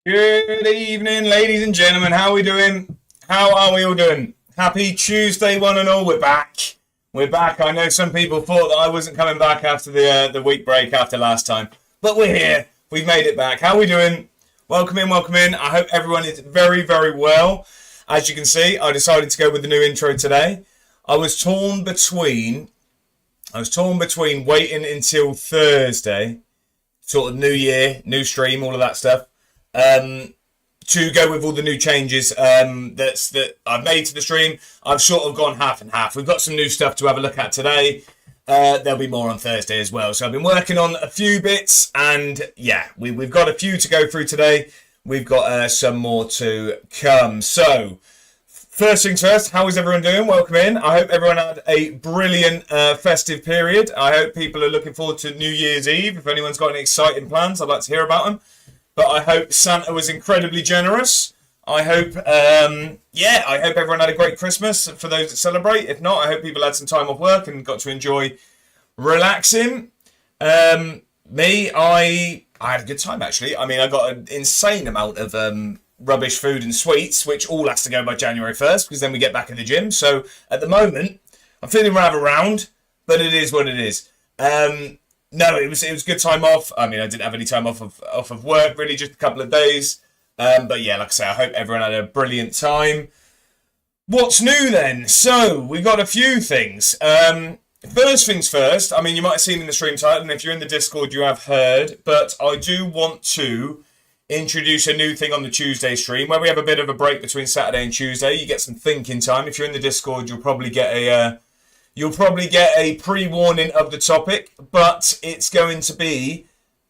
Good evening, ladies and gentlemen. How are we doing? How are we all doing? Happy Tuesday, one and all. We're back. We're back. I know some people thought that I wasn't coming back after the week break after last time, but we're here. We've made it back. How are we doing? Welcome in, welcome in. I hope everyone is very, very well. As you can see, I decided to go with the new intro today. I was torn between waiting until Thursday, sort of New Year, new stream, all of that stuff. To go with all the new changes that I've made to the stream. I've sort of gone half and half. We've got some new stuff to have a look at today. There'll be more on Thursday as well. So I've been working on a few bits, and yeah, we've got a few to go through today. We've got some more to come. So first things first, how is everyone doing? Welcome in. I hope everyone had a brilliant festive period. I hope people are looking forward to New Year's Eve. If anyone's got any exciting plans, I'd like to hear about them. But I hope Santa was incredibly generous. I hope everyone had a great Christmas for those that celebrate. If not, I hope people had some time off work and got to enjoy relaxing. I had a good time, actually. I mean, I got an insane amount of rubbish food and sweets, which all has to go by January 1st, because then we get back in the gym. So at the moment, I'm feeling rather round, but it is what it is. No, it was good time off. I mean, I didn't have any time off of work, really, just a couple of days. But yeah, like I say, I hope everyone had a brilliant time. What's new then? So, we got a few things. First things first, I mean, you might have seen in the stream title, and if you're in the Discord, you have heard, but I do want to introduce a new thing on the Tuesday stream, where we have a bit of a break between Saturday and Tuesday. You get some thinking time. If you're in the Discord, you'll probably get a pre-warning of the topic, but it's going to be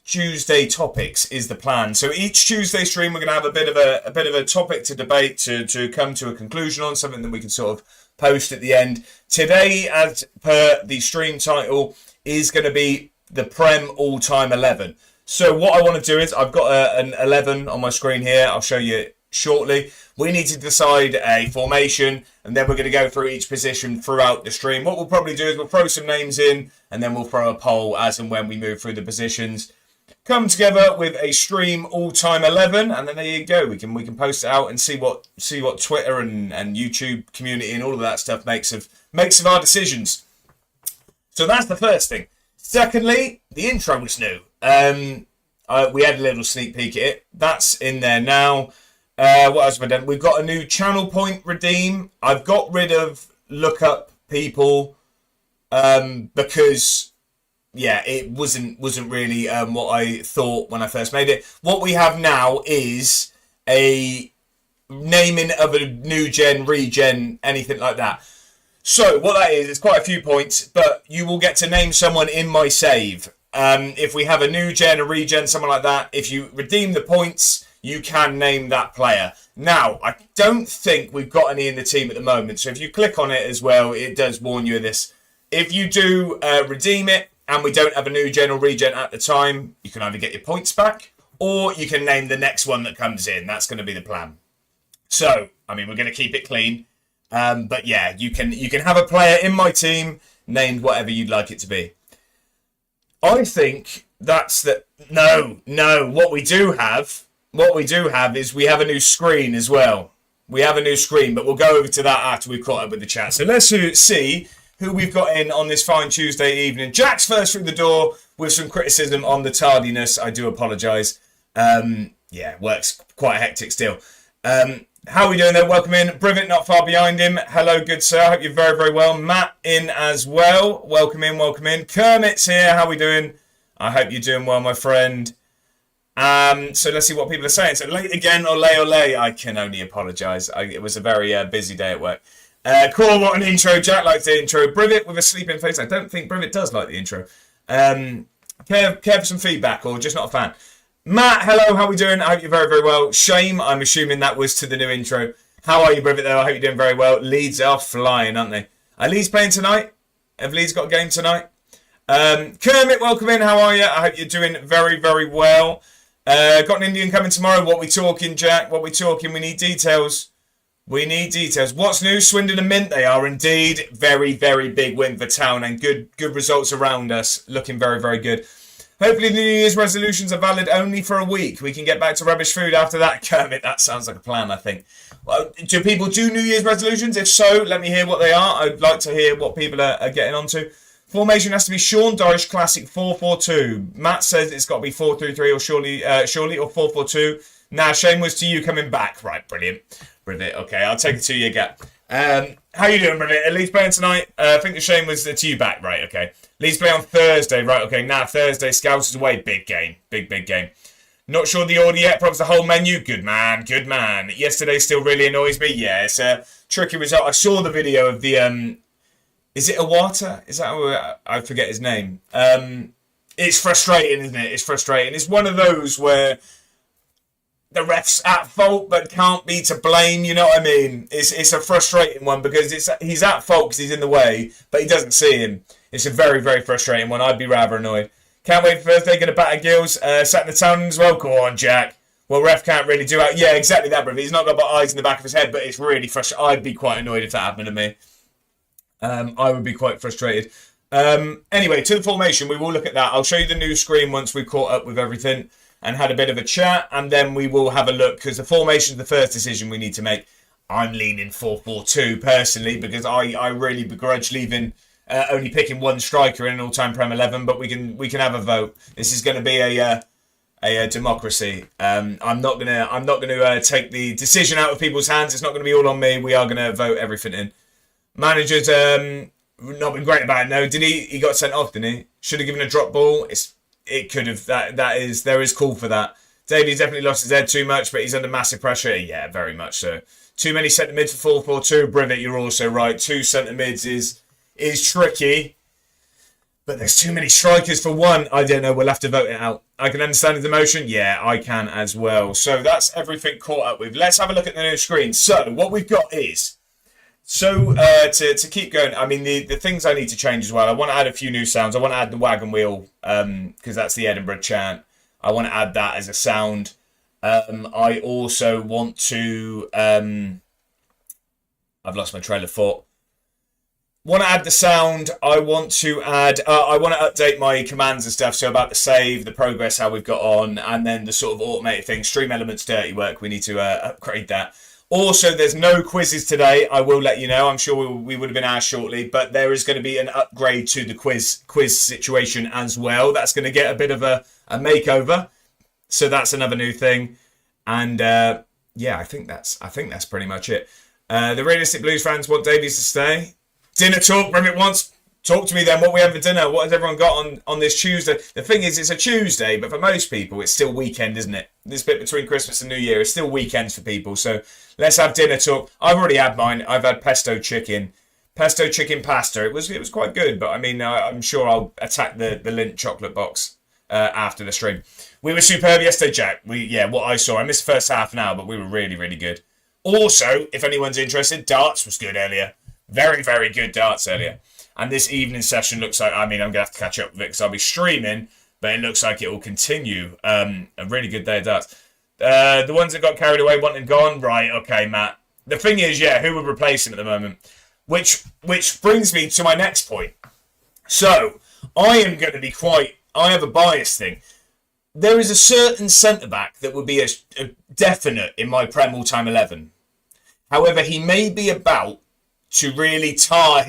Tuesday topics is the plan. So each Tuesday stream, we're going to have a bit of a topic to debate to come to a conclusion on, something that we can sort of post at the end. Today, as per the stream title, is going to be the Prem all-time 11. So what I want to do is I've got an 11 on my screen here. I'll show you shortly. We need to decide a formation, and then we're going to go through each position throughout the stream. What we'll probably do is we'll throw some names in, and then we'll throw a poll as and when we move through the positions. Come together with a stream all-time 11, and then there you go. We can post it out and see what Twitter and YouTube community and all of that stuff makes of our decisions. So that's the first thing. Secondly, the intro was new. We had a little sneak peek at it. That's in there now. What else have I done? We've got a new channel point redeem. I've got rid of look up people because it wasn't really what I thought when I first made it. What we have now is a naming of a new gen, regen, anything like that. So what that is quite a few points, but you will get to name someone in my save. If we have a new gen, a regen, someone like that, if you redeem the points, you can name that player. Now, I don't think we've got any in the team at the moment, so if you click on it as well, it does warn you of this. If you do redeem it, and we don't have a new gen or regen at the time, you can either get your points back, or you can name the next one that comes in. That's going to be the plan. So, I mean, we're going to keep it clean. But yeah, you can have a player in my team named whatever you'd like it to be. I think that's the... No. What we do have is we have a new screen as well. We have a new screen, but we'll go over to that after we've caught up with the chat. So let's see who we've got in on this fine Tuesday evening. Jack's first through the door with some criticism on the tardiness. I do apologise. Work's quite hectic still. How are we doing there? Welcome in. Brivett not far behind him. Hello, good sir. I hope you're very, very well. Matt in as well. Welcome in. Kermit's here. How are we doing? I hope you're doing well, my friend. So let's see what people are saying. So late again, ole. I can only apologise. It was a very busy day at work. Cool, what an intro. Jack likes the intro. Brivett with a sleeping face. I don't think Brivett does like the intro. Care for some feedback or just not a fan? Matt, hello, how are we doing? I hope you're very, very well. Shame, I'm assuming that was to the new intro. How are you, Brivett, though? I hope you're doing very well. Leeds are flying, aren't they? Are Leeds playing tonight? Have Leeds got a game tonight? Kermit, welcome in. How are you? I hope you're doing very, very well. Got an Indian coming tomorrow. What we talking, Jack? What we talking? We need details. What's new? Swindon and Mint, they are indeed. Very, very big win for Town and good results around us. Looking very, very good. Hopefully the New Year's resolutions are valid only for a week. We can get back to rubbish food after that, Kermit. That sounds like a plan, I think. Well, do people do New Year's resolutions? If so, let me hear what they are. I'd like to hear what people are getting onto. Formation has to be Sean Dyche Classic 4-4-2. Matt says it's got to be 4-3-3 or surely or 4-4-2. Now, Shane was to you coming back. Right, brilliant. Brilliant. Okay, I'll take it to you again. How you doing, Brilliant? Leeds playing tonight? I think the Shane was to you back. Right, okay. Leeds play on Thursday. Right, okay. Now, Thursday, Scouts is away. Big game. Big game. Not sure the order yet. Probably the whole menu. Good man. Yesterday still really annoys me. Yeah, it's a tricky result. I saw the video of the... Is it Iwata? Is that I forget his name? It's frustrating, isn't it? It's frustrating. It's one of those where the ref's at fault but can't be to blame. You know what I mean? It's a frustrating one because he's at fault because he's in the way, but he doesn't see him. It's a very, very frustrating one. I'd be rather annoyed. Can't wait for Thursday. Going to bat at Gills. Sat in the town as well. Go on, Jack. Well, ref can't really do it. Yeah, exactly that, brother. He's not got eyes in the back of his head, but it's really frustrating. I'd be quite annoyed if that happened to me. I would be quite frustrated. Anyway, to the formation, we will look at that. I'll show you the new screen once we've caught up with everything and had a bit of a chat, and then we will have a look, because the formation is the first decision we need to make. I'm leaning 4-4-2 personally, because I really begrudge leaving only picking one striker in an all-time Prem 11, but we can have a vote. This is going to be a democracy. I'm not gonna take the decision out of people's hands. It's not going to be all on me. We are going to vote everything in. Manager's not been great about it. No, did he? He got sent off, didn't he? Should have given a drop ball. It could have. There is call for that. Davies definitely lost his head too much, but he's under massive pressure. Yeah, very much so. Too many centre mids for 4-4-2. Brivet, you're also right. 2 centre mids is tricky, but there's too many strikers for one. I don't know. We'll have to vote it out. I can understand his emotion. Yeah, I can as well. So that's everything caught up with. Let's have a look at the new screen. So what we've got is. So, to keep going, I mean, the things I need to change as well. I want to add a few new sounds. I want to add the wagon wheel, because that's the Edinburgh chant. I want to add that as a sound. I also want to... I've lost my trail of thought. Want to add the sound. I want to add... I want to update my commands and stuff. So about the save, the progress, how we've got on, and then the sort of automated thing. Stream elements, dirty work. We need to upgrade that. Also, there's no quizzes today. I will let you know. I'm sure we would have been asked shortly, but there is going to be an upgrade to the quiz situation as well. That's going to get a bit of a makeover. So that's another new thing. And yeah, I think that's pretty much it. The Realistic Blues fans want Davies to stay. Dinner talk, Remit wants. Talk to me then. What we have for dinner? What has everyone got on this Tuesday? The thing is, it's a Tuesday, but for most people, it's still weekend, isn't it? This bit between Christmas and New Year is still weekends for people. So let's have dinner talk. I've already had mine. I've had pesto chicken pasta. It was quite good, but I mean, I'm sure I'll attack the Lindt chocolate box after the stream. We were superb yesterday, Jack. What I saw. I missed the first half now, but we were really, really good. Also, if anyone's interested, darts was good earlier. Very, very good darts earlier. And this evening session looks like, I mean, I'm going to have to catch up with it because I'll be streaming, but it looks like it will continue. A really good day of darts. The ones that got carried away, wanted gone. Right, okay, Matt. The thing is, who would replace him at the moment? Which brings me to my next point. So, I am going to be I have a bias thing. There is a certain centre-back that would be a definite in my Prem all-time 11. However, he may be about to really tar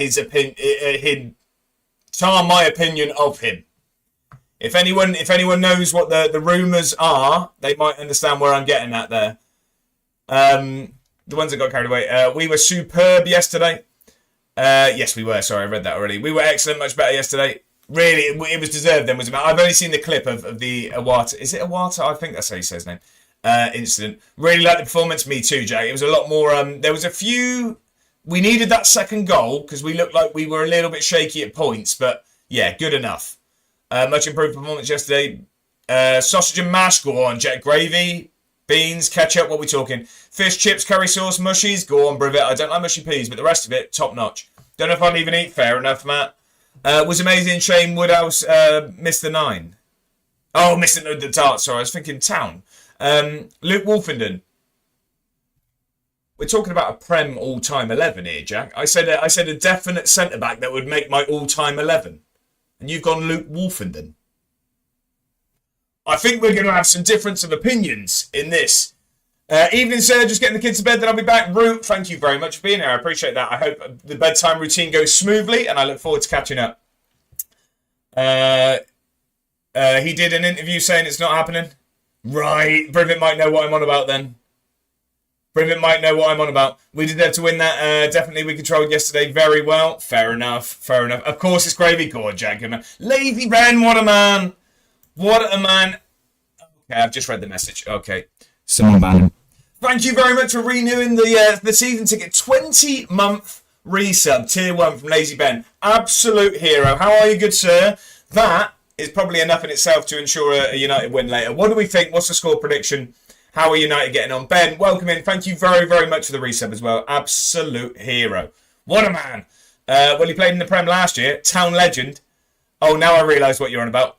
my opinion of him. If anyone knows what the rumours are, they might understand where I'm getting at there. The ones that got carried away. We were superb yesterday. Yes, we were. Sorry, I read that already. We were excellent, much better yesterday. Really, it was deserved then, wasn't it? I've only seen the clip of the Iwata. Is it Iwata? I think that's how you say his name. Incident. Really liked the performance. Me too, Jack. It was a lot more... there was a few... We needed that second goal because we looked like we were a little bit shaky at points, but yeah, good enough. Much improved performance yesterday. Sausage and mash, go on. Jet gravy, beans, ketchup, what are we talking? Fish, chips, curry sauce, mushies, go on, Brivet. I don't like mushy peas, but the rest of it, top notch. Don't know if I'll even eat, fair enough, Matt. Was amazing. Shane Woodhouse missed the 9. Oh, missed the dart, sorry. I was thinking town. Luke Wolfenden. We're talking about a Prem all-time 11 here, Jack. I said a definite centre-back that would make my all-time 11. And you've gone Luke Wolfenden. I think we're going to have some difference of opinions in this. Evening, sir. Just getting the kids to bed, then I'll be back. Root, thank you very much for being here. I appreciate that. I hope the bedtime routine goes smoothly, and I look forward to catching up. He did an interview saying it's not happening. Right. Brivett might know what I'm on about then. Brivett might know what I'm on about. We deserve to win that. Definitely we controlled yesterday very well. Fair enough. Of course it's gravy. Good, Jack. Good man. Lazy Ben, what a man. What a man. Okay, I've just read the message. Okay. Someone ban him. Thank you very much for renewing the season ticket. 20-month resub, tier 1 from Lazy Ben. Absolute hero. How are you, good sir? That is probably enough in itself to ensure a United win later. What do we think? What's the score prediction? How are United getting on? Ben, welcome in. Thank you very, very much for the resub as well. Absolute hero. What a man. Well, he played in the Prem last year. Town legend. Oh, now I realise what you're on about.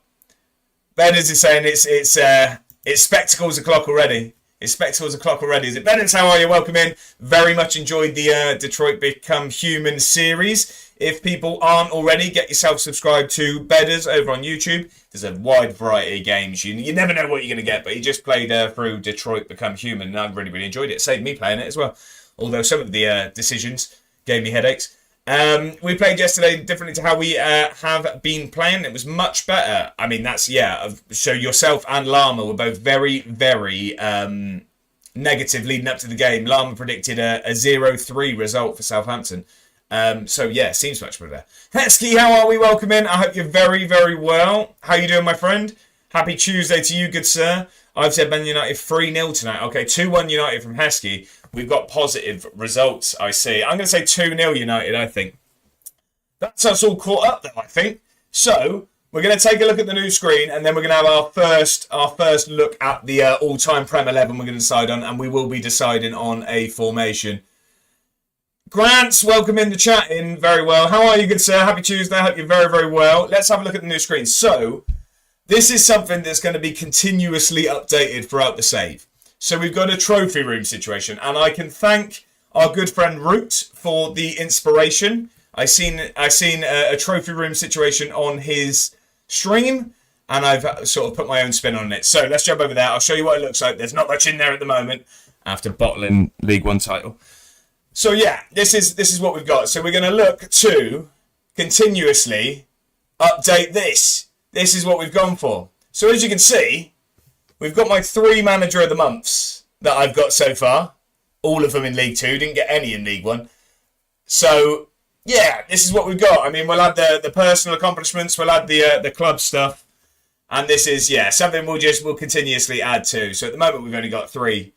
Ben is saying it's spectacles o'clock already. It's spectacles o'clock already. Is it? Bennett, how are you? Welcome in. Very much enjoyed the Detroit Become Human series. If people aren't already, get yourself subscribed to Bedders over on YouTube. There's a wide variety of games. You never know what you're going to get, but he just played through Detroit Become Human, and I really, really enjoyed it. It saved me playing it as well, although some of the decisions gave me headaches. We played yesterday differently to how we have been playing. It was much better. I mean, that's, yeah. So yourself and Llama were both very, very negative leading up to the game. Llama predicted a 0-3 result for Southampton. So, yeah, seems much better. Hetsky, how are we? Welcome in. I hope you're very, very well. How you doing, my friend? Happy Tuesday to you, good sir. I've said Man United 3-0 tonight. Okay, 2-1 United from Heskey. We've got positive results, I see. I'm going to say 2-0 United, I think. That's us all caught up, though, I think. So, we're going to take a look at the new screen, and then we're going to have our first look at the all-time Prem 11 we're going to decide on, and we will be deciding on a formation. Grants, welcome in the chat in. Very well. How are you, good sir? Happy Tuesday. I hope you're very, very well. Let's have a look at the new screen. So, this is something that's going to be continuously updated throughout the save. So we've got a trophy room situation, and I can thank our good friend Root for the inspiration. I seen a trophy room situation on his stream, and I've sort of put my own spin on it. So let's jump over there. I'll show you what it looks like. There's not much in there at the moment after bottling League One title. So yeah, this is what we've got. So we're going to look to continuously update this. This is what we've gone for. So as you can see, we've got my 3 manager of the months that I've got so far. All of them in League 2. Didn't get any in League 1. So, yeah, this is what we've got. I mean, we'll add the personal accomplishments. We'll add the club stuff. And this is, yeah, something we'll continuously add to. So at the moment, we've only got 3.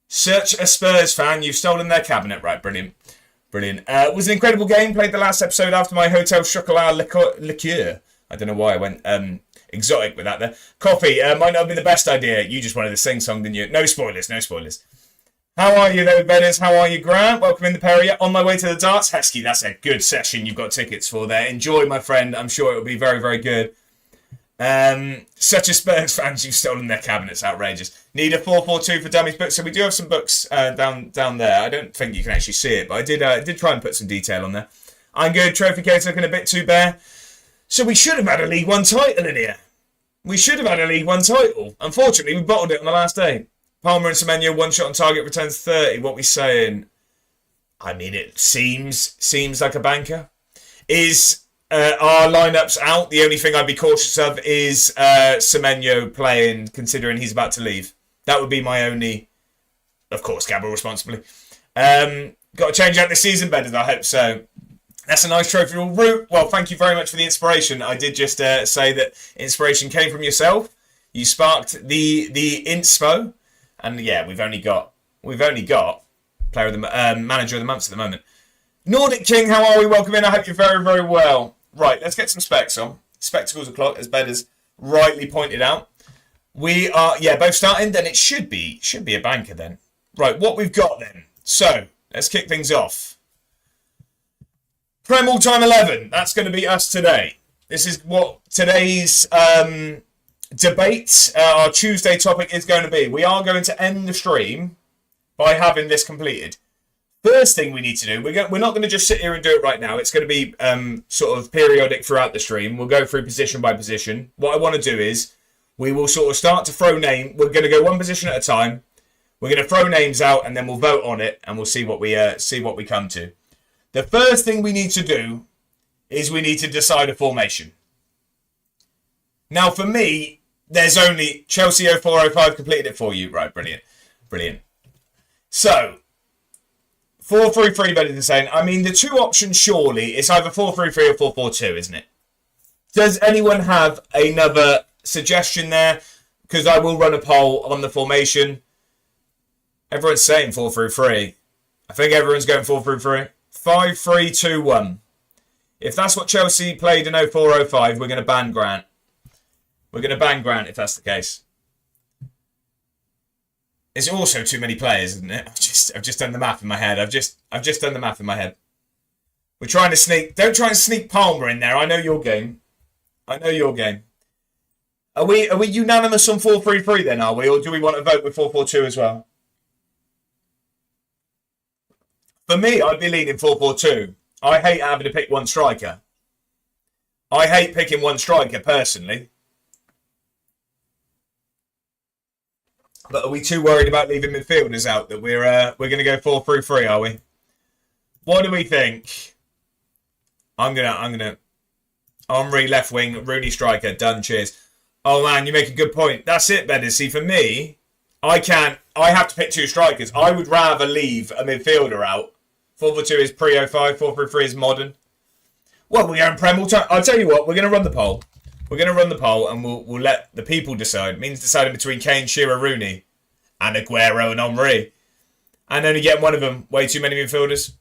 Search a Spurs fan. You've stolen their cabinet. Right, brilliant. Brilliant. It was an incredible game. Played the last episode after my Hotel Chocolat liqueur. I don't know why I went exotic with that there. Coffee might not be the best idea. You just wanted to sing song, didn't you? No spoilers, no spoilers. How are you though, Bedders? How are you, Grant? Welcome in the Perry. On my way to the darts. Heskey, that's a good session you've got tickets for there. Enjoy, my friend. I'm sure it'll be very, very good. Such a Spurs fans, you've stolen their cabinets. Outrageous. Need a 442 for dummies books. So we do have some books down there. I don't think you can actually see it, but I did try and put some detail on there. I'm good. Trophy case looking a bit too bare. So we should have had a League One title in here. We should have had a League One title. Unfortunately, we bottled it on the last day. Palmer and Semenyo, 1 shot on target, returns 30. What we saying? I mean, it seems like a banker. Is our lineups out? The only thing I'd be cautious of is Semenyo playing, considering he's about to leave. That would be my only, of course, gamble responsibly. Got to change out this season better, I hope so. That's a nice trophy route. Well, thank you very much for the inspiration. I did just say that inspiration came from yourself. You sparked the inspo, and yeah, we've only got player of the manager of the month at the moment. Nordic King, how are we? Welcome in. I hope you're very, very well. Right, let's get some specs on. Spectacles o'clock, as Bedders rightly pointed out. We are both starting. Then it should be a banker then. Right, what we've got then. So let's kick things off. Prem all-time 11. That's going to be us today. This is what today's debate, our Tuesday topic is going to be. We are going to end the stream by having this completed. First thing we need to do, we're not going to just sit here and do it right now. It's going to be sort of periodic throughout the stream. We'll go through position by position. What I want to do is we will sort of start to throw names. We're going to go one position at a time. We're going to throw names out and then we'll vote on it and we'll see what we come to. The first thing we need to do is we need to decide a formation. Now, for me, there's only Chelsea 0405 completed it for you. Right, brilliant. Brilliant. So, 4-3-3 better than saying. I mean, the two options surely, it's either 4-3-3 or 4-4-2, isn't it? Does anyone have another suggestion there? Because I will run a poll on the formation. Everyone's saying 4-3-3. I think everyone's going 4-3-3. 5-3-2-1. If that's what Chelsea played in 0405, we're going to ban Grant. We're going to ban Grant if that's the case. It's also too many players, isn't it? I've just done the math in my head. I've just done the math in my head. We're trying to sneak. Don't try and sneak Palmer in there. I know your game. I know your game. Are we unanimous on 4-3-3 then? Are we, or do we want to vote with 4-4-2 as well? For me, I'd be leaning 4-4-2. I hate having to pick one striker. I hate picking one striker personally. But are we too worried about leaving midfielders out that we're going to go 4-3-3? Are we? What do we think? I'm gonna. Henry left wing, Rooney striker. Done. Cheers. Oh man, you make a good point. That's it, Bennett. See, for me, I have to pick two strikers. I would rather leave a midfielder out. 4-4-2 is pre-05. 4-3-3 is modern. Well, we're going Prem all time. I'll tell you what. We're going to run the poll. We're going to run the poll and we'll let the people decide. It means deciding between Kane, Shearer, Rooney and Aguero and Henry. And only getting one of them. Way too many midfielders.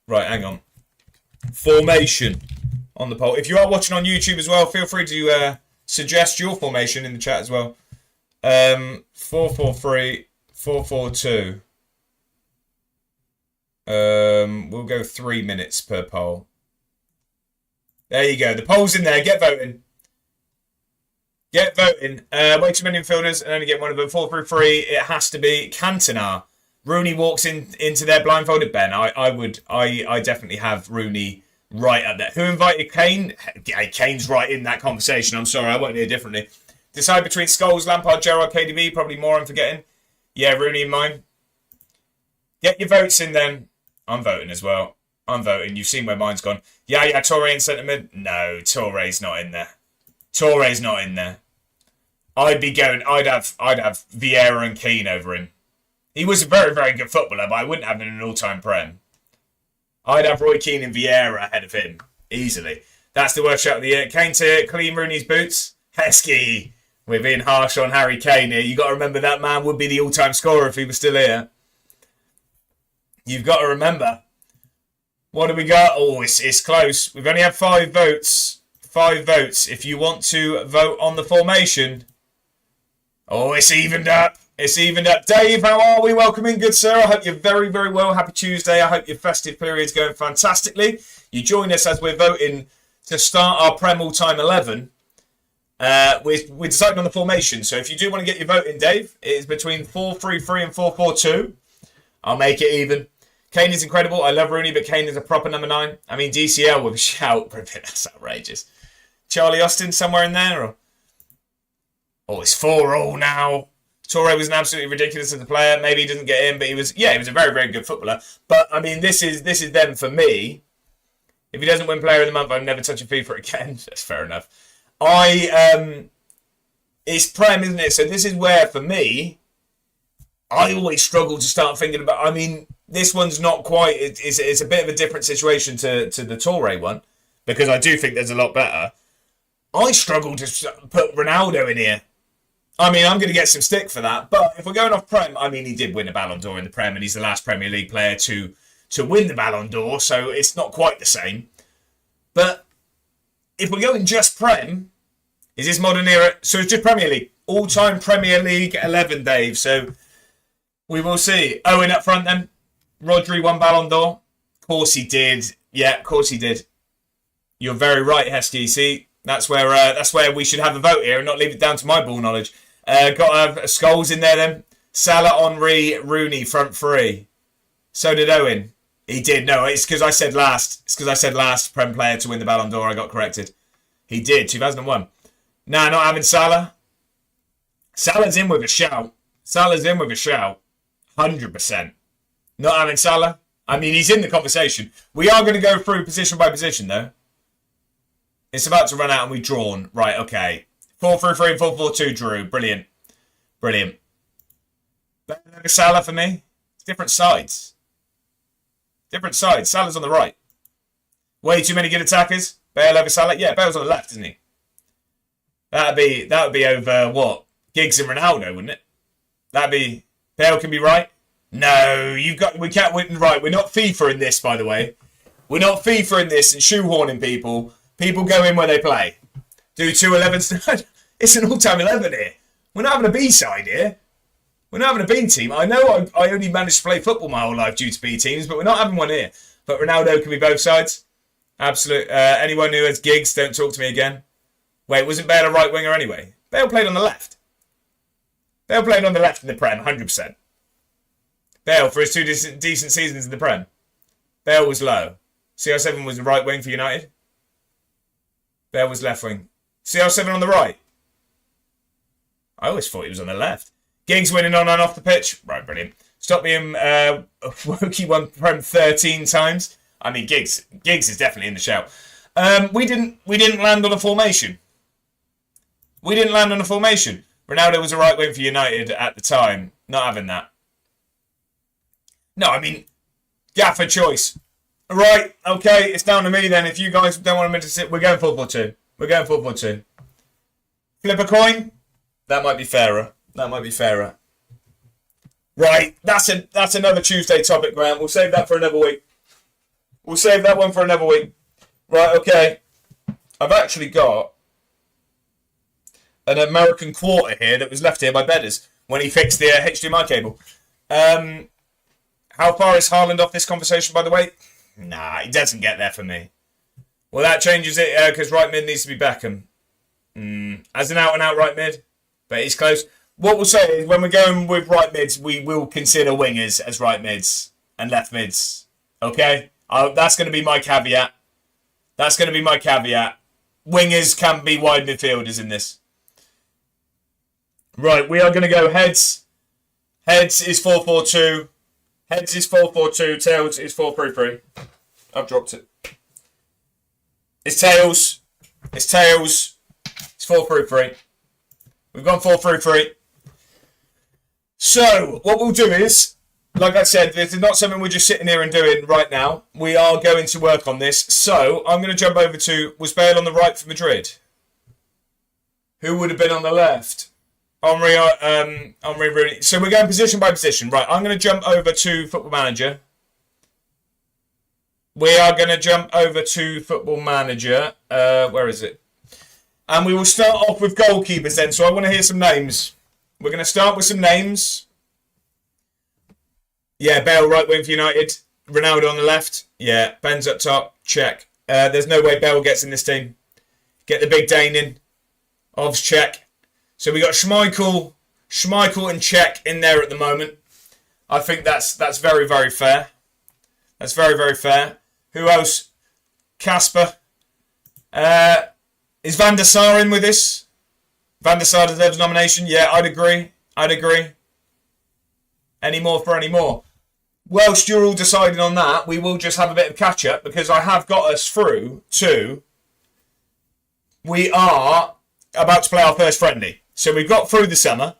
Right, hang on. Formation on the poll. If you are watching on YouTube as well, feel free to suggest your formation in the chat as well. 4-4-3, 4-4-2. We'll go 3 minutes per poll. There you go. The poll's in there. Get voting. Get voting. Way too many midfielders and only get one of them. 4-3-3. It has to be Cantona. Rooney walks into their blindfolded. Ben, I definitely have Rooney right up there. Who invited Kane? Kane's right in that conversation. I'm sorry, I won't hear differently. Decide between Scholes, Lampard, Gerrard, KDB. Probably more I'm forgetting. Yeah, Rooney in mine. Get your votes in then. I'm voting as well. I'm voting. You've seen where mine's gone. Yeah, Toure in centre mid. No, Toure's not in there. Toure's not in there. I'd have Vieira and Keane over him. He was a very, very good footballer, but I wouldn't have him in an all-time Prem. I'd have Roy Keane and Vieira ahead of him. Easily. That's the worst shot of the year. Kane to clean Rooney's boots. Heskey. We're being harsh on Harry Kane here. You've got to remember that man would be the all-time scorer if he was still here. You've got to remember. What do we got? Oh, it's close. We've only had 5 votes. 5 votes. If you want to vote on the formation. Oh, it's evened up. It's evened up. Dave, how are we? Welcome in, good sir. I hope you're very, very well. Happy Tuesday. I hope your festive period's going fantastically. You join us as we're voting to start our Prem all-time 11. We're deciding on the formation. So if you do want to get your vote in, Dave, it is between 4-3-3 and 4-4-2. I'll make it even. Kane is incredible. I love Rooney, but Kane is a proper number 9. I mean, DCL with a shout. That's outrageous. Charlie Austin somewhere in there? Or... Oh, it's 4-all now. Toure was an absolutely ridiculous as a player. Maybe he doesn't get in, but he was a very, very good footballer. But, I mean, this is them for me. If he doesn't win Player of the Month, I'm never touching FIFA again. That's fair enough. It's Prem, isn't it? So this is where, for me, I always struggle to start thinking about... I mean, this one's not quite... It's a bit of a different situation to the Toure one, because I do think there's a lot better. I struggle to put Ronaldo in here. I mean, I'm going to get some stick for that, but if we're going off Prem, I mean, he did win a Ballon d'Or in the Prem, and he's the last Premier League player to win the Ballon d'Or, so it's not quite the same. But if we're going just Prem, is this modern era? So it's just Premier League. All-time Premier League 11, Dave, so we will see. Owen up front then. Rodri won Ballon d'Or. Of course he did. Yeah, of course he did. You're very right, Heskey. See, that's where we should have a vote here and not leave it down to my ball knowledge. Got to have Scholes in there then. Salah, Henry, Rooney, front 3. So did Owen. He did. No, it's because I said last. It's because I said last Prem player to win the Ballon d'Or. I got corrected. He did. 2001. Nah, not having Salah. Salah's in with a shout. Salah's in with a shout. 100%. Not having Salah. I mean, he's in the conversation. We are going to go through position by position, though. It's about to run out and we've drawn. Right, okay. 4-3-3 and 4-4-2 drew. Brilliant. Brilliant. Salah for me. It's different sides. Different sides. Salah's on the right. Way too many good attackers. Bale over Salah. Yeah, Bale's on the left, isn't he? That would be over what? Giggs and Ronaldo, wouldn't it? That'd be Bale can be right. No, we can't win right. We're not FIFA in this, by the way. We're not FIFA in this and shoehorning people. People go in where they play. Do 2 11s. It's an all-time 11 here. We're not having a B side here. We're not having a B team. I know I only managed to play football my whole life due to B teams, but we're not having one here. But Ronaldo can be both sides. Absolute. Anyone who has Giggs, don't talk to me again. Wait, wasn't Bale a right winger anyway? Bale played on the left. Bale played on the left in the Prem, 100%. Bale, for his 2 decent seasons in the Prem. Bale was low. CR7 was the right wing for United. Bale was left wing. CR7 on the right. I always thought he was on the left. Giggs winning on and off the pitch. Right, brilliant. Stop being Wokey won Prem 13 times. I mean, Giggs is definitely in the shout. We didn't land on a formation. We didn't land on a formation. Ronaldo was a right wing for United at the time. Not having that. No, I mean, gaffer choice. Right, okay, it's down to me then. If you guys don't want me to sit, we're going 4-4-2. We're going 4-4-2. Flip a coin. That might be fairer. That might be fairer. Right, that's another Tuesday topic, Grant. We'll save that for another week. We'll save that one for another week. Right, okay. I've actually got an American quarter here that was left here by Bedders when he fixed the HDMI cable. How far is Haaland off this conversation, by the way? Nah, he doesn't get there for me. Well, that changes it because right mid needs to be Beckham. As an out-and-out right mid, but he's close. What we'll say is when we're going with right mids, we will consider wingers as right mids and left mids. Okay? That's going to be my caveat. That's going to be my caveat. Wingers can be wide midfielders in this. Right, we are going to go heads. Heads is 4-4-2. Heads is 4-4-2. Tails is 4-3-3. I've dropped it. It's tails. It's tails. It's 4-3-3. We've gone 4-3-3. So, what we'll do is, like I said, this is not something we're just sitting here and doing right now. We are going to work on this. So, I'm going to jump over to, was Bale on the right for Madrid? Who would have been on the left? Henry Rooney. So, we're going position by position. Right, I'm going to jump over to Football Manager. We are going to jump over to Football Manager. Where is it? And we will start off with goalkeepers then. So, I want to hear some names. We're going to start with some names. Yeah, Bale right wing for United. Ronaldo on the left. Yeah, Ben's up top. Check. There's no way Bale gets in this team. Get the big Dane in. Ovs check. So we got Schmeichel and Check in there at the moment. I think that's very, very fair. That's very, very fair. Who else? Casper. Is Van der Sar in with this? Van der Sar deserves a nomination. Yeah, I'd agree. Any more for any more? Whilst you're all deciding on that, we will just have a bit of catch-up because I have got us through to... We are about to play our first friendly. So we've got through the summer.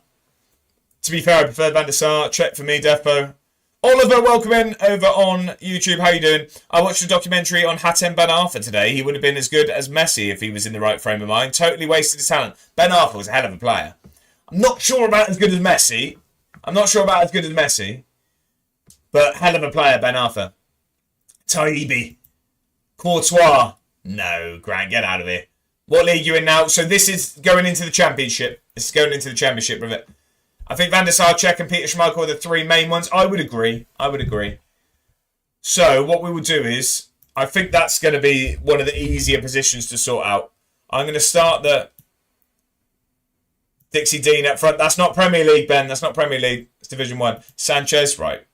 To be fair, I prefer Van der Sar. Check for me, Defo. Oliver, welcome in over on YouTube. How you doing? I watched a documentary on Hatem Ben Arfa today. He would have been as good as Messi if he was in the right frame of mind. Totally wasted his talent. Ben Arfa was a hell of a player. I'm not sure about as good as Messi. But hell of a player, Ben Arfa. Taibi. Courtois. No, Grant, get out of here. What league are you in now? So this is going into the championship. With it. I think Van der Sar, Czech and Peter Schmeichel are the three main ones. I would agree. So what we will do is, I think that's going to be one of the easier positions to sort out. I'm going to start the Dixie Dean up front. That's not Premier League, Ben. That's not Premier League. It's Division 1. Sanchez, right.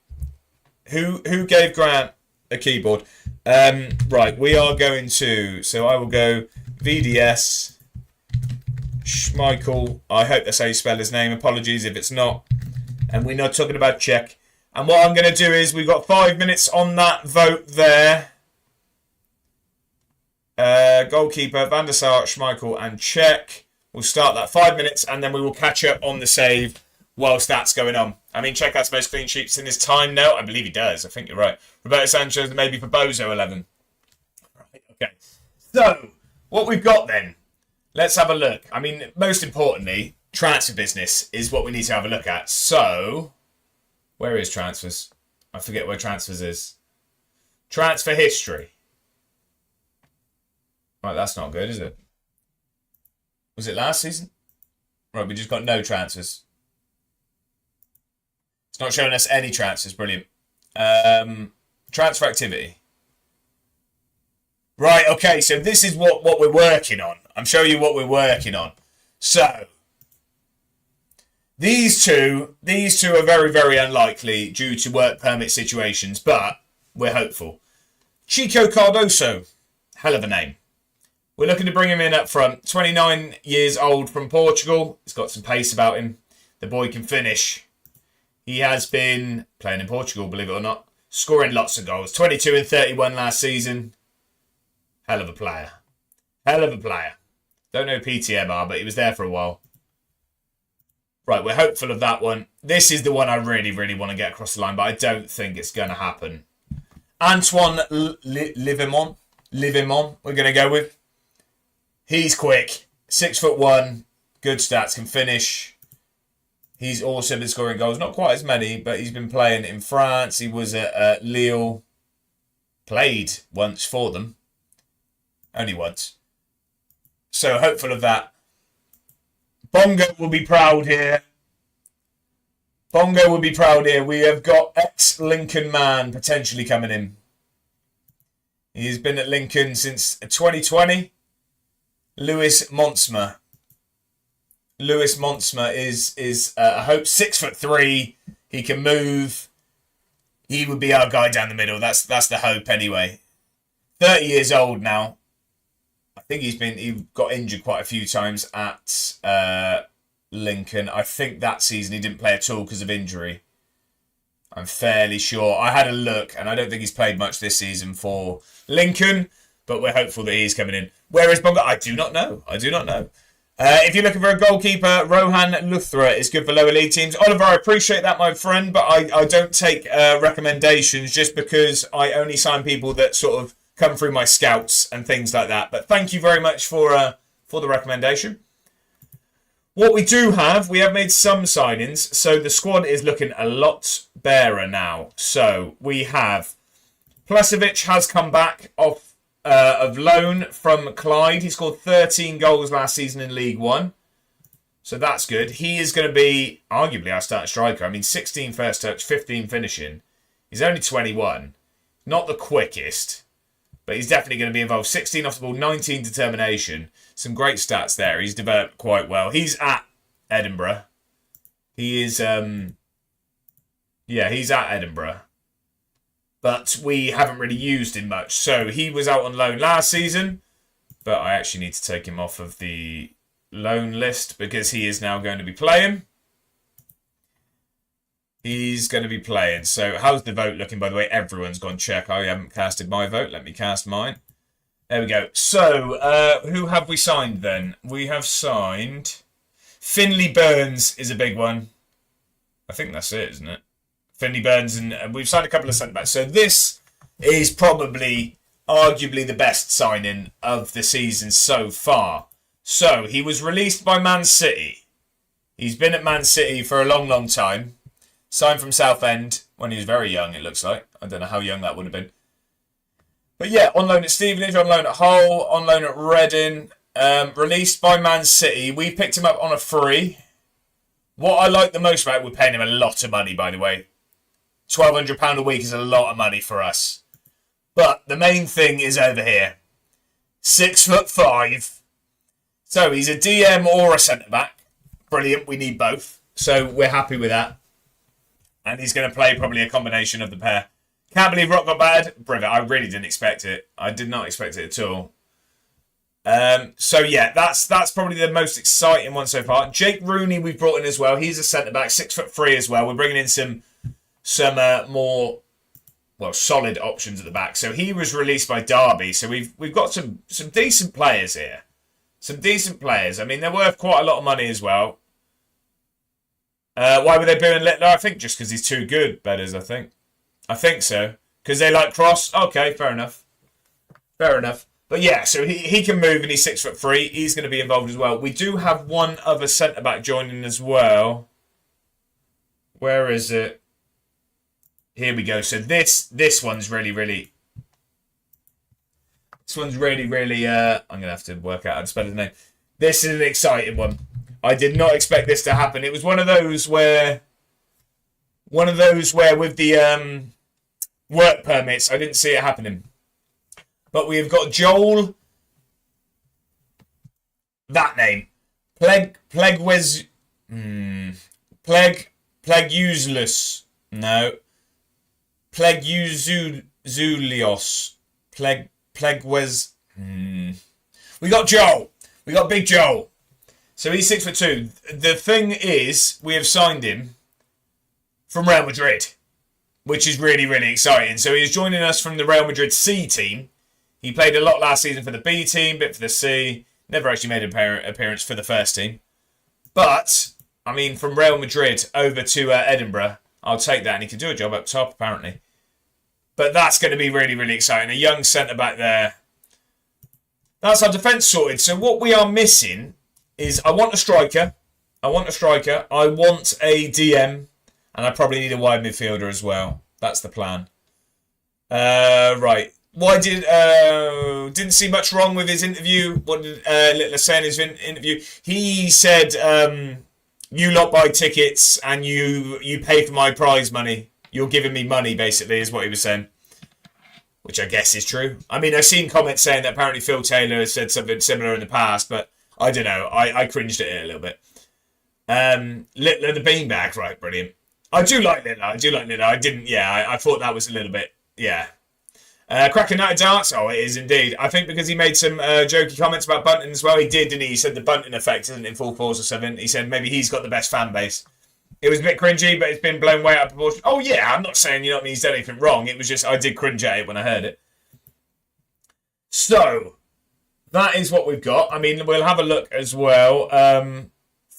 Who gave Grant a keyboard? Right, we are going to... So I will go VDS, Schmeichel. I hope that's how you spell his name. Apologies if it's not. And we're not talking about Czech. And what I'm going to do is, we've got 5 minutes on that vote there. Goalkeeper, Van der Sar, Schmeichel and Czech. We'll start that 5 minutes and then we will catch up on the save whilst that's going on. I mean, Czech has most clean sheets in his time now. I believe he does. I think you're right. Roberto Sanchez, maybe for Bozo 11. Right, okay. So, what we've got then. Let's have a look. I mean, most importantly, transfer business is what we need to have a look at. So, where is transfers? I forget where transfers is. Transfer history. Right, that's not good, is it? Was it last season? Right, we just got no transfers. It's not showing us any transfers. Brilliant. Transfer activity. Right, okay, so this is what we're working on. I'm showing you what we're working on. So, these two are very, very unlikely due to work permit situations, but we're hopeful. Chico Cardoso, hell of a name. We're looking to bring him in up front. 29 years old from Portugal. He's got some pace about him. The boy can finish. He has been playing in Portugal, believe it or not. Scoring lots of goals. 22 and 31 last season. Hell of a player. Hell of a player. Don't know who PTM are, but he was there for a while. Right, we're hopeful of that one. This is the one I really, really want to get across the line, but I don't think it's going to happen. Antoine Livemont, we're going to go with. He's quick. 6'1", good stats, can finish. He's also been scoring goals. Not quite as many, but he's been playing in France. He was at Lille. Played once for them. Only once. So hopeful of that. Bongo will be proud here. Bongo will be proud here. We have got ex-Lincoln man potentially coming in. He's been at Lincoln since 2020. Lewis Monsma. Lewis Monsma is I hope 6'3". He can move. He would be our guy down the middle. That's the hope anyway. 30 years old now. I think he got injured quite a few times at Lincoln. I think that season he didn't play at all because of injury. I'm fairly sure. I had a look and I don't think he's played much this season for Lincoln, but we're hopeful that he's coming in. Where is Bongo? I do not know. If you're looking for a goalkeeper, Rohan Luthra is good for lower league teams. Oliver, I appreciate that, my friend, but I don't take recommendations just because I only sign people that sort of come through my scouts and things like that. But thank you very much for the recommendation. What we do have, we have made some signings, so the squad is looking a lot better now. So we have Placevic has come back off of loan from Clyde. He scored 13 goals last season in League One. So that's good. He is going to be arguably our starting striker. I mean, 16 first touch, 15 finishing. He's only 21. Not the quickest, but he's definitely going to be involved. 16 off the ball, 19 determination. Some great stats there. He's developed quite well. He's at Edinburgh. He is, he's at Edinburgh. But we haven't really used him much. So he was out on loan last season. But I actually need to take him off of the loan list because he is now going to be playing. He's going to be playing. So how's the vote looking, by the way? Everyone's gone check. I haven't casted my vote. Let me cast mine. There we go. So who have we signed then? We have signed... Finley Burns is a big one. I think that's it, isn't it? Finley Burns, and we've signed a couple of centre-backs. So this is probably, arguably, the best signing of the season so far. So he was released by Man City. He's been at Man City for a long, long time. Signed from Southend when he was very young, it looks like. I don't know how young that would have been. But yeah, on loan at Stevenage, on loan at Hull, on loan at Reading. Released by Man City. We picked him up on a free. What I like the most about it, we're paying him a lot of money, by the way. £1,200 a week is a lot of money for us. But the main thing is over here. 6'5". So he's a DM or a centre-back. Brilliant, we need both. So we're happy with that. And he's going to play probably a combination of the pair. Can't believe Rock got bad. Brilliant, I really didn't expect it. I did not expect it at all. So yeah, that's probably the most exciting one so far. Jake Rooney we've brought in as well. He's a centre back, 6'3" as well. We're bringing in some more solid options at the back. So he was released by Derby. So we've got some decent players here. Some decent players. I mean, they're worth quite a lot of money as well. Why were they booing Littler? I think just because he's too good, Bedders, I think so. Because they like Cross. Okay, fair enough. Fair enough. But yeah, so he can move and he's 6'3". He's going to be involved as well. We do have one other centre-back joining as well. Where is it? Here we go. So this one's really... This one's really... I'm going to have to work out how to spell his name. This is an exciting one. I did not expect this to happen. It was one of those where with the work permits, I didn't see it happening. But we've got Joel. That name. Useless. No. Zulios. We got Joel. We got Big Joel. So he's 6'2". The thing is, we have signed him from Real Madrid, which is really, really exciting. So he's joining us from the Real Madrid C team. He played a lot last season for the B team, bit for the C. Never actually made an appearance for the first team. But, I mean, from Real Madrid over to Edinburgh, I'll take that. And he can do a job up top, apparently. But that's going to be really, really exciting. A young centre-back there. That's our defence sorted. So what we are missing is I want a striker. I want a DM. And I probably need a wide midfielder as well. That's the plan. Right. Why didn't see much wrong with his interview? What did Littler say in his interview? He said, you lot buy tickets and you pay for my prize money. You're giving me money, basically, is what he was saying. Which I guess is true. I mean, I've seen comments saying that apparently Phil Taylor has said something similar in the past, but I don't know. I cringed at it a little bit. Littler the beanbag, right, brilliant. I do like Littler. I thought that was a little bit, yeah. Cracking Night of Darts. Oh, it is indeed. I think because he made some jokey comments about Bunting as well. He did, didn't he? He said the Bunting effect isn't in full force or something. He said maybe he's got the best fan base. It was a bit cringy, but it's been blown way out of proportion. Oh, yeah, I'm not saying he's done anything wrong. It was just I did cringe at it when I heard it. So, that is what we've got. I mean, we'll have a look as well.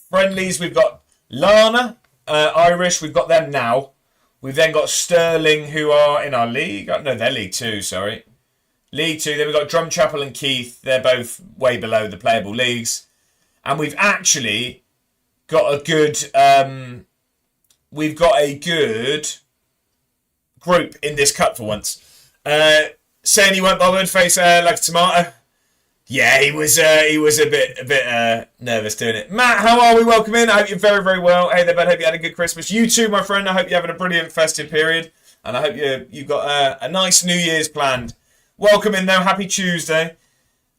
Friendlies, we've got Lana, Irish. We've got them now. We've then got Sterling, who are in our league. No, they're League 2, sorry. League 2. Then we've got Drumchapel and Keith. They're both way below the playable leagues. And we've actually got a good... group in this cup for once. Saying he won't bother to face like a tomato. Yeah, he was a bit nervous doing it. Matt, how are we? Welcome in. I hope you're very, very well. Hey there, bud. Hope you had a good Christmas. You too, my friend. I hope you're having a brilliant festive period. And I hope you've got a nice New Year's planned. Welcome in, though. Happy Tuesday.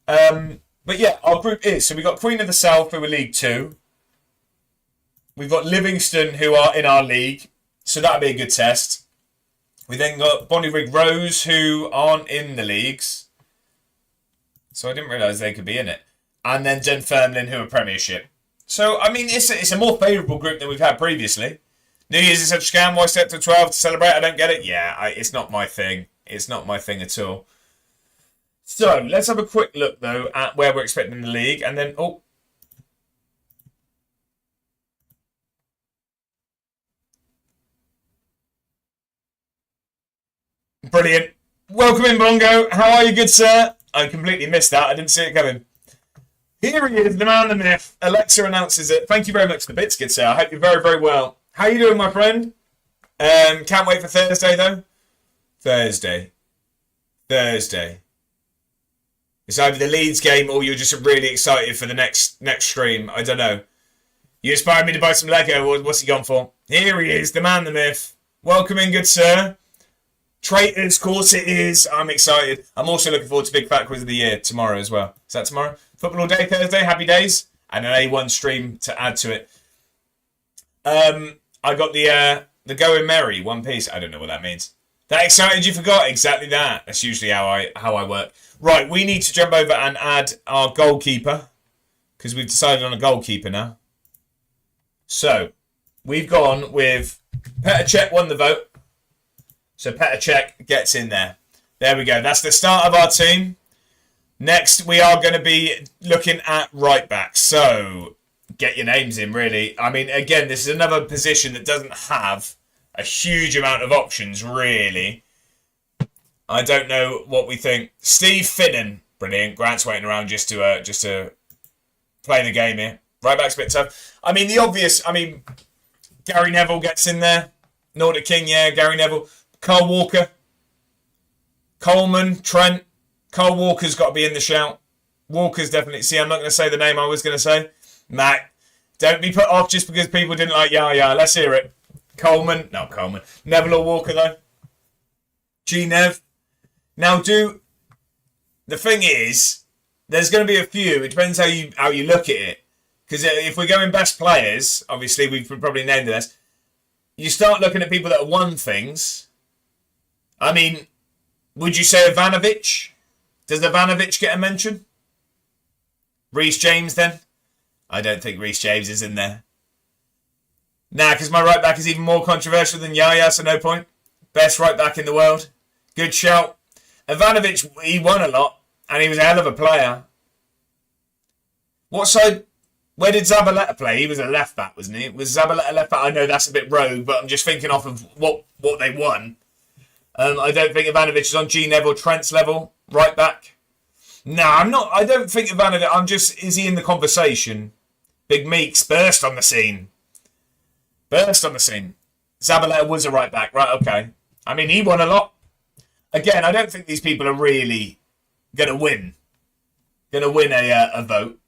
But yeah, our group is. So we've got Queen of the South, who are League 2. We've got Livingston, who are in our league. So that'll be a good test. We then got Bonnyrigg Rose, who aren't in the leagues. So I didn't realise they could be in it. And then Dunfermline, who are Premiership. So, I mean, it's a more favourable group than we've had previously. New Year's is such a scam. Why step to 12 to celebrate? I don't get it. Yeah, it's not my thing. It's not my thing at all. So, let's have a quick look, though, at where we're expecting the league. And then, brilliant. Welcome in, Bongo. How are you, good sir? I completely missed that. I didn't see it coming. Here he is, the man, the myth. Alexa announces it. Thank you very much for the bits, good sir. I hope you're very, very well. How are you doing, my friend? Can't wait for Thursday, though. Thursday. It's either the Leeds game or you're just really excited for the next stream. I don't know. You inspired me to buy some Lego. What's he gone for? Here he is, the man, the myth. Welcome in, good sir. Traitors, of course it is. I'm excited. I'm also looking forward to Big Fat Quiz of the Year tomorrow as well. Is that tomorrow? Football all day, Thursday, happy days. And an A1 stream to add to it. I got the Going Merry One Piece. I don't know what that means. That excited you forgot? Exactly that. That's usually how I work. Right, we need to jump over and add our goalkeeper. Because we've decided on a goalkeeper now. So, we've gone with Petr Cech won the vote. So Petr Cech gets in there. There we go. That's the start of our team. Next, we are going to be looking at right back. So, get your names in, really. I mean, again, this is another position that doesn't have a huge amount of options, really. I don't know what we think. Steve Finnan. Brilliant. Grant's waiting around just to play the game here. Right back's a bit tough. I mean, the obvious... I mean, Gary Neville gets in there. Nordic King, yeah, Gary Neville. Carl Walker. Coleman, Trent. Carl Walker's got to be in the shout. Walker's definitely... See, I'm not going to say the name I was going to say. Matt, don't be put off just because people didn't like Yaya. Let's hear it. Coleman. Not Coleman. Neville or Walker, though. G-Nev. Now, the thing is, there's going to be a few. It depends how you look at it. Because if we're going best players, obviously we've probably named this. You start looking at people that have won things. I mean, would you say Ivanovic? Does Ivanovic get a mention? Reece James, then? I don't think Reece James is in there. Nah, because my right back is even more controversial than Yaya, so no point. Best right back in the world. Good shout. Ivanovic, he won a lot, and he was a hell of a player. What side? Where did Zabaleta play? He was a left back, wasn't he? Was Zabaleta left back? I know that's a bit rogue, but I'm just thinking off of what they won. I don't think Ivanovic is on G Neville, Trent's level, right back. Nah, I'm not. I don't think Ivanovic. Is he in the conversation? Big Meeks burst on the scene. Zabaleta was a right back, right? Okay. I mean, he won a lot. Again, I don't think these people are really going to win. A vote.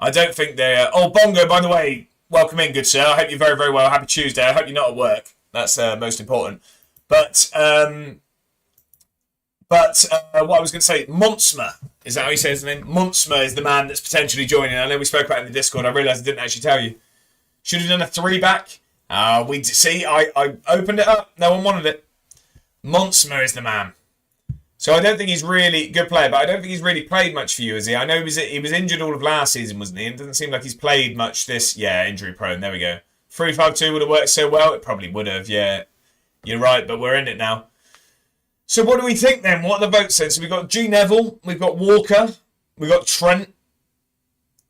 I don't think they're... Oh, Bongo, by the way, welcome in, good sir. I hope you're very, very well. Happy Tuesday. I hope you're not at work. That's most important. But what I was going to say, Monsma. Is that how he says his name? Monsma is the man that's potentially joining. I know we spoke about it in the Discord. I realised I didn't actually tell you. Should have done a 3-back. I opened it up. No one wanted it. Monsma is the man. So I don't think he's really good player, but I don't think he's really played much for you, is he? I know he was injured all of last season, wasn't he? It doesn't seem like he's played much this. Yeah, injury prone. There we go. 3-5-2 would have worked so well. It probably would have. Yeah, you're right, but we're in it now. So what do we think then? What are the votes said? So we've got G Neville, we've got Walker, we've got Trent.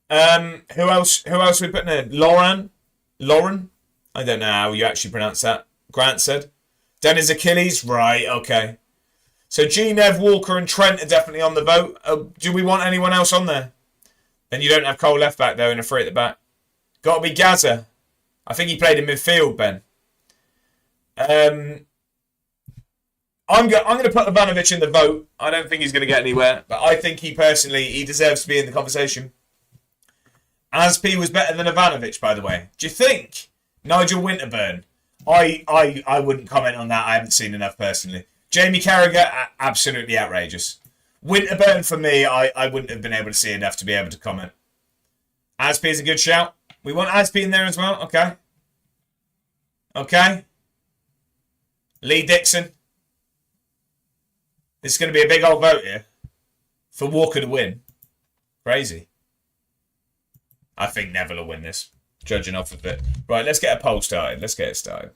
Who else? Who else are we putting in? Lauren. I don't know how you actually pronounce that. Grant said. Dennis Achilles. Right. Okay. So G Nev, Walker, and Trent are definitely on the vote. Do we want anyone else on there? Then you don't have Cole left back though, and a free at the back. Got to be Gaza. I think he played in midfield, Ben. I'm going to put Ivanovic in the vote. I don't think he's going to get anywhere, but I think he deserves to be in the conversation. Aspi was better than Ivanovic, by the way. Do you think? Nigel Winterburn. I wouldn't comment on that. I haven't seen enough personally. Jamie Carragher, absolutely outrageous. Winterburn, for me, I wouldn't have been able to see enough to be able to comment. Aspi is a good shout. We want Aspi in there as well. Okay. Lee Dixon. This is going to be a big old vote here for Walker to win. Crazy. I think Neville will win this, judging off of it. Right, let's get a poll started. Let's get it started.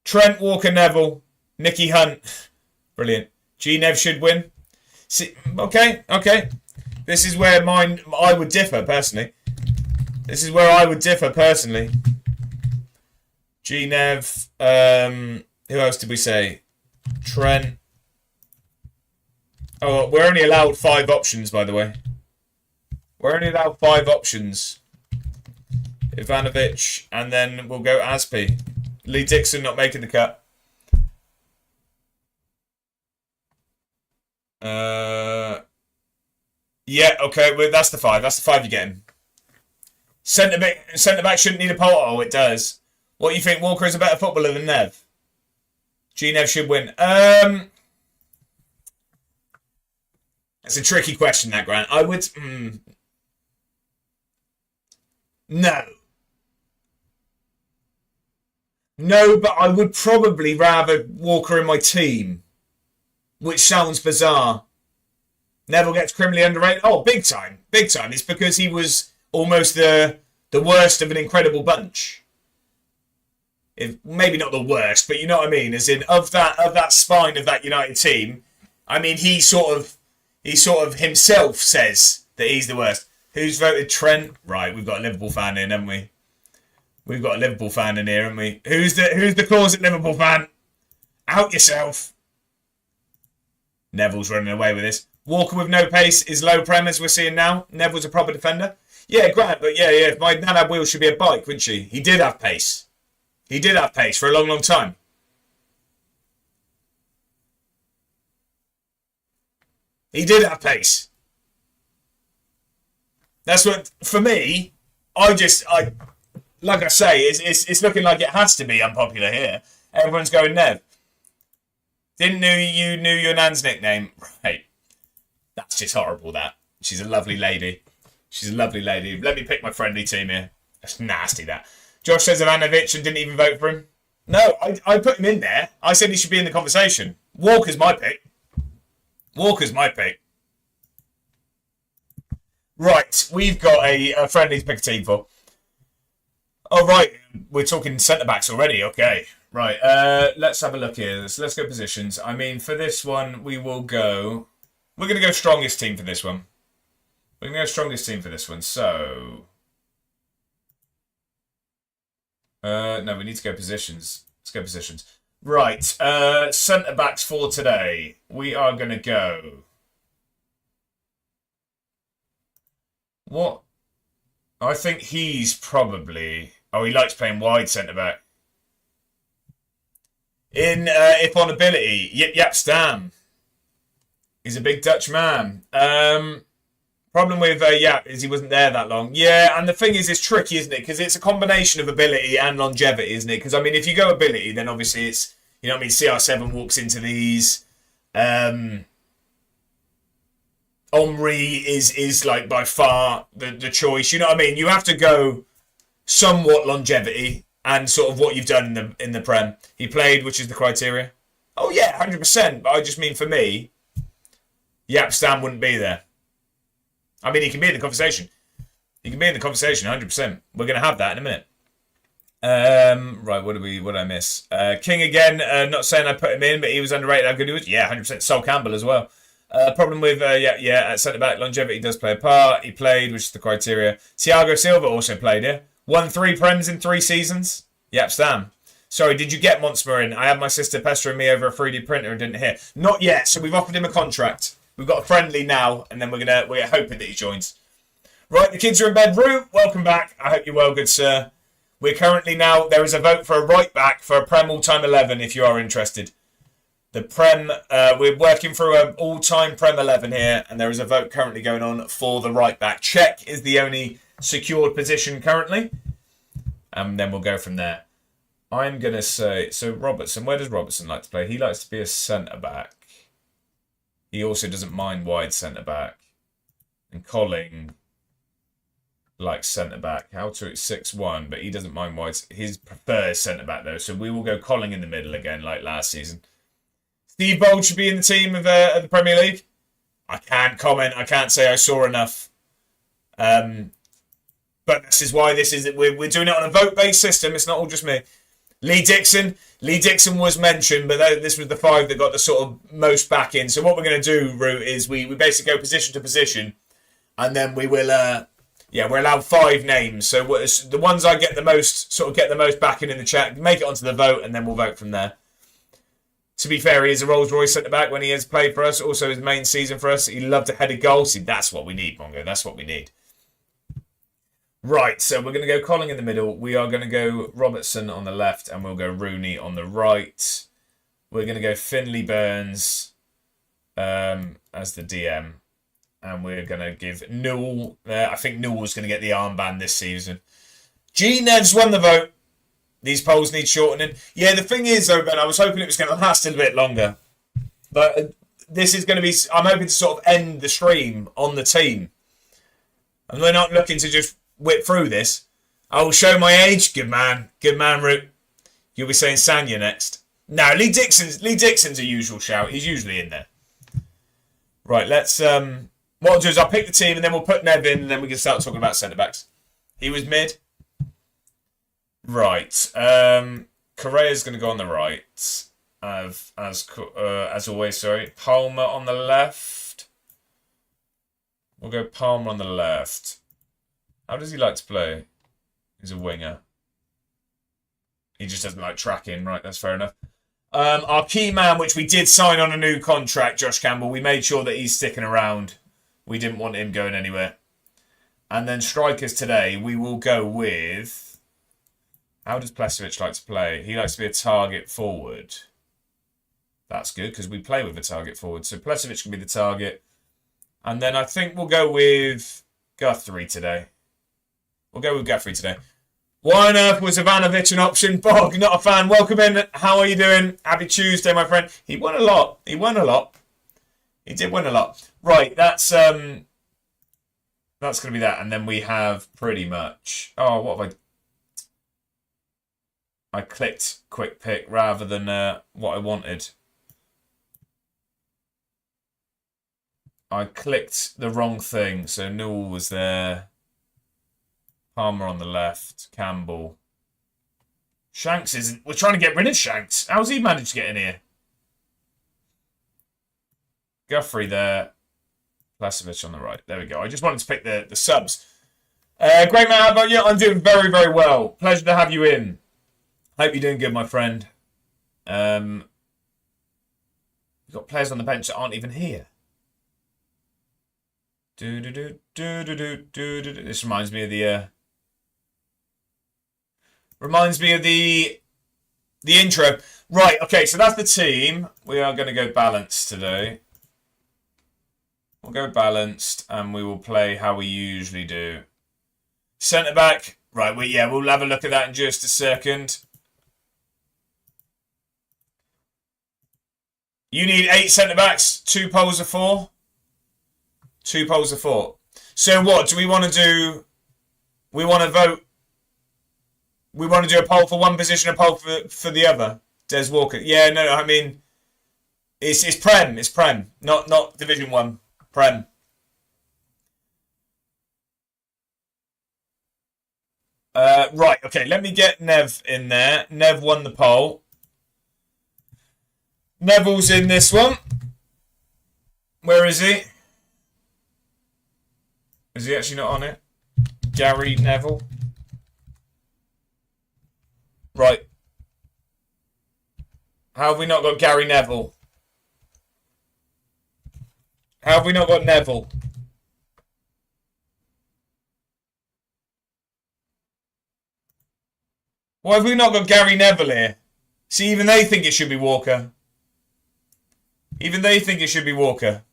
Trent, Walker, Neville, Nicky Hunt. Brilliant. G-Nev should win. See, okay. This is where I would differ, personally. G-Nev. Who else did we say? Trent. Oh, we're only allowed 5 options, by the way. We're only allowed 5 options. Ivanovic, and then we'll go Aspi. Lee Dixon not making the cut. Yeah, okay, well, that's the 5. That's the 5 you're getting. Centre back shouldn't need a poll. Oh, it does. What do you think? Walker is a better footballer than Nev? G-Nev should win. That's a tricky question, that, Grant. I would... No. No, but I would probably rather Walker in my team, which sounds bizarre. Neville gets criminally underrated. Oh, big time. Big time. It's because he was almost the worst of an incredible bunch. Maybe not the worst, but you know what I mean. As in, of that spine of that United team, I mean, he sort of himself says that he's the worst. Who's voted Trent? Right, we've got a Liverpool fan in, haven't we? We've got a Liverpool fan in here, haven't we? Who's the closet Liverpool fan? Out yourself. Neville's running away with this. Walker with no pace is low prem, as we're seeing now. Neville's a proper defender. Yeah, Grant, but yeah. If my nan had wheels, she'd be a bike, wouldn't she? He did have pace. He did have pace for a long, long time. He did have pace. That's what, for me, like I say, it's looking like it has to be unpopular here. Everyone's going Nev. Didn't know you knew your nan's nickname. Right. That's just horrible, that. She's a lovely lady. She's a lovely lady. Let me pick my friendly team here. That's nasty, that. Josh says Ivanovic and didn't even vote for him. No, I put him in there. I said he should be in the conversation. Walker's my pick. Walker's my pick. Right, we've got a friendly to pick a team for. Oh, right. We're talking centre-backs already. Okay. Right. Let's have a look here. Let's go positions. I mean, for this one, we will go... We're going to go strongest team for this one. We're going to go strongest team for this one. So... no, we need to go positions. Let's go positions. Right. Centre-backs for today. We are going to go... What? I think he's probably... Oh, he likes playing wide centre-back. If on ability, Yip Stam. He's a big Dutch man. Problem with Yap is he wasn't there that long. Yeah, and the thing is, it's tricky, isn't it? Because it's a combination of ability and longevity, isn't it? Because, I mean, if you go ability, then obviously it's, you know what I mean, CR7 walks into these. Omri is like by far the choice. You know what I mean? You have to go somewhat longevity and sort of what you've done in the Prem. He played, which is the criteria. Oh yeah, 100%. But I just mean for me, Yap Stam wouldn't be there. I mean, he can be in the conversation. He can be in the conversation, 100%. We're going to have that in a minute. Right, what did I miss? King again, not saying I put him in, but he was underrated. How good he was? Yeah, 100%. Sol Campbell as well. Problem with, at centre-back, longevity does play a part. He played, which is the criteria. Thiago Silva also played here. Won 3 Prems in 3 seasons. Yep, Stam. Sorry, did you get Monsmer in? I had my sister pestering me over a 3D printer and didn't hear. Not yet, so we've offered him a contract. We've got a friendly now, and then we're hoping that he joins. Right, the kids are in bed. Roo, welcome back. I hope you're well, good sir. We're currently now, there is a vote for a right back for a Prem all-time 11 if you are interested. The Prem, we're working through an all-time Prem 11 here, and there is a vote currently going on for the right back. Czech is the only secured position currently, and then we'll go from there. I'm going to say, so Robertson, where does Robertson like to play? He likes to be a centre-back. He also doesn't mind wide centre-back. And Colling likes centre-back. How to 6-1, but he doesn't mind wide. His prefers centre-back, though, so we will go Colling in the middle again, like last season. Steve Bold should be in the team of the Premier League. I can't comment. I can't say I saw enough. But this is why we're doing it on a vote-based system. It's not all just me. Lee Dixon was mentioned, but this was the 5 that got the sort of most back in. So what we're going to do, Root, is we basically go position to position, and then we will, we're allowed 5 names. So the ones I get the most back in the chat, make it onto the vote, and then we'll vote from there. To be fair, he is a Rolls-Royce centre-back when he has played for us. Also, his main season for us, he loved to head a goal. See, that's what we need, Mongo. That's what we need. Right, so we're going to go Colling in the middle. We are going to go Robertson on the left, and we'll go Rooney on the right. We're going to go Finley Burns as the DM. And we're going to give Newell... I think Newell's going to get the armband this season. G-Nev's won the vote. These polls need shortening. Yeah, the thing is, though, Ben, I was hoping it was going to last a little bit longer. But this is going to be... I'm hoping to sort of end the stream on the team. And we're not looking to just whip through this. I will show my age. Good man. Good man, Root. You'll be saying Sanya next. No, Lee Dixon's a usual shout. He's usually in there. Right, let's... what I'll do is I'll pick the team and then we'll put Nev in and then we can start talking about centre-backs. He was mid. Right. Correa's going to go on the right. As always, sorry. Palmer on the left. We'll go Palmer on the left. How does he like to play? He's a winger. He just doesn't like tracking. Right, that's fair enough. Our key man, which we did sign on a new contract, Josh Campbell, we made sure that he's sticking around. We didn't want him going anywhere. And then strikers today, we will go with... How does Plesovic like to play? He likes to be a target forward. That's good, because we play with a target forward. So Plesovic can be the target. And then I think we'll go with Guthrie today. We'll go with Guthrie today. Why on earth was Ivanovic an option? Bog, not a fan. Welcome in. How are you doing? Happy Tuesday, my friend. He won a lot. He won a lot. He did win a lot. Right, that's going to be that. And then we have pretty much... Oh, what have I clicked quick pick rather than what I wanted. I clicked the wrong thing. So Newell was there. Palmer on the left. Campbell. Shanks isn't... We're trying to get rid of Shanks. How's he managed to get in here? Guthrie there. Plesovic on the right. There we go. I just wanted to pick the subs. Great man, how about you? I'm doing very, very well. Pleasure to have you in. Hope you're doing good, my friend. We've got players on the bench that aren't even here. This reminds me of the intro. Right, okay, so that's the team. We are going to go balanced today. We'll go balanced and we will play how we usually do. Centre back. Right, we'll have a look at that in just a second. You need 8 centre backs, 2 poles of 4. 2 poles of 4. So what do we want to do? We want to vote. We want to do a poll for one position, a poll for the other. Des Walker. Yeah, no, I mean, it's Prem. It's Prem, not Division 1. Prem. Right, okay, let me get Nev in there. Nev won the poll. Neville's in this one. Where is he? Is he actually not on it? Gary Neville. Right. How have we not got Gary Neville? How have we not got Neville? Why have we not got Gary Neville here? See, even they think it should be Walker. Even they think it should be Walker.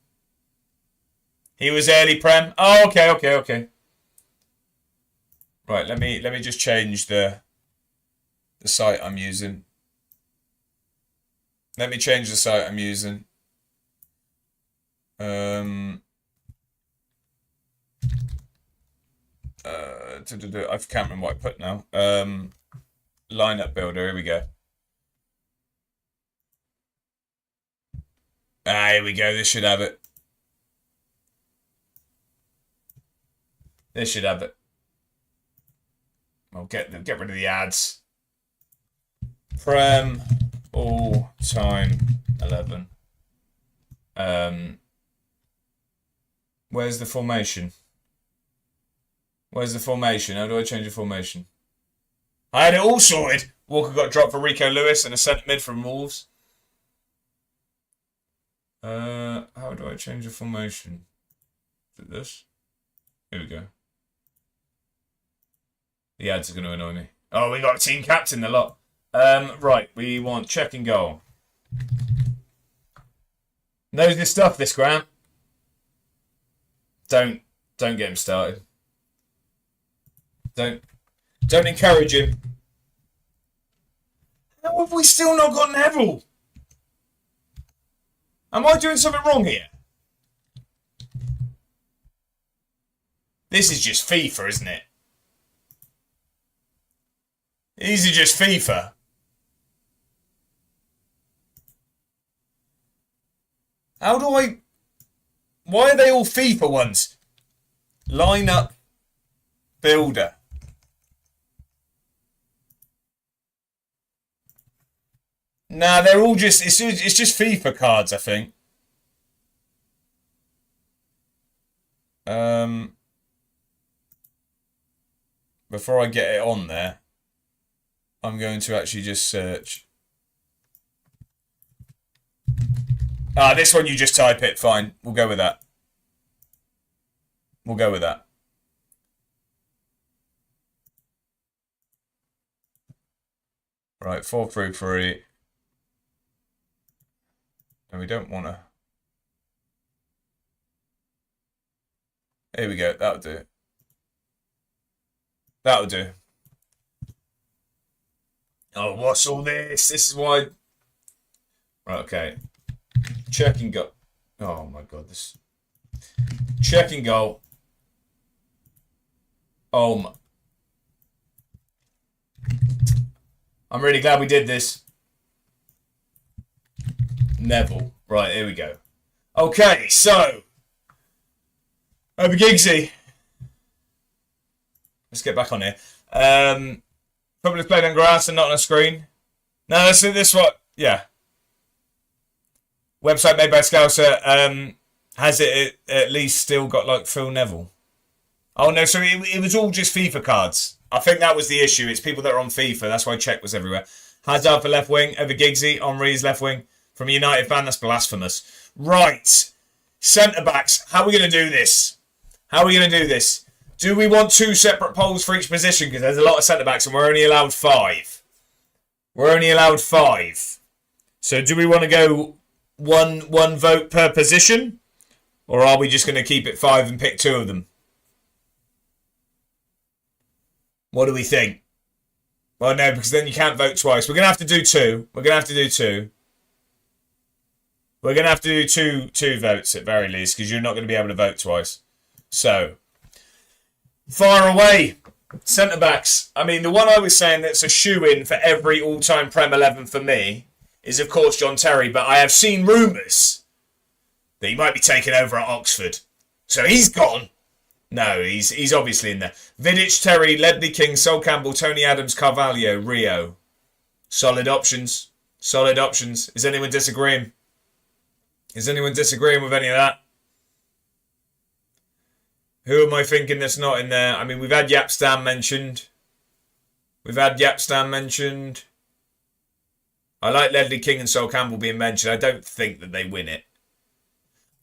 He was early Prem. Oh, okay. Right, let me just change the site I'm using. Let me change the site I'm using. I can't remember what I put now. Lineup builder, here we go. Here we go, this should have it. This should have it. I'll get rid of the ads. Prem all time 11. Where's the formation? Where's the formation? How do I change the formation? I had it all sorted. Walker got dropped for Rico Lewis and a centre mid from Wolves. How do I change the formation? Is it this? Here we go. The ads are going to annoy me. Oh, we got a team captain a lot. Right, we want check and goal. Knows this stuff, this Graham. Don't get him started. Don't encourage him. How have we still not got Neville? Am I doing something wrong here? This is just FIFA, isn't it? These are just FIFA. How do I... Why are they all FIFA ones? Lineup builder. Nah, they're all just... It's just FIFA cards, I think. Before I get it on there, I'm going to actually just search. This one you just type it. Fine. We'll go with that. We'll go with that. Right, 433. And we don't want to... Here we go. That'll do. That'll do. Oh, what's all this? This is why... Right, okay. Checking goal. Oh my god, this... Checking goal. Oh my... I'm really glad we did this. Neville. Right, here we go. Okay, so... Over Giggsy. Let's get back on here. Football is played on grass and not on a screen. No, let's do this one. Yeah. Website made by Scouser. Has it at least still got like Phil Neville? Oh no, so it was all just FIFA cards. I think that was the issue. It's people that are on FIFA. That's why Czech was everywhere. Hazard for left wing over Giggsy. Henri's left wing from a United fan. That's blasphemous. Right. Centre backs. How are we going to do this? How are we going to do this? Do we want 2 separate polls for each position? Because there's a lot of centre backs and we're only allowed 5. We're only allowed 5. So do we want to go one vote per position? Or are we just going to keep it 5 and pick 2 of them? What do we think? Well, no, because then you can't vote twice. We're going to have to do 2. We're going to have to do 2. We're going to have to do two votes at very least, because you're not going to be able to vote twice. So, far away. Centre-backs. I mean, the one I was saying that's a shoe-in for every all-time Prem 11 for me is, of course, John Terry. But I have seen rumours that he might be taken over at Oxford. So he's gone. No, he's obviously in there. Vidic, Terry, Ledley King, Sol Campbell, Tony Adams, Carvalho, Rio. Solid options. Solid options. Is anyone disagreeing? Is anyone disagreeing with any of that? Who am I thinking that's not in there? I mean, we've had Yapstam mentioned. I like Ledley King and Sol Campbell being mentioned. I don't think that they win it.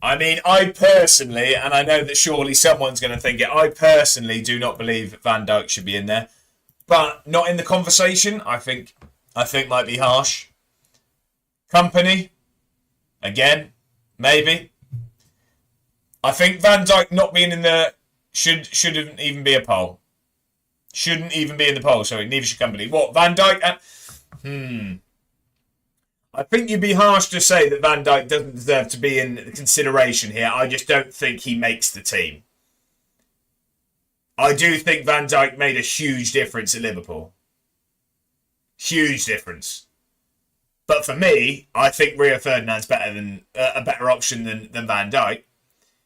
I mean, I personally, and I know that surely someone's going to think it, I personally do not believe that Van Dijk should be in there. But not in the conversation, I think might be harsh. Company, again, maybe. I think Van Dijk not being in the shouldn't even be a poll. Shouldn't even be in the poll. Sorry, neither should Company. What, Van Dijk? I think you'd be harsh to say that Van Dijk doesn't deserve to be in consideration here. I just don't think he makes the team. I do think Van Dijk made a huge difference at Liverpool. Huge difference. But for me, I think Rio Ferdinand's better than a better option than Van Dijk.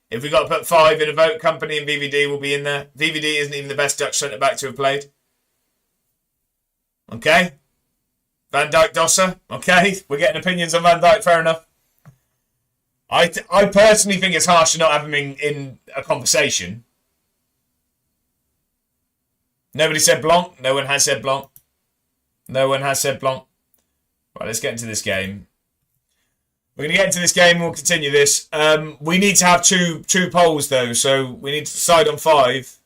If we've got to put 5 in a vote, Company and VVD will be in there. VVD isn't even the best Dutch centre-back to have played. Okay? Van Dijk, Dosser. Okay? We're getting opinions on Van Dijk, fair enough. I personally think it's harsh to not have him in a conversation. Nobody said Blanc. No one has said Blanc. No one has said Blanc. Right, let's get into this game. We're going to get into this game and we'll continue this. We need to have two polls, though, so we need to decide on 5.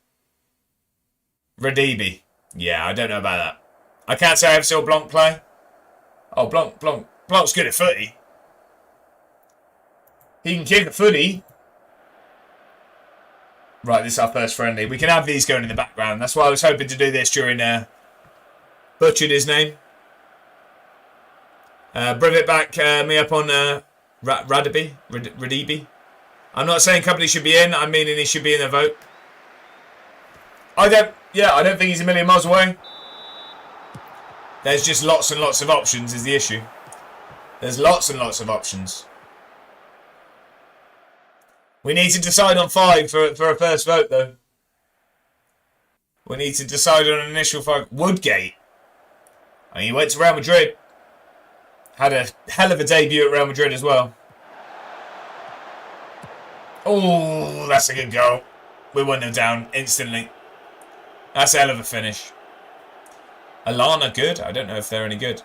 Radibi. Yeah, I don't know about that. I can't say I ever saw Blanc play. Oh, Blanc's good at footy. He can kick a footy. Right, this is our first friendly. We can have these going in the background. That's why I was hoping to do this during... butchered his name. Bring back me up on Radibi. I'm not saying Company should be in. I'm meaning he should be in the vote. I don't think he's a million miles away. There's just lots and lots of options is the issue. There's lots and lots of options. We need to decide on 5 for a first vote, though. We need to decide on an initial 5. Woodgate. I mean, he went to Real Madrid. Had a hell of a debut at Real Madrid as well. Oh, that's a good goal. We won them down instantly. That's a hell of a finish. Alana good? I don't know if they're any good.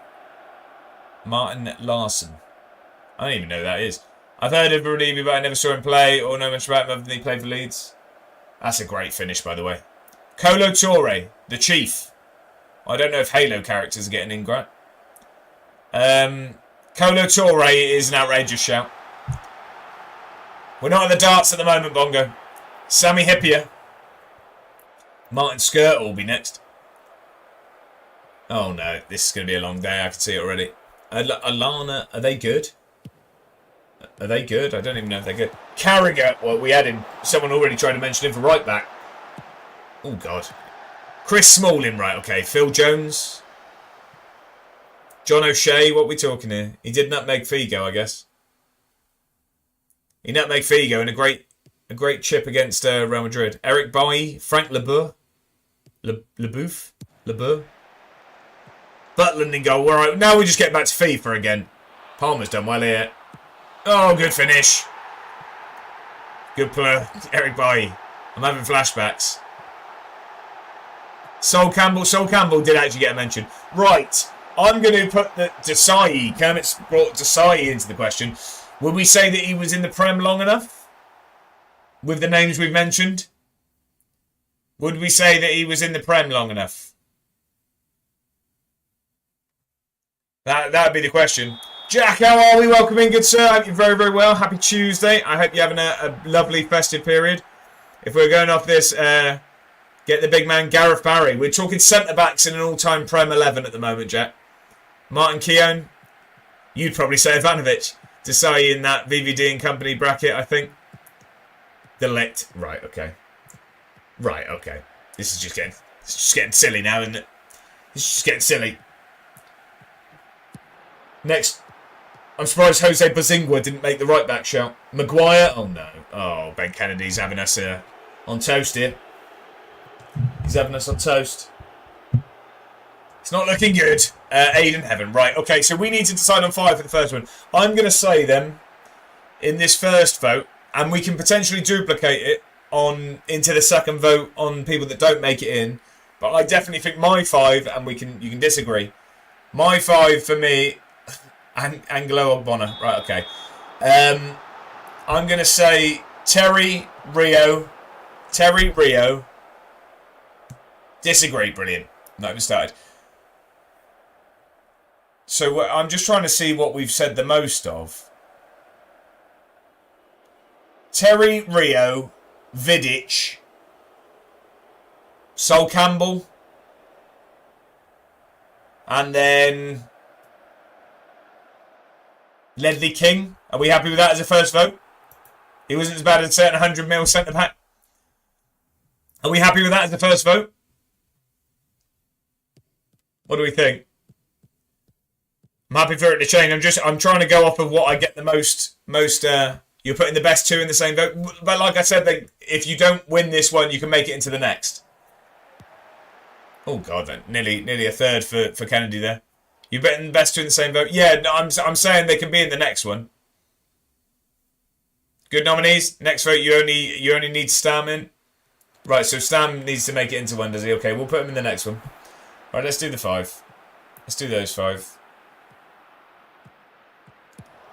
Martin Larson. I don't even know who that is. I've heard of Radivi, but I never saw him play or know much about him other than he played for Leeds. That's a great finish, by the way. Colo Torre, the Chief. I don't know if Halo characters are getting in, Grant. Colo Torre is an outrageous shout. We're not at the darts at the moment, Bongo. Sammy Hippier. Martin Skirt will be next. Oh no, this is going to be a long day. I can see it already. Alana, are they good? Are they good? I don't even know if they're good. Carragher, well, we had him. Someone already tried to mention him for right back. Oh, God. Chris Smalling, right, okay. Phil Jones. John O'Shea, what are we talking here? He did nutmeg Figo, I guess. He nutmeg Figo in a great chip against Real Madrid. Eric Bailly, Frank Leboeuf. Leboeuf. Butland in goal. All right, now we just get back to FIFA again. Palmer's done well here. Oh, good finish. Good play, Eric Bailly. I'm having flashbacks. Sol Campbell did actually get a mention. Right, I'm going to put the Desai. Kermit's brought Desai into the question. Would we say that he was in the Prem long enough? With the names we've mentioned? Would we say that he was in the Prem long enough? That would be the question. Jack, how are we? Welcome in, good sir. I hope you're very, very well. Happy Tuesday. I hope you're having a lovely festive period. If we're going off this, get the big man Gareth Barry. We're talking centre-backs in an all-time Prem 11 at the moment, Jack. Martin Keown. You'd probably say Ivanovic. Desai in that VVD and company bracket, I think. Delect. Right, okay. Right, okay. This is just getting silly now, isn't it? It's just getting silly. Next. I'm surprised Jose Bozingua didn't make the right back shout. Maguire? Oh no. Oh, Ben Kennedy's having us on toast here. He's having us on toast. It's not looking good. Aiden Heaven. Right, okay, so we need to decide on 5 for the first one. I'm going to say them in this first vote, and we can potentially duplicate it into the second vote on people that don't make it in. But I definitely think my 5, and you can disagree. My 5 for me... Angelo Ogbonna. Right, okay. I'm going to say Terry Rio. Disagree. Brilliant. Not even started. So I'm just trying to see what we've said the most of. Terry Rio. Vidic. Sol Campbell. And then... Ledley King. Are we happy with that as a first vote? He wasn't as bad as a certain 100 mil centre back. Are we happy with that as the first vote? What do we think? I'm happy for it to change. I'm trying to go off of what I get the most. You're putting the best 2 in the same vote. But like I said, if you don't win this one, you can make it into the next. Oh God, then nearly a third for Kennedy there. You're betting the best 2 in the same vote? Yeah, no, I'm saying they can be in the next one. Good nominees. Next vote, you only need Stam in. Right, so Stam needs to make it into one, does he? Okay, we'll put him in the next one. Right, let's do the 5. Let's do those 5.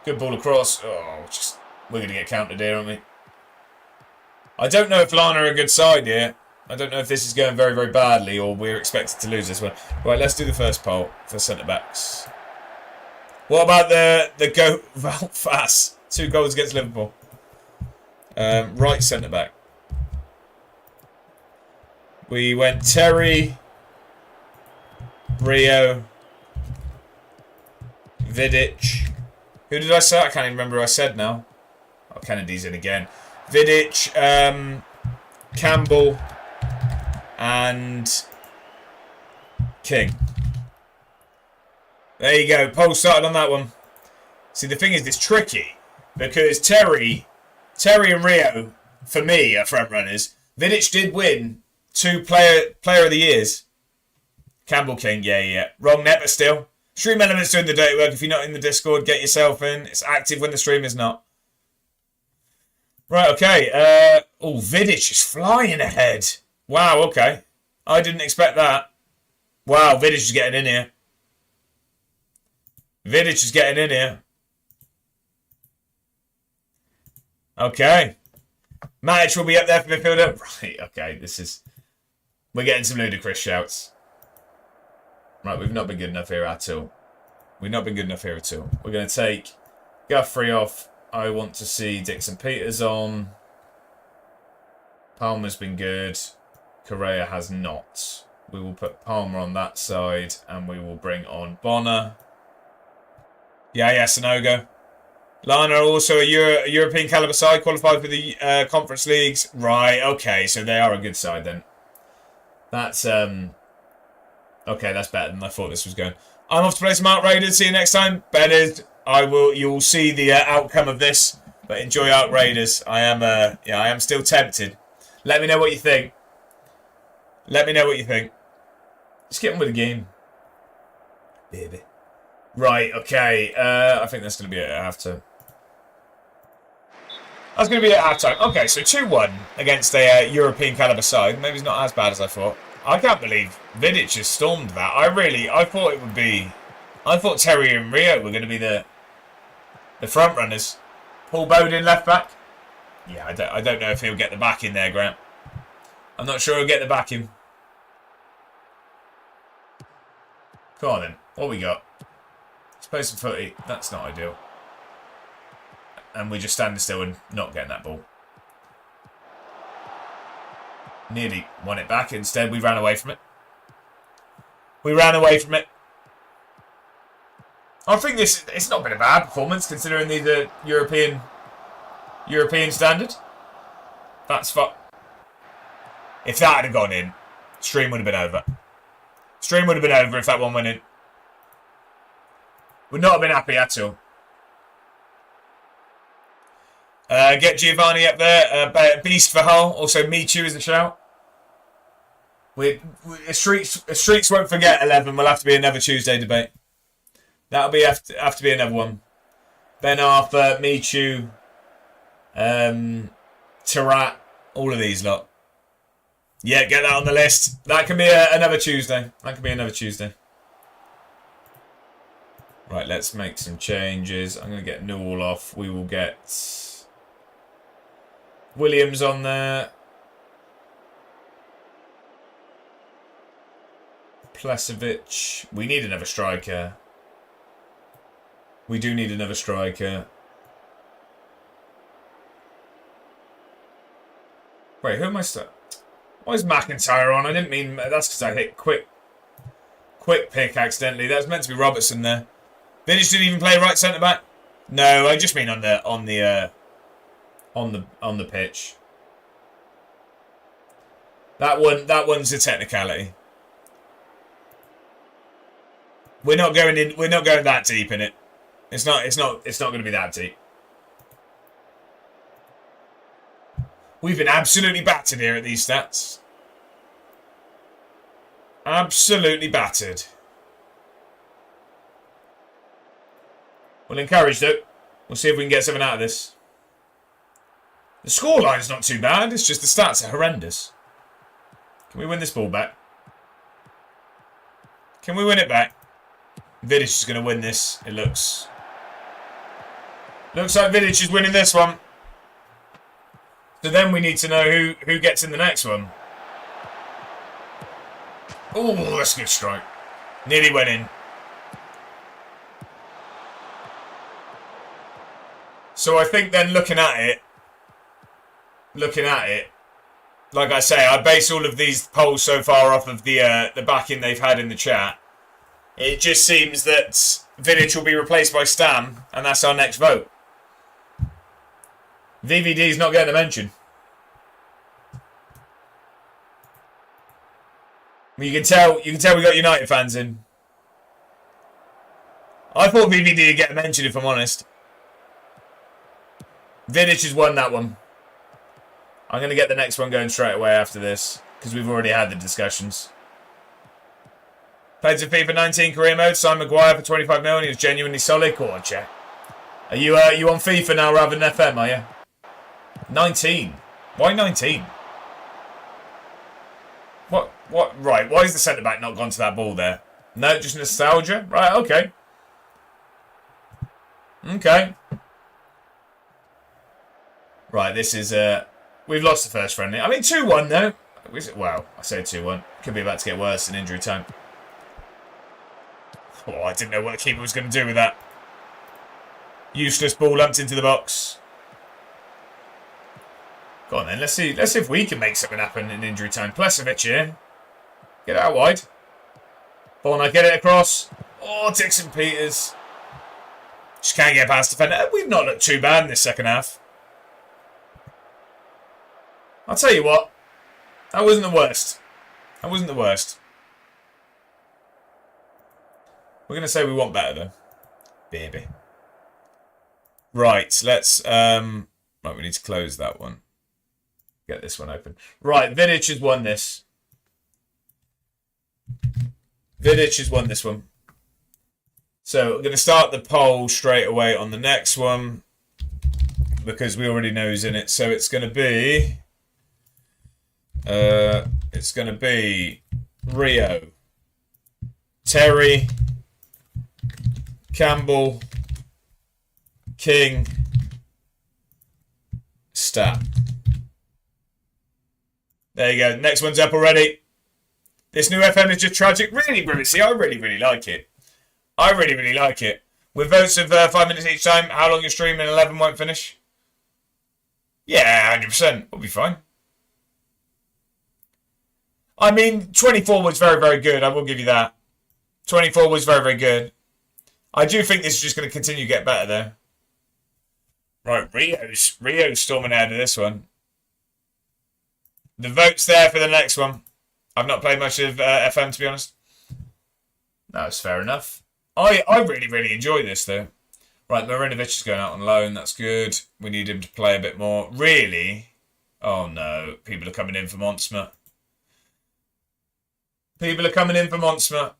Good ball across. Oh, we're going to get counted here, aren't we? I don't know if Lana are a good side here. I don't know if this is going very, very badly or we're expected to lose this one. Right, let's do the first poll for centre-backs. What about the goat Valfas? 2 goals against Liverpool. Right centre-back. We went Terry, Rio, Vidic. Who did I say? I can't even remember who I said now. Oh, Kennedy's in again. Vidic, Campbell, and King. There you go. Poll started on that one. See, the thing is, it's tricky because Terry Terry and Rio, for me, are front runners. Vidic did win 2 player of the years. Campbell King, yeah. Wrong net, but still. Stream Elements doing the dirty work. If you're not in the Discord, get yourself in. It's active when the stream is not. Right, okay. Vidic is flying ahead. Wow, okay. I didn't expect that. Wow, Vidic is getting in here. Vidic is getting in here. Okay. Matic will be up there for midfielder. Right, okay. We're getting some ludicrous shouts. Right, we've not been good enough here at all. We're going to take Guthrie off. I want to see Dixon Peters on. Palmer's been good. Correa has not. We will put Palmer on that side and we will bring on Bonner. Yeah, Sonogo. Lana are also a European caliber side, qualified for the conference leagues. Right, okay, so they are a good side then. That's okay, that's better than I thought this was going. I'm off to play some Arc Raiders. See you next time. Bennett, you will see the outcome of this, but enjoy Arc Raiders. I am still tempted. Let me know what you think. Just get on with the game. Baby. Right, okay. I think that's going to be it at half-time. That's going to be at half-time. Okay, so 2-1 against a European caliber side. Maybe it's not as bad as I thought. I can't believe Vidic has stormed that. I thought it would be... I thought Terry and Rio were going to be the front runners. Paul Bowden left back. Yeah, I don't know if he'll get the back in there, Grant. I'm not sure he'll get the back in. Come on then. What we got? Space and footy. That's not ideal. And we're just standing still and not getting that ball. Nearly won it back. Instead, we ran away from it. I think it's not been a bad performance considering these are European standard. That's fun. If that had gone in, stream would have been over. Stream would have been over if that one went in. Would not have been happy at all. Get Giovanni up there. Beast for Hull. Also, Michu is the shout. Streets won't forget 11. Will have to be another Tuesday debate. That'll be have to be another one. Ben Arthur, Michu, Tarat, all of these lot. Yeah, get that on the list. That can be another Tuesday. Right, let's make some changes. I'm going to get Newell off. We will get Williams on there. Plesovic. We need another striker. We do need another striker. Wait, who am I still? Why is McIntyre on? I didn't mean... That's because I hit quick pick accidentally. That was meant to be Robertson there. Vidic didn't even play right centre back. No, I just mean on the pitch. That one's a technicality. We're not going that deep in it. It's not going to be that deep. We've been absolutely battered here at these stats. Absolutely battered. Well, encouraged though. We'll see if we can get something out of this. The scoreline's not too bad. It's just the stats are horrendous. Can we win this ball back? Can we win it back? Vidic is going to win this. It looks. Looks like Vidic is winning this one. So then we need to know who gets in the next one. Oh, that's a good strike. Nearly went in. So I think then looking at it, like I say, I base all of these polls so far off of the backing they've had in the chat. It just seems that Vidic will be replaced by Stam, and that's our next vote. VVD's not getting a mention. You can tell we got United fans in. I thought VVD would get a mention if I'm honest. Vidic has won that one. I'm going to get the next one going straight away after this, because we've already had the discussions. Played some FIFA 19 career mode. Simon Maguire for 25 mil, and he was genuinely solid. Go on, check. Are you on FIFA now rather than FM, are you? 19. Why 19? What? Right, why is the centre-back not gone to that ball there? No, just nostalgia? Right, okay. Okay. Right, this is... we've lost the first friendly. I mean, 2-1, though. Well, I say 2-1. Could be about to get worse in injury time. Oh, I didn't know what the keeper was going to do with that. Useless ball lumped into the box. Go on then, let's see if we can make something happen in injury time. Plesovic here. Get out wide. Borna, get it across. Oh, Dixon Peters. Just can't get past defender. We've not looked too bad in this second half. I'll tell you what. That wasn't the worst. That wasn't the worst. We're going to say we want better, though. Baby. Right, let's... right, we need to close that one. Get this one open. Right, Vidic has won this. Vidic has won this one. So, we're going to start the poll straight away on the next one, because we already know who's in it. So, it's going to be... Rio, Terry, Campbell, King, Stat. There you go. Next one's up already. This new FM is just tragic. Really, really. See, I really, really like it. I really, really like it. With votes of 5 minutes each time, how long your stream and 11 won't finish? Yeah, 100%. We'll be fine. I mean, 24 was very, very good. I will give you that. 24 was very, very good. I do think this is just going to continue to get better, though. Right, Rio's storming ahead of this one. The vote's there for the next one. I've not played much of FM, to be honest. That's fair enough. I really, really enjoy this, though. Right, Marinovic is going out on loan. That's good. We need him to play a bit more. Really? Oh, no. People are coming in for Monsma. People are coming in for Monsma.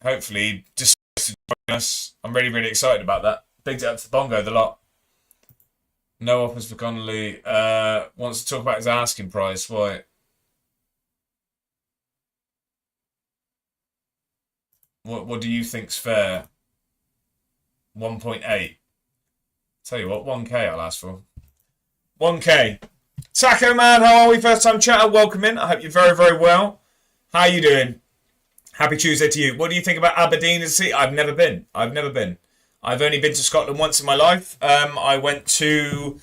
Hopefully, just to join us. I'm really, really excited about that. Bigged it up to Bongo, the lot. No offers for Connolly. Wants to talk about his asking price. Why? What do you think's fair? 1.8. Tell you what, 1k I'll ask for. 1k. Taco Man, how are we? First time chatter, welcome in. I hope you're very, very well. How are you doing? Happy Tuesday to you. What do you think about Aberdeen as a city? I've never been. I've only been to Scotland once in my life. I went to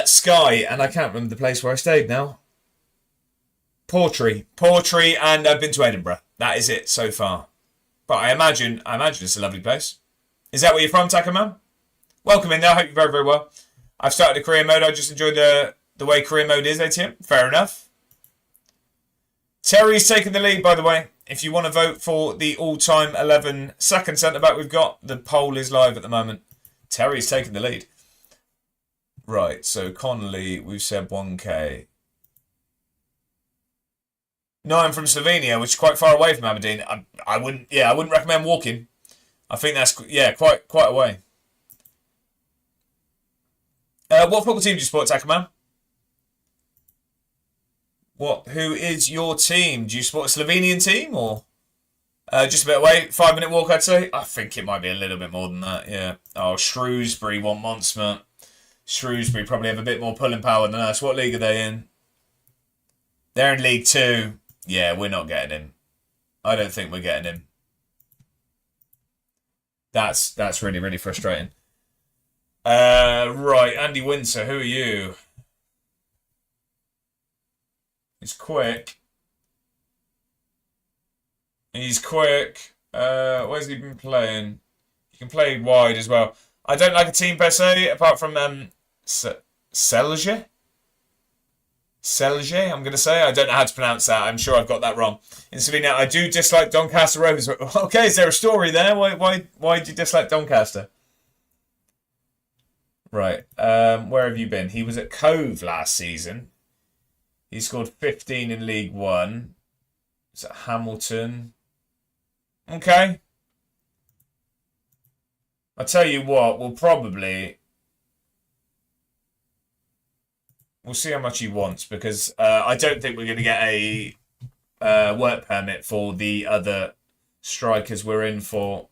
Skye, and I can't remember the place where I stayed now. Portree, and I've been to Edinburgh. That is it so far. But I imagine it's a lovely place. Is that where you're from, Taco Man? Welcome in there. I hope you're very, very well. I've started a career mode. I just enjoy the way career mode is, ATM. Fair enough. Terry's taken the lead, by the way. If you want to vote for the all-time 11 second centre-back we've got, the poll is live at the moment. Terry's taken the lead. Right, so Connolly, we've said 1k. No, I'm from Slovenia, which is quite far away from Aberdeen. I wouldn't recommend walking. I think that's, quite away. What football team do you support, Takaman? Who is your team? Do you support a Slovenian team or just a bit away? 5 minute walk, I'd say. I think it might be a little bit more than that, yeah. Oh, Shrewsbury want Monsma. Shrewsbury probably have a bit more pulling power than us. What league are they in? They're in League 2. Yeah, we're not getting him. I don't think we're getting him. That's really, really frustrating. Right, Andy Windsor, who are you? He's quick. Where's he been playing? He can play wide as well. I don't like a team per se, apart from Celje. Celje, I'm going to say. I don't know how to pronounce that. I'm sure I've got that wrong. In Slovenia, I do dislike Doncaster Rovers. Okay, is there a story there? Why do you dislike Doncaster? Right. Where have you been? He was at Cove last season. He scored 15 in League One. Is that Hamilton? Okay. I'll tell you what, we'll see how much he wants, because I don't think we're going to get a work permit for the other strikers we're in for.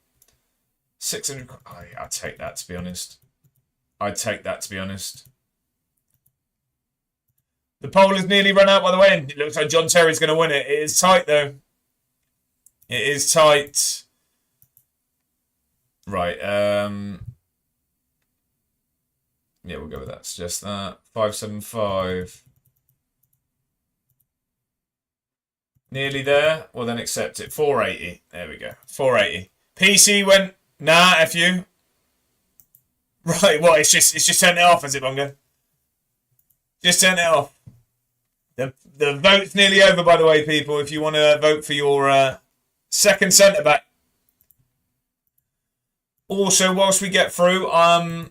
600. I'd take that, to be honest. The poll has nearly run out, by the way, and it looks like John Terry's going to win it. It is tight, though. It is tight. Right. Yeah, we'll go with that. Suggest that. 575. Nearly there. Well, then accept it. 480. There we go. 480. PC went, nah, F you. Right, what? It's just turned it off, has it, Bongo? Just turned it off. The vote's nearly over, by the way, people. If you want to vote for your second centre back. Also, whilst we get through,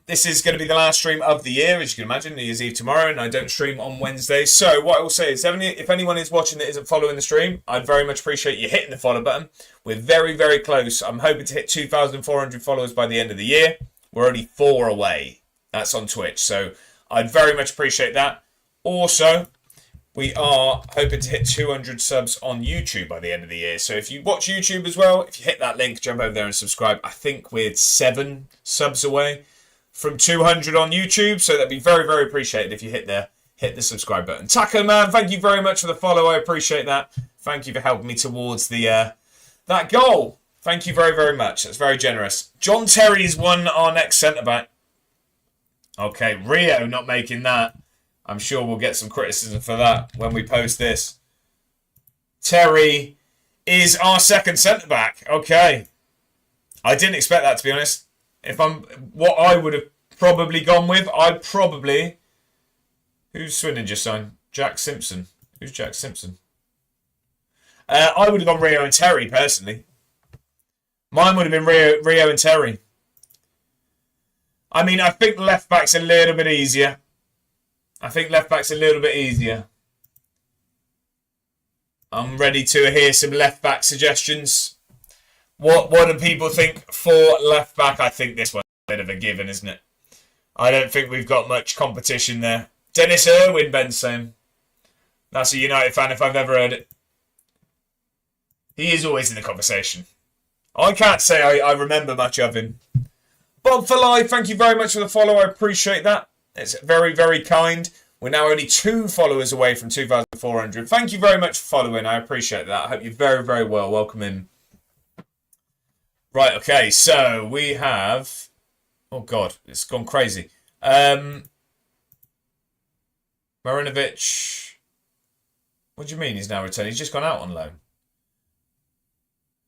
this is going to be the last stream of the year, as you can imagine. New Year's Eve tomorrow, and I don't stream on Wednesday. So what I will say is, if anyone is watching that isn't following the stream, I'd very much appreciate you hitting the follow button. We're very, very close. I'm hoping to hit 2,400 followers by the end of the year. We're only 4 away. That's on Twitch, so I'd very much appreciate that. Also, we are hoping to hit 200 subs on YouTube by the end of the year. So if you watch YouTube as well, if you hit that link, jump over there and subscribe. I think we're 7 subs away from 200 on YouTube. So that'd be very, very appreciated if you hit the subscribe button. Taco Man, thank you very much for the follow. I appreciate that. Thank you for helping me towards the that goal. Thank you very, very much. That's very generous. John Terry's won our next centre-back. Okay, Rio not making that. I'm sure we'll get some criticism for that when we post this. Terry is our second centre-back. Okay. I didn't expect that, to be honest. What I would have probably gone with, Who's Swindon just signed? Jack Simpson. Who's Jack Simpson? I would have gone Rio and Terry, personally. Mine would have been Rio and Terry. I mean, I think left-back's a little bit easier. I'm ready to hear some left-back suggestions. What do people think for left-back? I think this one's a bit of a given, isn't it? I don't think we've got much competition there. Dennis Irwin, Ben's saying. That's a United fan if I've ever heard it. He is always in the conversation. I can't say I remember much of him. Bob for life, thank you very much for the follow. I appreciate that. It's very, very kind. We're now only 2 followers away from 2,400. Thank you very much for following. I appreciate that. I hope you're very, very well. Welcome in. Right, okay. So we have... Oh, God. It's gone crazy. Marinovic. What do you mean he's now returning? He's just gone out on loan.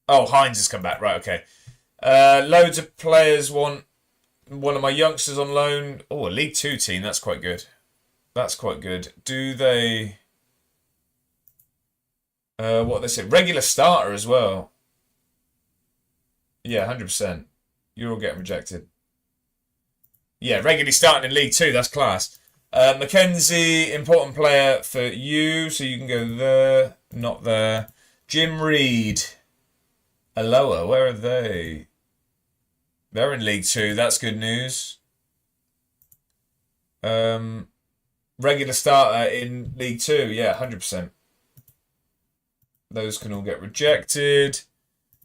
Oh, Hines has come back. Right, okay. Loads of players want one of my youngsters on loan. Oh, a League 2 team. That's quite good. Do they... what they say? Regular starter as well. Yeah, 100%. You're all getting rejected. Yeah, regularly starting in League 2. That's class. Mackenzie, important player for you. So you can go there. Not there. Jim Reed. Aloha, where are they? They're in League 2. That's good news. Regular starter in League 2. Yeah, 100%. Those can all get rejected.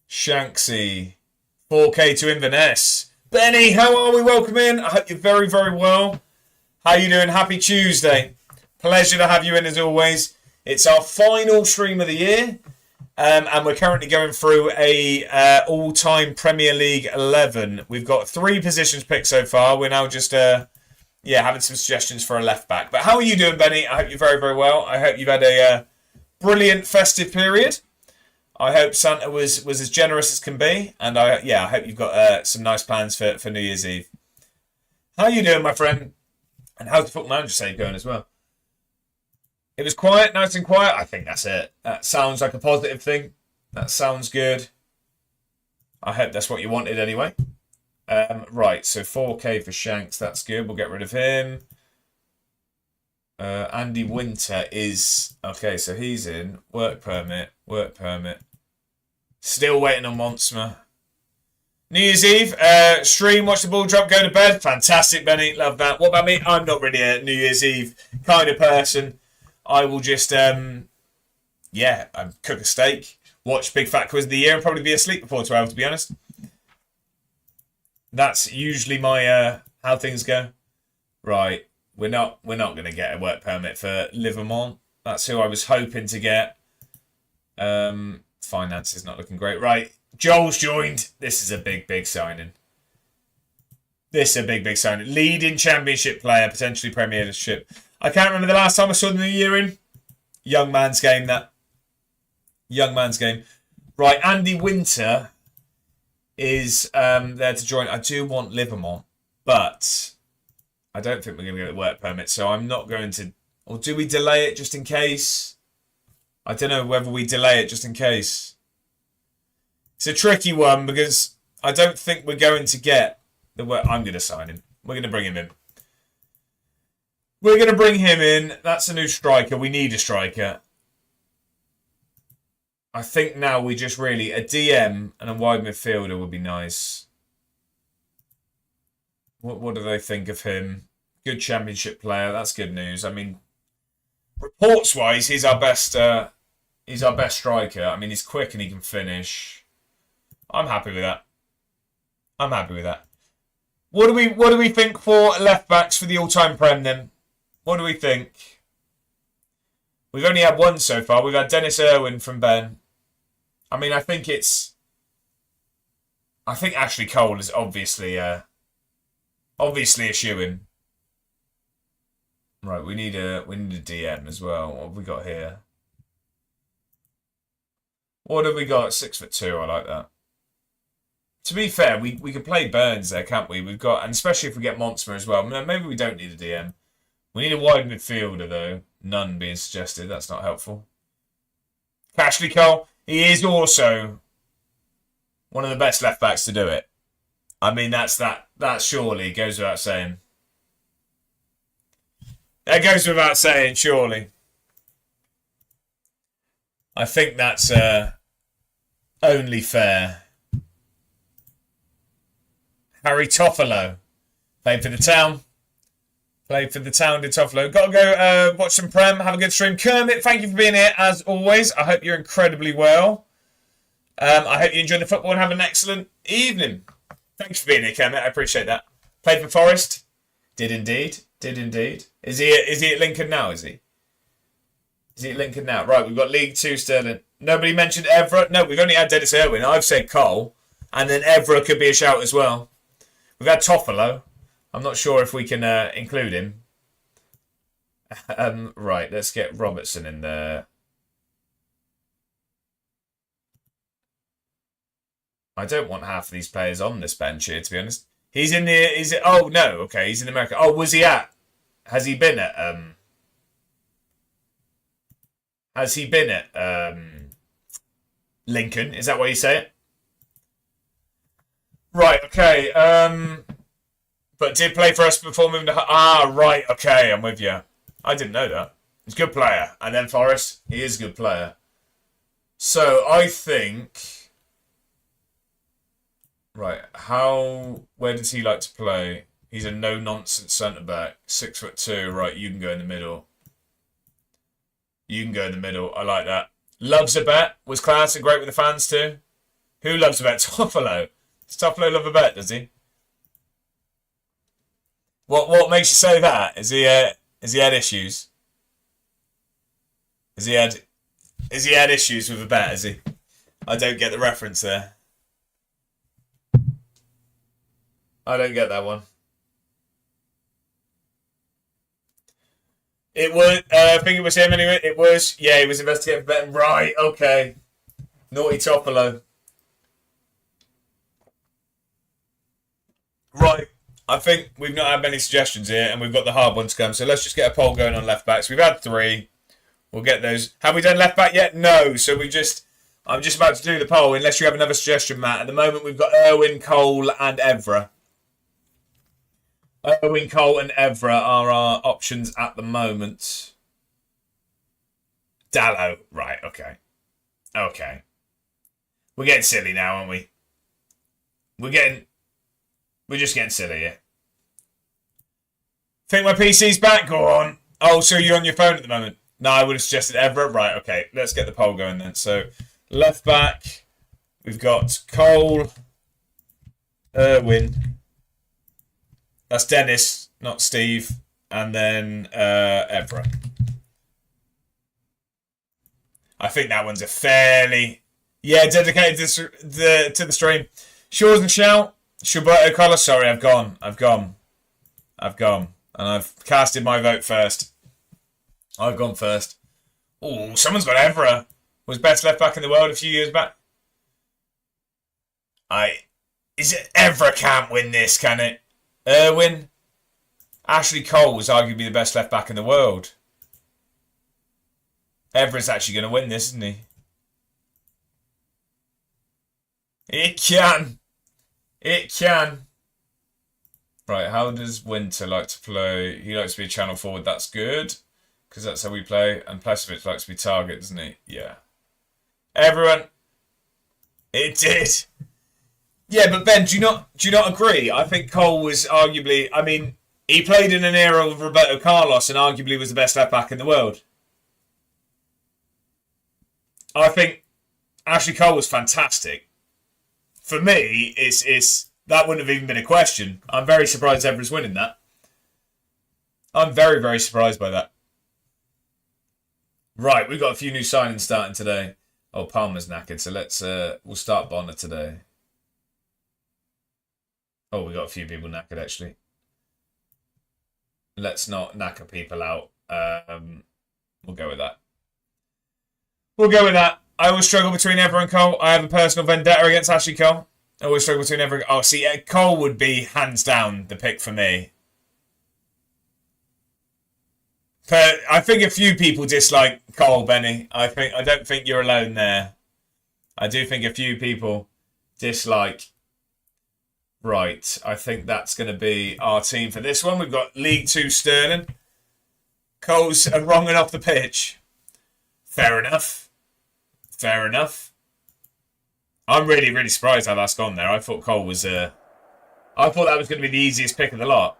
Shanksy. 4K to Inverness. Benny, how are we? Welcome in. I hope you're very, very well. How you doing? Happy Tuesday. Pleasure to have you in as always. It's our final stream of the year. And we're currently going through a all-time Premier League 11. We've got 3 positions picked so far. We're now just having some suggestions for a left-back. But how are you doing, Benny? I hope you're very, very well. I hope you've had a brilliant festive period. I hope Santa was as generous as can be. And I hope you've got some nice plans for New Year's Eve. How are you doing, my friend? And how's the Football Manager save going as well? It was quiet, nice and quiet. I think that's it. That sounds like a positive thing. That sounds good. I hope that's what you wanted anyway. Right, so 4k for Shanks. That's good. We'll get rid of him. Andy Winter is... Okay, so he's in. Work permit. Work permit. Still waiting on Monsma. New Year's Eve. Stream, watch the ball drop, go to bed. Fantastic, Benny. Love that. What about me? I'm not really a New Year's Eve kind of person. I will just, cook a steak, watch Big Fat Quiz of the Year, and probably be asleep before 12, to be honest. That's usually my how things go. Right, we're not going to get a work permit for Livermore. That's who I was hoping to get. Finance is not looking great. Right, Joel's joined. This is a big signing. This is a big signing. Leading Championship player, potentially Premiership. I can't remember the last time I saw the New Year in. Young man's game, that. Young man's game. Right, Andy Winter is there to join. I do want Livermore, but I don't think we're going to get a work permit, so I'm not going to... Or do we delay it just in case? I don't know whether we delay it just in case. It's a tricky one because I don't think we're going to get the work... I'm going to sign him. We're going to bring him in. We're going to bring him in. That's a new striker. We need a striker. I think now we just really... A DM and a wide midfielder would be nice. What do they think of him? Good Championship player. That's good news. I mean, reports-wise, he's our best striker. I mean, he's quick and he can finish. I'm happy with that. I'm happy with that. What do we think for left-backs for the all-time Prem, then? What do we think? We've only had one so far. We've had Dennis Irwin from Ben. I mean, I think Ashley Cole is obviously a shoo-in. Right, we need a DM as well. What have we got here? What have we got? 6'2". I like that. To be fair, we can play Burns there, can't we? We've got, and especially if we get Monsma as well. Maybe we don't need a DM. We need a wide midfielder, though. None being suggested. That's not helpful. Ashley Cole, he is also one of the best left-backs to do it. I mean, that surely goes without saying. That goes without saying, surely. I think that's only fair. Harry Toffolo. Played for the town. Played for the town, did Toffolo. Got to go watch some Prem. Have a good stream. Kermit, thank you for being here, as always. I hope you're incredibly well. I hope you enjoyed the football and have an excellent evening. Thanks for being here, Kermit. I appreciate that. Played for Forest. Did indeed. Did indeed. Is he at Lincoln now, is he? Is he at Lincoln now? Right, we've got League 2 Sterling. Nobody mentioned Evra. No, we've only had Dennis Irwin. I've said Cole. And then Evra could be a shout as well. We've had Toffolo. I'm not sure if we can include him. Right, let's get Robertson in there. I don't want half of these players on this bench here, to be honest. He's in the... Oh, no. Okay, he's in America. Oh, was he at... Has he been at... Has he been at Lincoln? Is that what you say it? Right, okay. But did play for us before moving to... Ah, right, okay, I'm with you. I didn't know that. He's a good player. And then Forrest, he is a good player. So, I think... Right, where does he like to play? He's a no-nonsense centre-back. 6'2". Right, you can go in the middle. You can go in the middle. I like that. Loves a bet. Was class and great with the fans too. Who loves a bet? Toffolo. Does Toffolo love a bet, does he? What makes you say that? Has he had issues? Has he had issues with a bet, has he? I don't get the reference there. I don't get that one. It was, I think it was him anyway. It was, yeah, he was investigating for betting. Right, okay. Naughty Toffolo. Right, I think we've not had many suggestions here, and we've got the hard ones to come. So let's just get a poll going on left backs. We've had 3. We'll get those. Have we done left back yet? No. So I'm just about to do the poll, unless you have another suggestion, Matt. At the moment, we've got Irwin, Cole, and Evra. Owen, Cole and Evra are our options at the moment. Dallo. Right, okay. Okay. We're getting silly now, aren't we? We're just getting silly here. Think my PC's back? Go on. Oh, so you're on your phone at the moment? No, I would have suggested Everett. Right, okay. Let's get the poll going then. So, left back, we've got Cole, Irwin. That's Dennis, not Steve. And then Everett. I think that one's a fairly... Yeah, dedicated to the stream. Shaw's and Shout. Shuberto Carlos. Sorry, I've gone. And I've casted my vote first. I've gone first. Oh, someone's got Evra. Was best left back in the world a few years back. Is it Evra can't win this, can it? Irwin. Ashley Cole was arguably the best left back in the world. Evra's actually going to win this, isn't he? It can. It can. Right, how does Winter like to play? He likes to be a channel forward. That's good. Because that's how we play. And Placevic likes to be target, doesn't he? Yeah. Everyone. It did. Yeah, but Ben, do you not agree? I think Cole was arguably... I mean, he played in an era with Roberto Carlos and arguably was the best left back in the world. I think Ashley Cole was fantastic. For me, it's that wouldn't have even been a question. I'm very surprised Evra's winning that. I'm very, very surprised by that. Right, we've got a few new signings starting today. Oh, Palmer's knackered, so we'll start Bonner today. Oh, we got a few people knackered actually. Let's not knacker people out. We'll go with that. We'll go with that. I always struggle between Evra and Cole. I have a personal vendetta against Ashley Cole. I always struggle between Evra. Oh, see, Cole would be hands down the pick for me. But I think a few people dislike Cole, Benny. I don't think you're alone there. I do think a few people dislike. Right, I think that's going to be our team for this one. We've got League 2 Sterling. Cole's wrong and off the pitch. Fair enough. Fair enough. I'm really, really surprised how that's gone there. I thought Cole was... I thought that was going to be the easiest pick of the lot.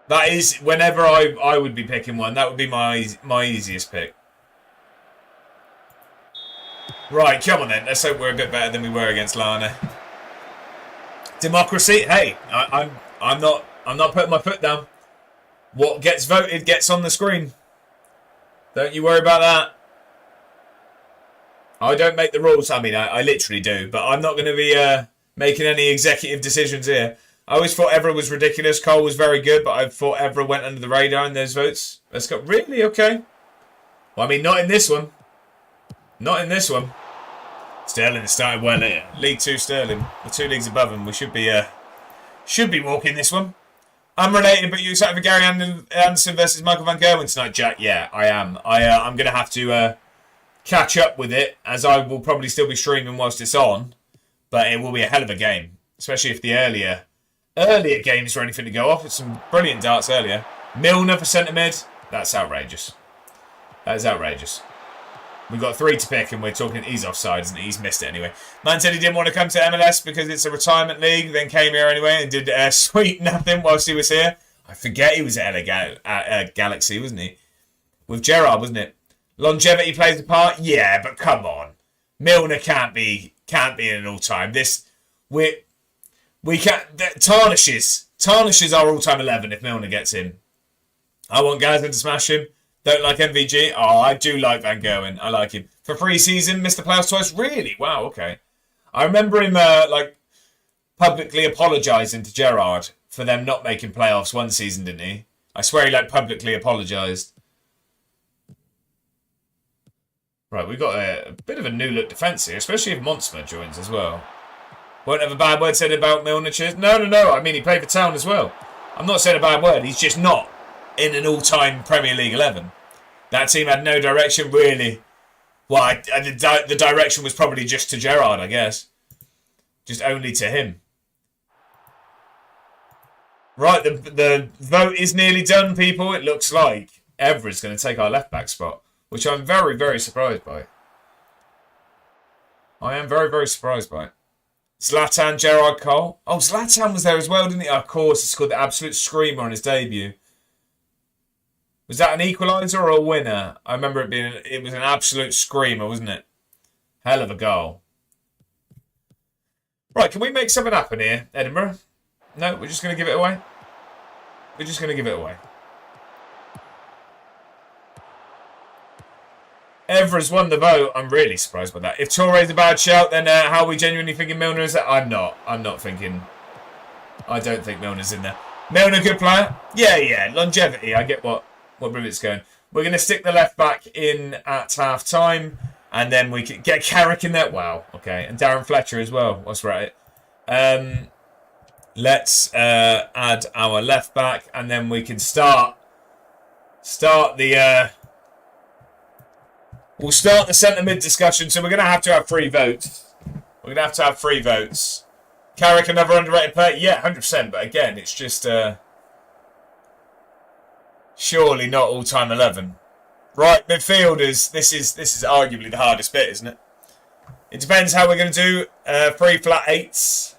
That is, whenever I would be picking one, that would be my easiest pick. Right, come on then. Let's hope we're a bit better than we were against Lana. Democracy. Hey, I'm not putting my foot down. What gets voted gets on the screen. Don't you worry about that. I don't make the rules. I mean, I literally do, but I'm not going to be making any executive decisions here. I always thought Evra was ridiculous. Cole was very good, but I thought Evra went under the radar in those votes. Let's go. Really? Okay. Well, I mean, not in this one. Not in this one. Sterling started well here. League 2 Sterling. The 2 leagues above him. We should be walking this one. Unrelated, but you excited for Gary Anderson versus Michael Van Gerwen tonight, Jack? Yeah, I am. I'm going to have to catch up with it, as I will probably still be streaming whilst it's on. But it will be a hell of a game, especially if the earlier games are anything to go off. It's some brilliant darts earlier. Milner for centre mid. That's outrageous. That is outrageous. We've got 3 to pick, and we're talking he's offside, isn't he? He's missed it anyway. Man said he didn't want to come to MLS because it's a retirement league, then came here anyway and did sweet nothing whilst he was here. I forget he was at Galaxy, wasn't he? With Gerrard, wasn't it? Longevity plays a part? Yeah, but come on. Milner can't be in an all-time. We can't... Tarnishes our all-time 11 if Milner gets in. I want Gazza to smash him. Don't like MVG? Oh, I do like Van Gerwen. I like him. For pre-season, missed the playoffs twice? Really? Wow, okay. I remember him publicly apologising to Gerrard for them not making playoffs one season, didn't he? I swear he publicly apologised. Right, we've got a bit of a new look defence here, especially if Monsma joins as well. Won't have a bad word said about Milner. No. I mean, he played for Town as well. I'm not saying a bad word. He's just not in an all-time Premier League 11. That team had no direction, really. Well, the direction was probably just to Gerrard, I guess. Just only to him. Right, the vote is nearly done, people. It looks like Everett's going to take our left-back spot, which I'm very, very surprised by. I am very, very surprised by it. Zlatan, Gerard Cole. Oh, Zlatan was there as well, didn't he? Of course, he scored the absolute screamer on his debut. Was that an equaliser or a winner? I remember it was an absolute screamer, wasn't it? Hell of a goal. Right, can we make something happen here, Edinburgh? No, we're just going to give it away. We're just going to give it away. Everett's won the vote. I'm really surprised by that. If Touré's a bad shout, then how are we genuinely thinking Milner is that? I'm not. I'm not thinking. I don't think Milner's in there. Milner, good player. Yeah. Longevity. I get what Rivet's going. We're going to stick the left back in at half time, and then we can get Carrick in there. Wow. Okay, and Darren Fletcher as well. What's right? Let's add our left back, and then we can start the. We'll start the centre mid discussion. So we're going to have 3 votes. We're going to have 3 votes. Carrick, another underrated player? Yeah, 100%. But again, it's just surely not all-time 11. Right, midfielders. This is arguably the hardest bit, isn't it? It depends how we're going to do 3 flat 8s.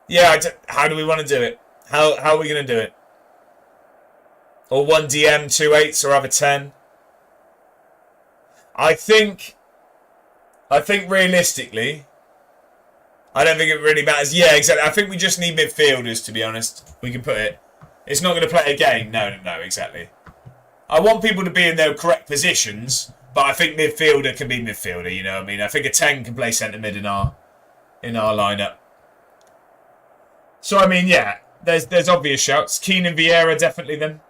Yeah, how do we want to do it? How are we going to do it? Or 1 DM, 2 8s, or have a 10? I think realistically, I don't think it really matters. Yeah, exactly. I think we just need midfielders, to be honest. We can put it. It's not going to play a game. No, exactly. I want people to be in their correct positions, but I think midfielder can be midfielder, you know what I mean? I think a 10 can play centre mid in our lineup. So, I mean, yeah, there's obvious shouts. Keane and Vieira, definitely them.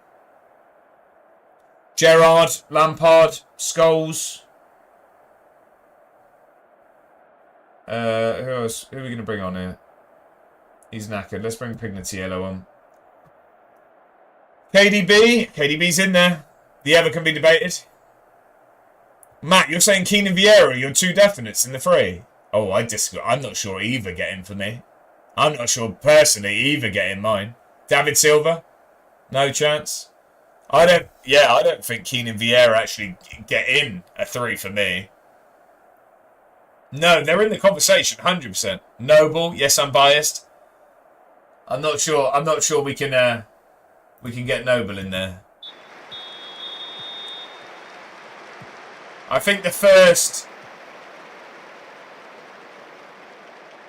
Gerrard, Lampard, Scholes. Who else? Who are we going to bring on here? He's knackered. Let's bring Pignatiello on. KDB. KDB's in there. The ever can be debated. Matt, you're saying Keane and Vieira. You're 2 definites in the 3. Oh, I disagree. I'm not sure either get in for me. I'm not sure personally either get in mine. David Silva. No chance. I don't think Keane and Vieira actually get in a 3 for me. No, they're in the conversation, 100%. Noble, yes, I'm biased. I'm not sure we can get Noble in there. I think the first.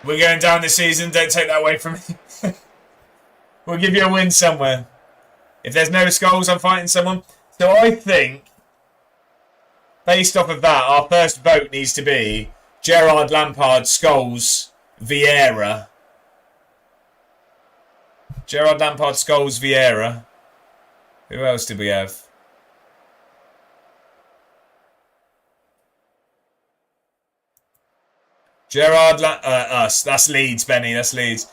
We're going down this season. Don't take that away from me. We'll give you a win somewhere. If there's no Scholes, I'm fighting someone. So I think, based off of that, our first vote needs to be Gerrard, Lampard, Scholes, Vieira. Gerrard, Lampard, Scholes, Vieira. Who else did we have? Gerrard, us. That's Leeds, Benny. That's Leeds.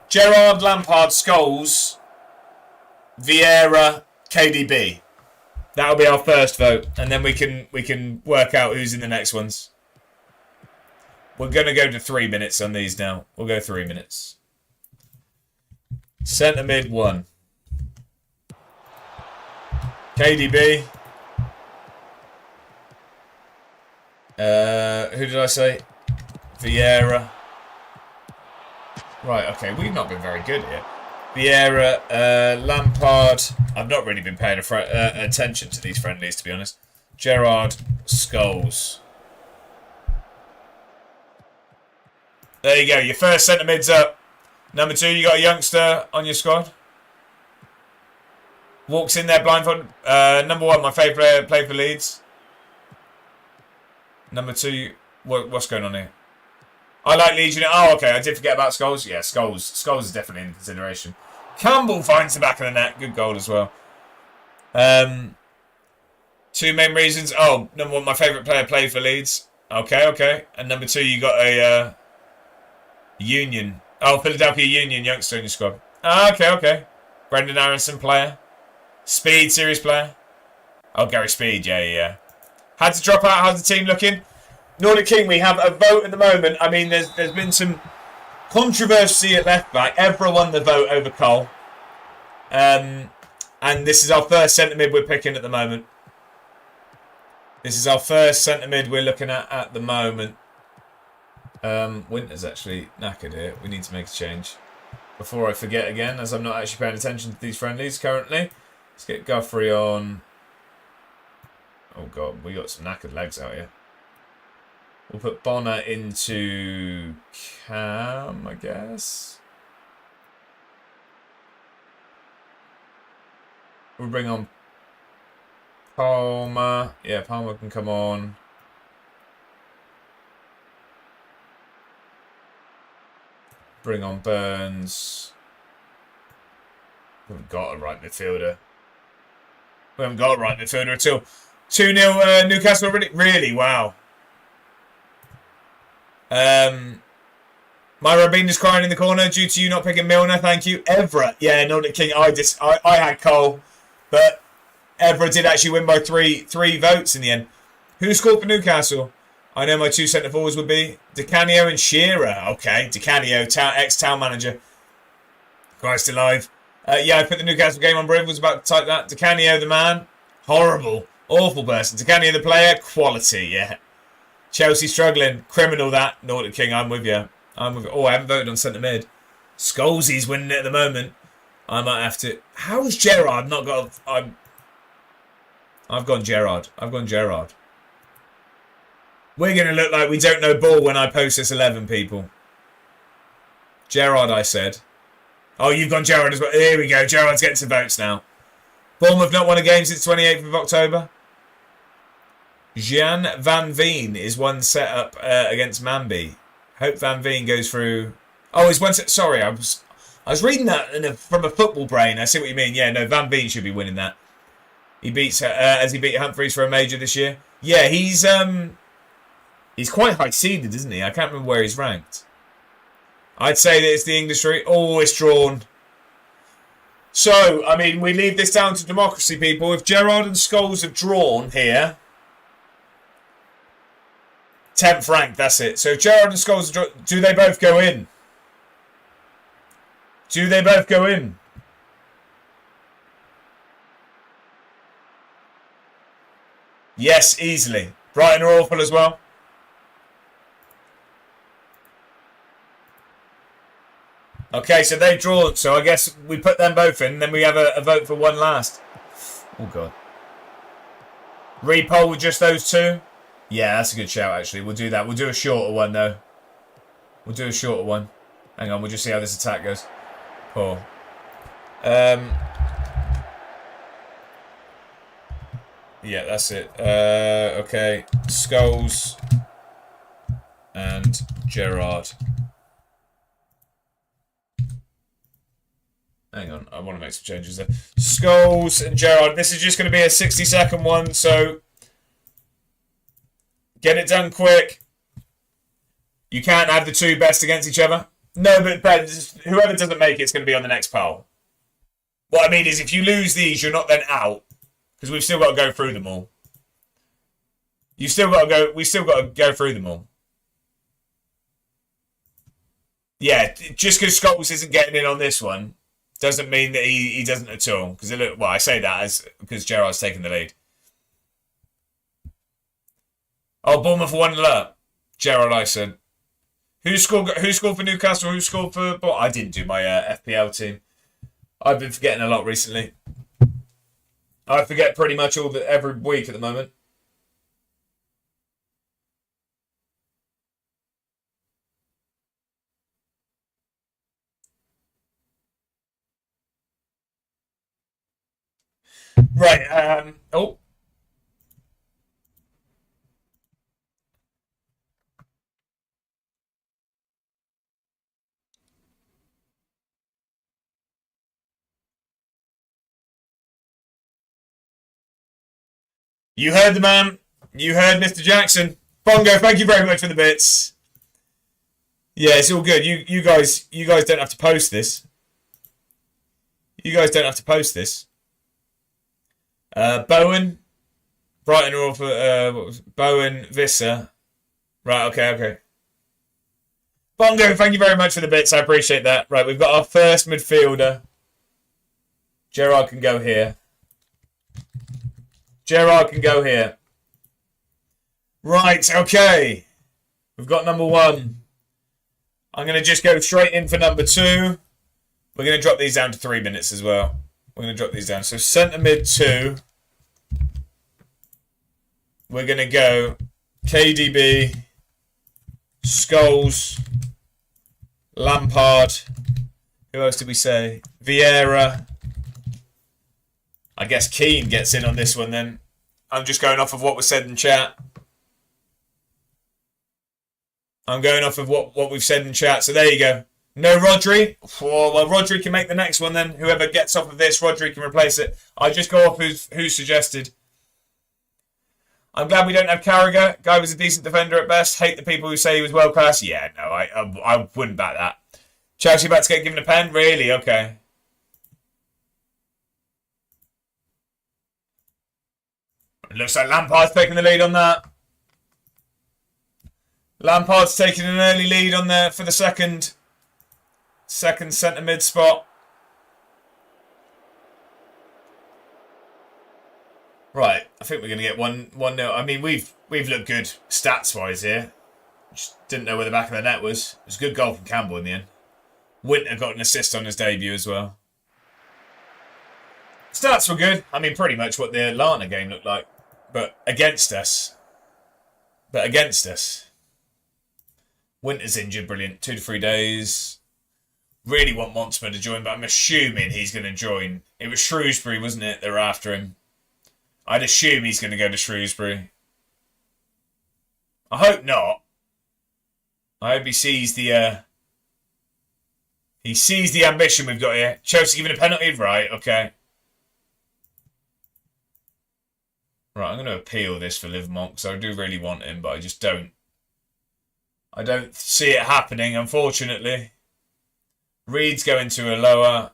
Gerrard, Lampard, Scholes, Vieira, KDB. That'll be our first vote, and then we can work out who's in the next ones. We're going to go to 3 minutes on these now. We'll go 3 minutes. Centre mid 1. KDB. Who did I say? Vieira. Right, okay, we've not been very good here. Vieira, Lampard. I've not really been paying attention to these friendlies, to be honest. Gerrard, Scholes. There you go. Your first centre mid's up. Number 2, you got a youngster on your squad. Walks in there blindfolded. Number 1, my favourite player, played for Leeds. Number 2, what's going on here? I like Leeds. Oh, okay. I did forget about Scholes. Yeah, Scholes is definitely in consideration. Campbell finds the back of the net. Good goal as well. 2 main reasons. Oh, number 1, my favourite player played for Leeds. Okay. And number 2, you got a Union. Oh, Philadelphia Union youngster in your squad. Okay. Brendan Aronson player. Speed, serious player. Oh, Gary Speed. Yeah. Had to drop out. How's the team looking? Nordic King, we have a vote at the moment. I mean, there's been some controversy at left back. Evra won the vote over Cole. And this is our first centre mid we're picking at the moment. This is our first centre mid we're looking at the moment. Winter's actually knackered here. We need to make a change. Before I forget again, as I'm not actually paying attention to these friendlies currently. Let's get Guthrie on. Oh god, we got some knackered legs out here. We'll put Bonner into Cam, I guess. We'll bring on Palmer. Yeah, Palmer can come on. Bring on Burns. We haven't got a right midfielder. We haven't got a right midfielder at all. 2-0 Newcastle already? Really? Wow. My Rabina's crying in the corner due to you not picking Milner. Thank you. Everett. Yeah, Nordic King. I had Cole. But Everett did actually win by three votes in the end. Who scored for Newcastle? I know my two centre forwards would be DiCanio and Shearer. Okay, DiCanio, ex-town manager. Christ alive. Yeah, I put the Newcastle game on Briv, was about to type that. DiCanio, the man. Horrible. Awful person. DiCanio, the player. Quality, yeah. Chelsea struggling. Criminal that. Nordic King, I'm with you. Oh, I haven't voted on centre mid. Scholesey's winning it at the moment. I might have to. How's Gerrard not got... I've gone Gerrard. We're going to look like we don't know ball when I post this 11, people. Gerrard, I said. Oh, you've gone Gerrard as well. Here we go. Gerrard's getting some votes now. Bournemouth not won a game since 28th of October. Jean Van Veen is one set up against Manby. Hope Van Veen goes through... Oh, he's one set... Sorry, I was reading that from a football brain. I see what you mean. Yeah, no, Van Veen should be winning that. He beats... as he beat Humphreys for a major this year. Yeah, he's quite high-seeded, isn't he? I can't remember where he's ranked. I'd say that it's the English... Oh, it's drawn. So, I mean, we leave this down to democracy, people. If Gerrard and Scholes have drawn here... 10th rank, that's it. So, if Gerrard and Scholes have drawn... Do they both go in? Do they both go in? Yes, easily. Brighton are awful as well. Okay, so they've drawn, so I guess we put them both in, and then we have a vote for one last. Oh, God. Repoll with just those two? Yeah, that's a good shout, actually. We'll do that. We'll do a shorter one, though. We'll do a shorter one. Hang on, we'll just see how this attack goes. Poor. Yeah, that's it. Okay. Scholes and Gerrard. Hang on, I want to make some changes there. Scholes and Gerrard. This is just going to be a 60-second one, so get it done quick. You can't have the two best against each other. No, but Ben, whoever doesn't make it's going to be on the next poll. What I mean is, if you lose these, you're not then out, because we've still got to go through them all. We've still got to go through them all. Yeah, just because Scholes isn't getting in on this one doesn't mean that he doesn't at all. Because I say that because Gerrard's taking the lead. Oh, Bournemouth 1-0 up. Gerrard, I said. Who scored for Newcastle? Who scored for... I didn't do my FPL team. I've been forgetting a lot recently. I forget pretty much every week at the moment. Right. Oh. You heard the man. You heard Mr. Jackson. Bongo, thank you very much for the bits. Yeah, it's all good. You guys don't have to post this. You guys don't have to post this. Bowen, Brighton are off. What was it? Bowen, Visser. Right. Okay. Bongo, thank you very much for the bits. I appreciate that. Right, we've got our first midfielder. Gerrard can go here. Gerrard can go here. Right, okay. We've got number 1. I'm going to just go straight in for number 2. We're going to drop these down to 3 minutes as well. We're going to drop these down. So centre mid 2. We're going to go KDB, Scholes, Lampard. Who else did we say? Vieira. I guess Keane gets in on this one then. I'm just going off of what was said in chat. I'm going off of what we've said in chat. So there you go. No Rodri. Oh, well, Rodri can make the next one then. Whoever gets off of this, Rodri can replace it. I just go off who's suggested. I'm glad we don't have Carragher. Guy was a decent defender at best. Hate the people who say he was world class. Yeah, no, I wouldn't back that. Chelsea about to get given a pen? Really? Okay. It looks like Lampard's taking the lead on that. Lampard's taking an early lead on there for the second centre mid spot. Right, I think we're going to get 1-0. I mean, we've looked good stats-wise here. Just didn't know where the back of the net was. It was a good goal from Campbell in the end. Winter got an assist on his debut as well. Stats were good. I mean, pretty much what the Atlanta game looked like. But against us. Winter's injured, brilliant. 2 to 3 days. Really want Montsma to join, but I'm assuming he's going to join. It was Shrewsbury, wasn't it? They were after him. I'd assume he's going to go to Shrewsbury. I hope not. I hope he sees the ambition we've got here. Chelsea giving a penalty? Right, okay. Right, I'm going to appeal this for Livermore because I do really want him, but I just don't. I don't see it happening, unfortunately. Reed's going to a lower.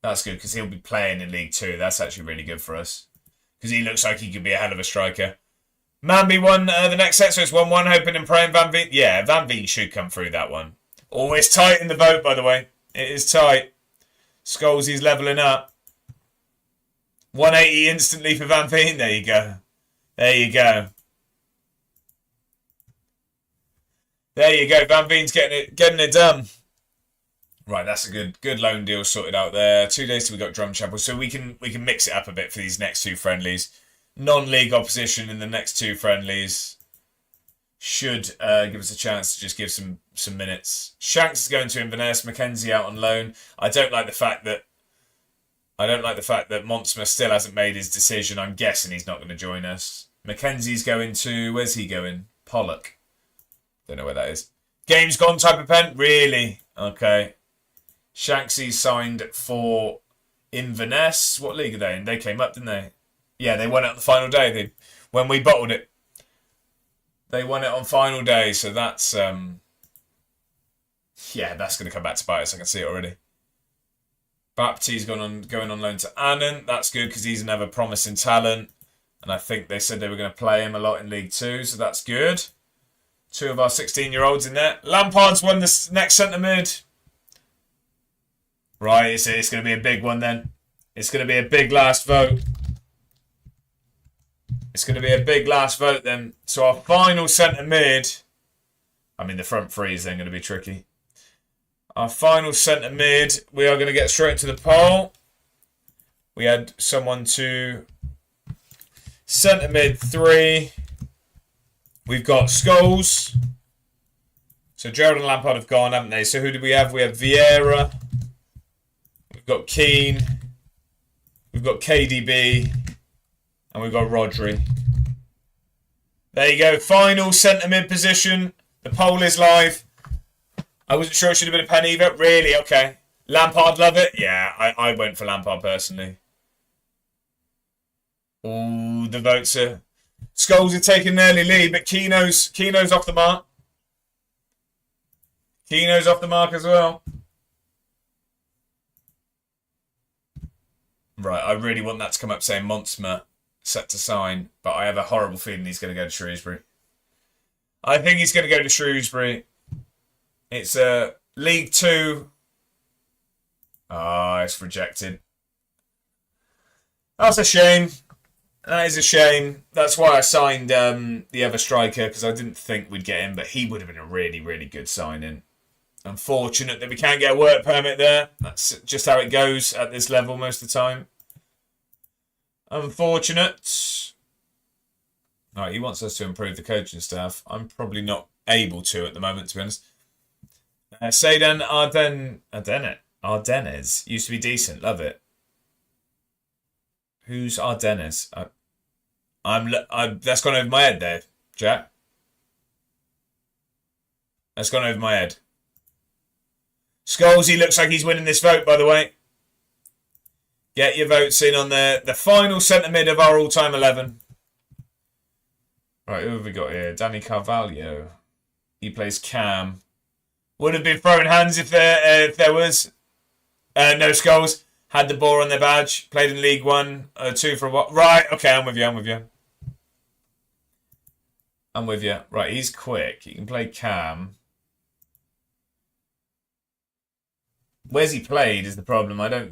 That's good because he'll be playing in League 2. That's actually really good for us because he looks like he could be a hell of a striker. Manby won the next set, so it's 1-1. Hoping and praying Van Veen. Yeah, Van Veen should come through that one. Oh, it's tight in the vote, by the way. It is tight. Scholes, levelling up. 180 instantly for Van Veen. There you go. There you go. There you go. Van Veen's getting it done. Right, that's a good loan deal sorted out there. 2 days till we got Drum Chapel, so we can mix it up a bit for these next 2 friendlies. Non-league opposition in the next 2 friendlies should give us a chance to just give some minutes. Shanks is going to Inverness. Mackenzie out on loan. I don't like the fact that Montsma still hasn't made his decision. I'm guessing he's not going to join us. Mackenzie's going to... Where's he going? Pollock. Don't know where that is. Game's gone type of pen? Really? Okay. Shanksy's signed for Inverness. What league are they in? They came up, didn't they? Yeah, they won it on the final day. When we bottled it. They won it on final day, so that's... yeah, that's going to come back to bite us. I can see it already. Bapti's going on loan to Annan. That's good because he's another promising talent. And I think they said they were going to play him a lot in League 2, so that's good. 2 of our 16-year-olds in there. Lampard's won this next centre mid. Right, it's going to be a big one then. It's going to be a big last vote. It's going to be a big last vote then. So our final centre mid. I mean, the front three is then going to be tricky. Our final centre mid. We are going to get straight to the poll. We had someone to centre mid 3. We've got Scholes. So Gerrard and Lampard have gone, haven't they? So who do we have? We have Vieira. We've got Keane. We've got KDB. And we've got Rodri. There you go. Final centre mid position. The poll is live. I wasn't sure it should have been a pen either. Really? Okay. Lampard, love it? Yeah, I went for Lampard personally. Ooh, the votes are... Scholes are taking an early lead, but Keno's off the mark. Keno's off the mark as well. Right, I really want that to come up saying Montsma set to sign, but I have a horrible feeling he's going to go to Shrewsbury. I think he's going to go to Shrewsbury. It's a League 2 Oh, it's rejected. That's a shame. That is a shame. That's why I signed the other striker, because I didn't think we'd get him, but he would have been a really, really good signing. Unfortunate that we can't get a work permit there. That's just how it goes at this level most of the time. Unfortunate. Right, he wants us to improve the coaching staff. I'm probably not able to at the moment, to be honest. Seydan Ardennes used to be decent. Love it. Who's Ardennes? That's gone over my head there, Jack. That's gone over my head. Scholesy looks like he's winning this vote, by the way. Get your votes in on the final centre mid of our all-time 11. Right, who have we got here? Danny Carvalho. He plays Cam. Would have been throwing hands if there was no Skulls. Had the ball on their badge. Played in League One. 2 for a while. Right, okay, I'm with you. Right, he's quick. He can play Cam. Where's he played is the problem. I don't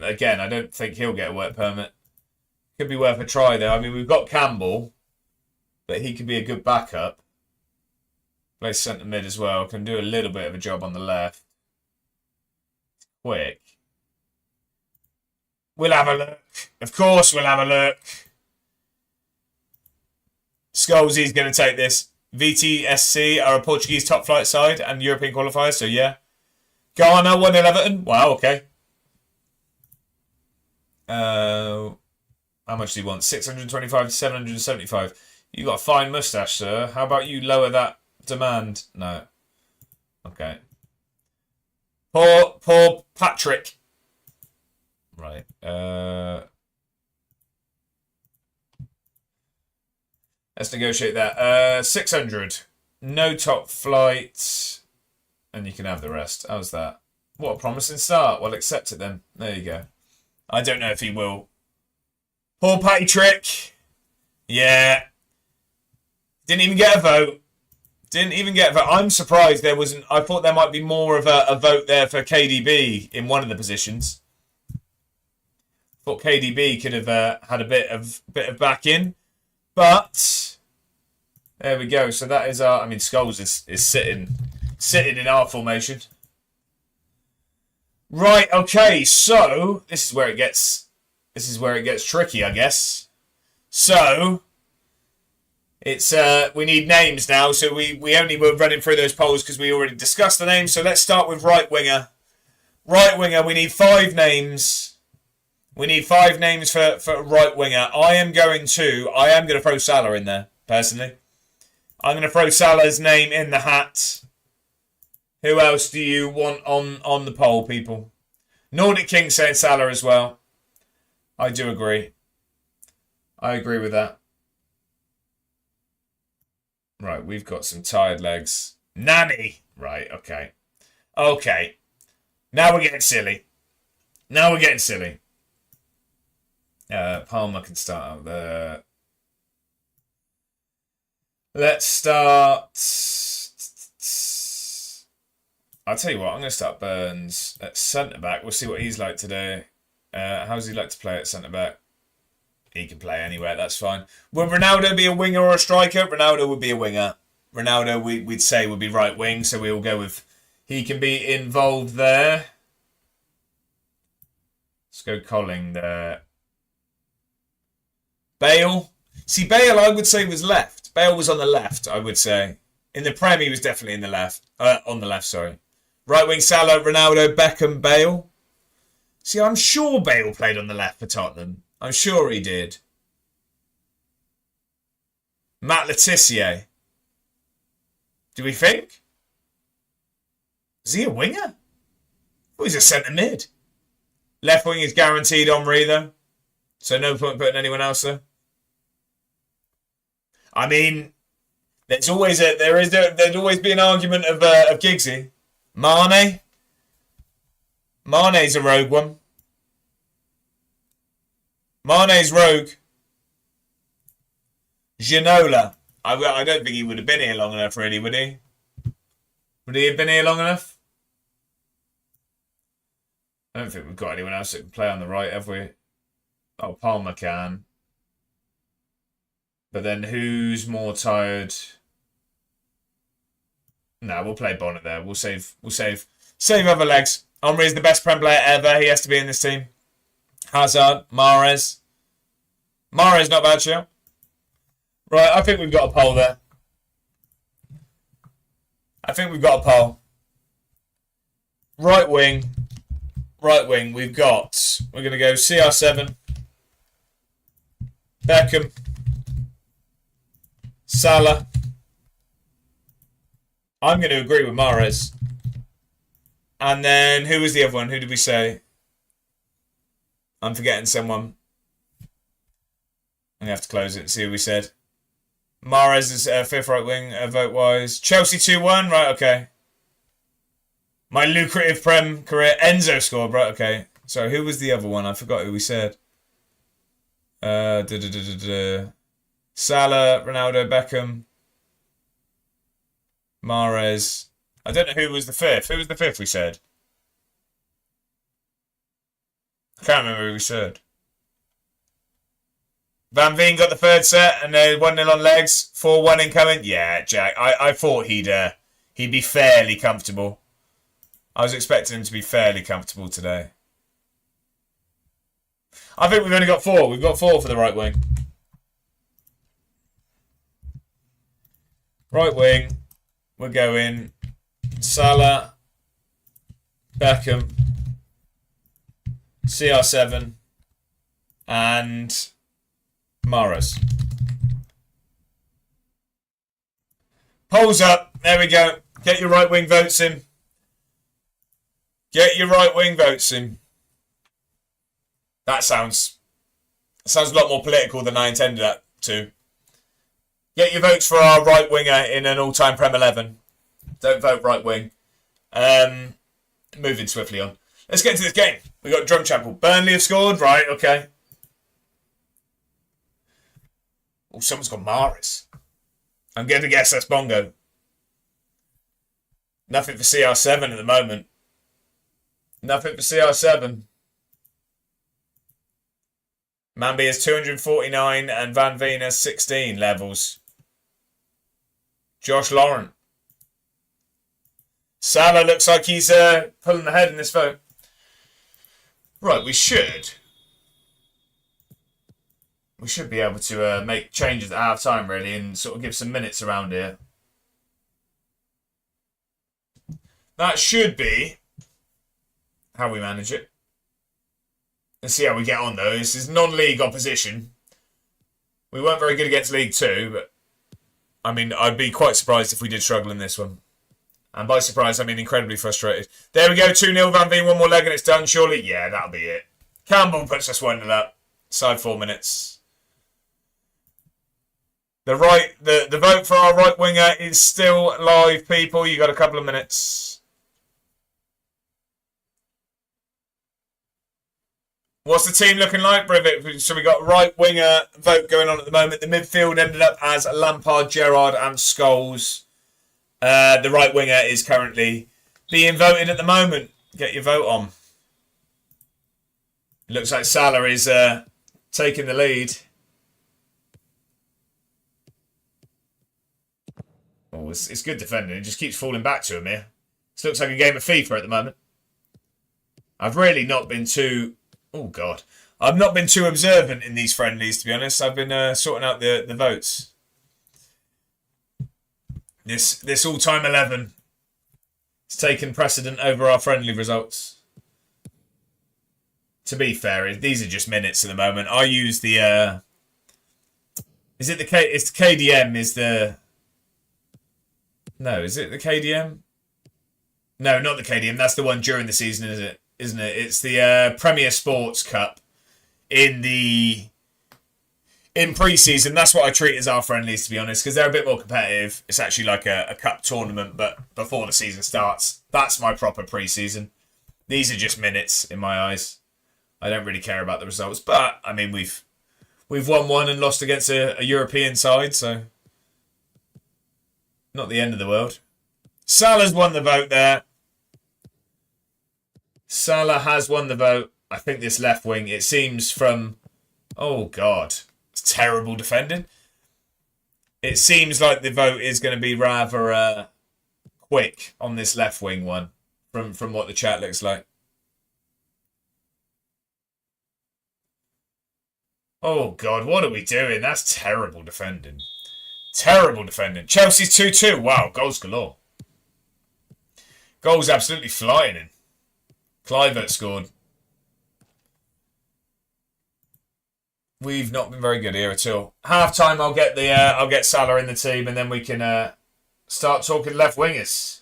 think he'll get a work permit. Could be worth a try though. I mean, we've got Campbell, but he could be a good backup. Plays centre mid as well. Can do a little bit of a job on the left. Quick. We'll have a look. Of course we'll have a look. Scholesy going to take this. VTSC are a Portuguese top flight side and European qualifiers, so yeah. Ghana 1-0 Everton. Wow, okay. How much do you want? 625 to 775. You got a fine moustache, sir. How about you lower that demand? No. Okay. Poor Patrick. Right. Let's negotiate that. 600. No top flight. And you can have the rest. How's that? What a promising start. Well, accept it then. There you go. I don't know if he will. Poor Patrick. Yeah. Didn't even get a vote. I'm surprised there wasn't. I thought there might be more of a vote there for KDB in one of the positions. Thought KDB could have had a bit of back in. But there we go. So that is our. I mean, Scholes is sitting in our formation. Right, okay, so this is where it gets tricky, I guess. So it's we need names now, so we only were running through those polls because we already discussed the names. So let's start with right winger. Right winger, we need 5 names. We need 5 names for right winger. I am going to throw Salah in there, personally. I'm going to throw Salah's name in the hat. Who else do you want on the poll, people? Nordic King saying Salah as well. I do agree. I agree with that. Right, we've got some tired legs. Nani! Right, okay. Okay. Now we're getting silly. Palmer can start out there. Let's start. I'll tell you what, I'm going to start Burns at centre-back. We'll see what he's like today. How does he like to play at centre-back? He can play anywhere, that's fine. Would Ronaldo be a winger or a striker? Ronaldo would be a winger. Ronaldo, we'd say, would be right wing, so we'll go with he can be involved there. Let's go Colling there. Bale. See, Bale, I would say, was left. Bale was on the left, I would say. In the Prem, he was definitely in the left. On the left, sorry. Right wing Salah, Ronaldo, Beckham, Bale. See, I'm sure Bale played on the left for Tottenham. I'm sure he did. Matt Letizia. Do we think? Is he a winger? Oh, he's a centre mid. Left wing is guaranteed Henry, though. So no point putting anyone else there. I mean, there'd always be an argument of Giggsy. Mane. Mane's a rogue one. Mane's rogue. Ginola. I don't think he would have been here long enough, really, would he? Would he have been here long enough? I don't think we've got anyone else that can play on the right, have we? Oh, Palmer can. But then who's more tired? No, we'll play Bonnet there. We'll save other legs. Henry's the best Prem player ever. He has to be in this team. Hazard, Mahrez. Mahrez not bad, Shell. Right, I think we've got a poll there. Right wing, we've got, we're going to go CR7, Beckham, Salah. I'm going to agree with Mahrez. And then, who was the other one? Who did we say? I'm forgetting someone. I'm going to have to close it and see who we said. Mahrez is fifth right wing, vote-wise. Chelsea 2-1, right, okay. My lucrative Prem career. Enzo scored, right, okay. So who was the other one? I forgot who we said. Salah, Ronaldo, Beckham, Mahrez. I don't know who was the fifth. Who was the fifth we said? I can't remember who we said. Van Veen got the third set and they're 1-0 on legs. 4-1 incoming. Yeah, Jack. I thought he'd be fairly comfortable. I was expecting him to be fairly comfortable today. I think we've only got 4. We've got 4 for the right wing. Right wing. We're going Salah, Beckham, CR7, and Mahrez. Polls up. There we go. Get your right wing votes in. Get your right wing votes in. That sounds a lot more political than I intended that to. Get your votes for our right winger in an all-time Prem 11. Don't vote right wing. Moving swiftly on. Let's get into this game. We got drum chapel. Burnley have scored. Right, okay. Oh, someone's got Mahrez. I'm going to guess that's Bongo. Nothing for CR7 at the moment. Nothing for CR7. Manby has 249 and Van Veen has 16 levels. Josh Laurent. Salah looks like he's pulling ahead in this vote. Right, we should be able to make changes at half time, really, and sort of give some minutes around here. That should be how we manage it. Let's see how we get on, though. This is non-league opposition. We weren't very good against League 2, but I mean, I'd be quite surprised if we did struggle in this one. And by surprise, I mean incredibly frustrated. There we go, 2-0, Van Veen, one more leg and it's done, surely. Yeah, that'll be it. Campbell puts us 1-0 up. Side 4 minutes. The vote for our right winger is still live, people. You got a couple of minutes. What's the team looking like, Brivett? So we got right winger vote going on at the moment. The midfield ended up as Lampard, Gerrard and Scholes. The right winger is currently being voted at the moment. Get your vote on. It looks like Salah is taking the lead. Oh, it's good defending. It just keeps falling back to him here. This looks like a game of FIFA at the moment. I've really not been too... Oh, God. I've not been too observant in these friendlies, to be honest. I've been sorting out the votes. This all-time 11 has taken precedent over our friendly results. To be fair, these are just minutes at the moment. I use the... It's the KDM is the... No, is it the KDM? No, not the KDM. That's the one during the season, isn't it? It's the Premier Sports Cup in pre-season. That's what I treat as our friendlies, to be honest, because they're a bit more competitive. It's actually like a cup tournament, but before the season starts. That's my proper pre-season. These are just minutes in my eyes. I don't really care about the results, but I mean we've won one and lost against a European side, so not the end of the world. Salah's won the vote there. Salah has won the vote. I think this left wing, it seems from... Oh, God. It's terrible defending. It seems like the vote is going to be rather quick on this left wing one from what the chat looks like. Oh, God, what are we doing? That's terrible defending. Terrible defending. Chelsea's 2-2. Wow, goals galore. Goals absolutely flying in. Clivert scored. We've not been very good here at all. Half time, I'll get Salah in the team, and then we can start talking left wingers.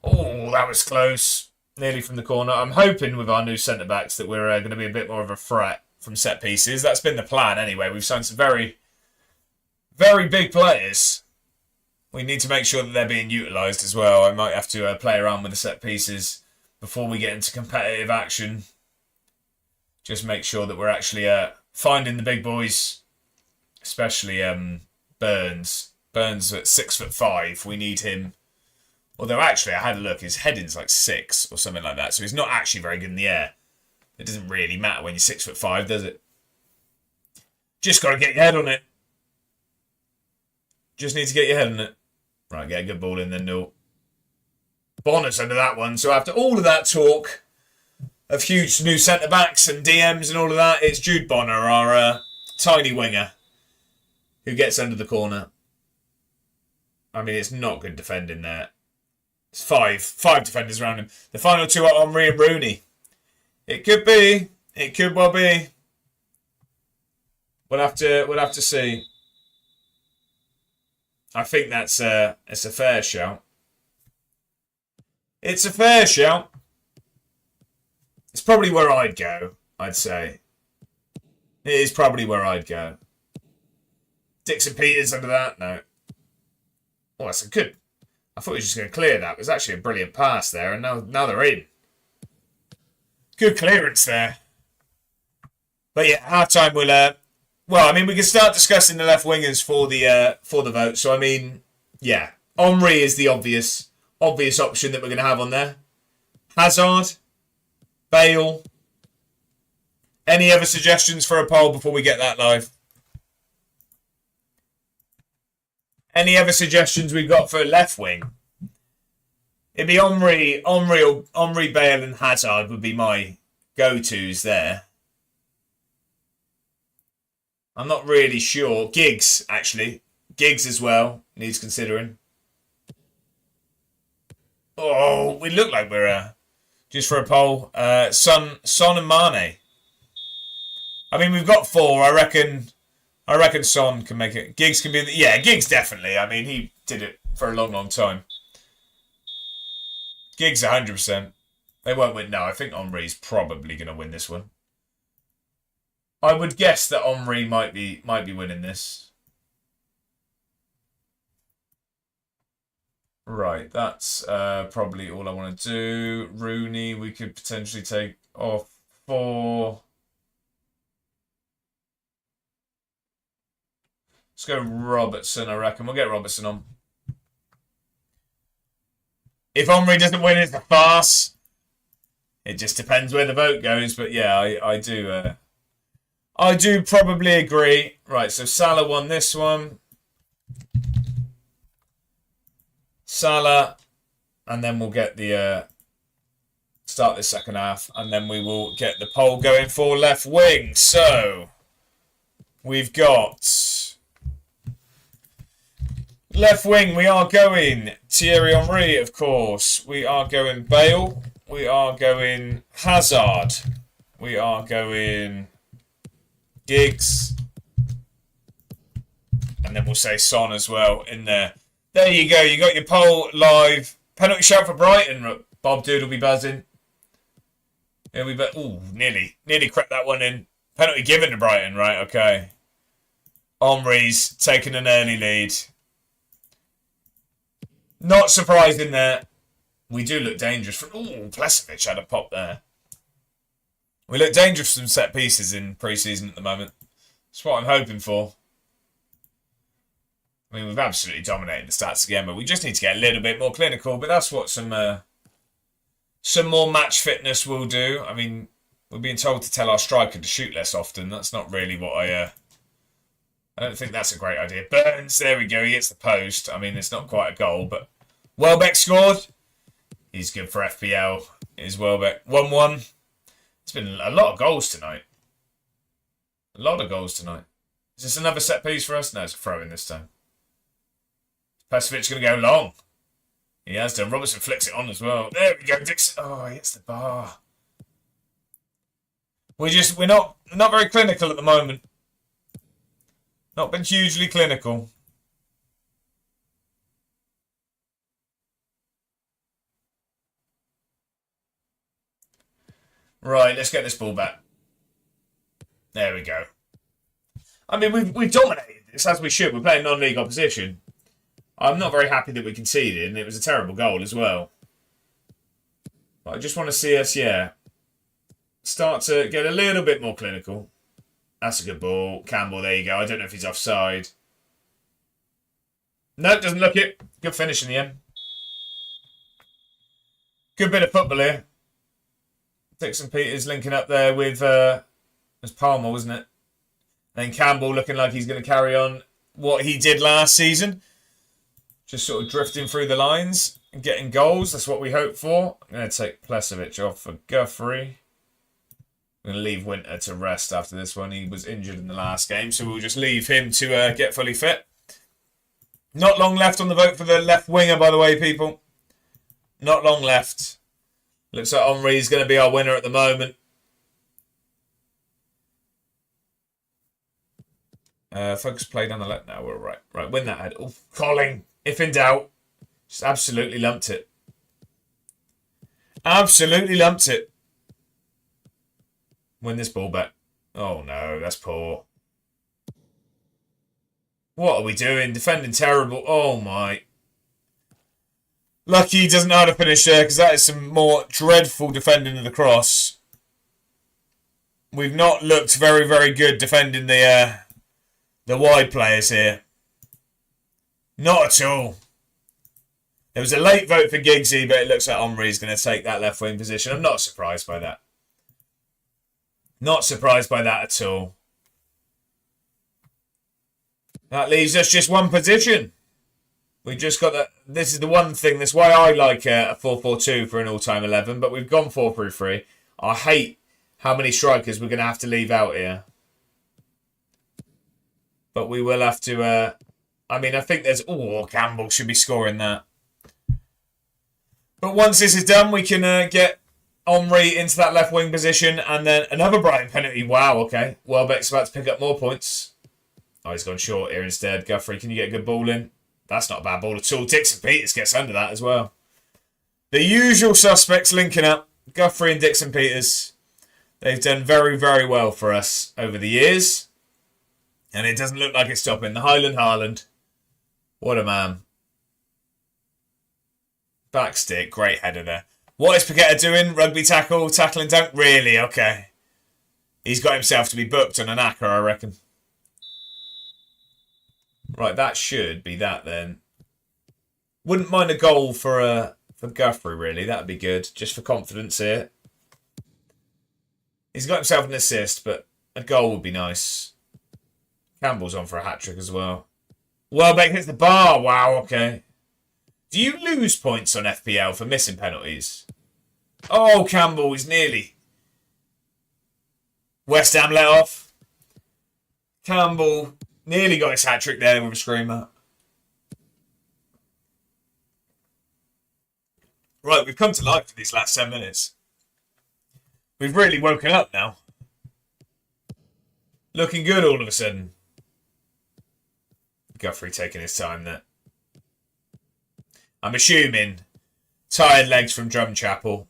Oh, that was close. Nearly from the corner. I'm hoping with our new centre backs that we're going to be a bit more of a threat from set pieces. That's been the plan anyway. We've signed some very, very big players. We need to make sure that they're being utilised as well. I might have to play around with the set pieces before we get into competitive action. Just make sure that we're actually finding the big boys, especially Burns. Burns at 6'5". We need him. Although actually, I had a look. His heading's like 6 or something like that. So he's not actually very good in the air. It doesn't really matter when you're 6'5", does it? Just got to get your head on it. Just need to get your head on it. Right, get a good ball in then, no. Bonus under that one. So after all of that talk of huge new centre-backs and DMs and all of that, it's Jude Bonner, our tiny winger, who gets under the corner. I mean, it's not good defending there. It's five defenders around him. The final two are Henry and Rooney. It could be. It could well be. We'll have to see. I think it's a fair shout. It's a fair shout. It's probably where I'd go, I'd say. It is probably where I'd go. Dixon Peters under that? No. Oh, that's a good... I thought he was just going to clear that. It was actually a brilliant pass there, and now they're in. Good clearance there. But yeah, half-time we'll... well, I mean, we can start discussing the left wingers for the vote. So, I mean, yeah. Henry is the obvious option that we're going to have on there. Hazard, Bale. Any other suggestions for a poll before we get that live? Any other suggestions we've got for left wing? It'd be Henry, Bale and Hazard would be my go-tos there. I'm not really sure. Giggs, actually. Giggs as well. Needs considering. Oh, we look like we're... just for a poll. Son and Mane. I mean, we've got 4. I reckon Son can make it. Giggs can be... yeah, Giggs definitely. I mean, he did it for a long, long time. Giggs 100%. They won't win. No, I think Henry's probably going to win this one. I would guess that Henry might be winning this. Right, that's probably all I want to do. Rooney, we could potentially take off for... Let's go Robertson, I reckon. We'll get Robertson on. If Henry doesn't win, it's a farce. It just depends where the vote goes. But yeah, I do probably agree. Right, so Salah won this one. Salah. And then we'll get the... start the second half. And then we will get the poll going for left wing. So, we've got... left wing, we are going Thierry Henry, of course. We are going Bale. We are going Hazard. We are going Giggs. And then we'll say Son as well in there. There you go. You got your poll live. Penalty shout for Brighton. Bob Dude will be buzzing. Ooh, nearly cracked that one in. Penalty given to Brighton, right? Okay. Henry's taking an early lead. Not surprising there. We do look dangerous. Ooh, Plesovic had a pop there. We look dangerous from set pieces in pre-season at the moment. That's what I'm hoping for. I mean, we've absolutely dominated the stats again, but we just need to get a little bit more clinical. But that's what some Some more match fitness will do. I mean, we're being told to tell our striker to shoot less often. That's not really what I don't think that's a great idea. Burns, there we go. He hits the post. I mean, it's not quite a goal, but Welbeck scored. He's good for FPL. Is Welbeck 1-1. It's been a lot of goals tonight. A lot of goals tonight. Is this another set piece for us? No, it's a throw in this time. Pesovic going to go long. He has done. Robertson flicks it on as well. There we go. Dixon. Oh, he hits the bar. We're not very clinical at the moment. Not been hugely clinical. Right, let's get this ball back. There we go. I mean, we've dominated this as we should. We're playing non-league opposition. I'm not very happy that we conceded, and it was a terrible goal as well. But I just want to see us, start to get a little bit more clinical. That's a good ball. Campbell, there you go. I don't know if he's offside. No, doesn't look it. Good finish in the end. Good bit of football here. Dixon Peters linking up there with it was Palmer, wasn't it? Then Campbell looking like he's going to carry on what he did last season. Just sort of drifting through the lines and getting goals. That's what we hope for. I'm going to take Plesovic off for Guthrie. I'm going to leave Winter to rest after this one. He was injured in the last game, so we'll just leave him to get fully fit. Not long left on the vote for the left winger, by the way, people. Not long left. Looks like Henry's going to be our winner at the moment. Focus play down the left now. We're all right. Right, win that head. Oh, Colling. If in doubt. Just absolutely lumped it. Absolutely lumped it. Win this ball back. Oh no, that's poor. What are we doing? Defending terrible. Oh my. Lucky he doesn't know how to finish there, because that is some more dreadful defending of the cross. We've not looked very, very good defending the wide players here. Not at all. There was a late vote for Giggsy, but it looks like Henry's going to take that left wing position. I'm not surprised by that. Not surprised by that at all. That leaves us just one position. We just got that. This is the one thing. That's why I like a 4-4-2 for an all-time 11. But we've gone 4-3-3. I hate how many strikers we're going to have to leave out here. But we will have to. I mean, I think there's. Oh, Campbell should be scoring that. But once this is done, we can get Henry into that left wing position, and then another Brighton penalty. Wow. Okay. Welbeck's about to pick up more points. Oh, he's gone short here instead. Guthrie, can you get a good ball in? That's not a bad ball at all. Dixon Peters gets under that as well. The usual suspects linking up. Guthrie and Dixon Peters. They've done very, very well for us over the years. And it doesn't look like it's stopping. The Highland Haaland. What a man. Back stick. Great header there. What is Paqueta doing? Rugby tackle. Tackling dunk? Really? Okay. He's got himself to be booked on an acca, I reckon. Right, that should be that then. Wouldn't mind a goal for Guthrie, really. That would be good. Just for confidence here. He's got himself an assist, but a goal would be nice. Campbell's on for a hat-trick as well. Welbeck hits the bar. Wow, okay. Do you lose points on FPL for missing penalties? Oh, Campbell is nearly. West Ham let off. Campbell nearly got his hat-trick there with a screamer. Right, we've come to life for these last 10 minutes. We've really woken up now. Looking good all of a sudden. Guthrie taking his time there. I'm assuming tired legs from Drumchapel.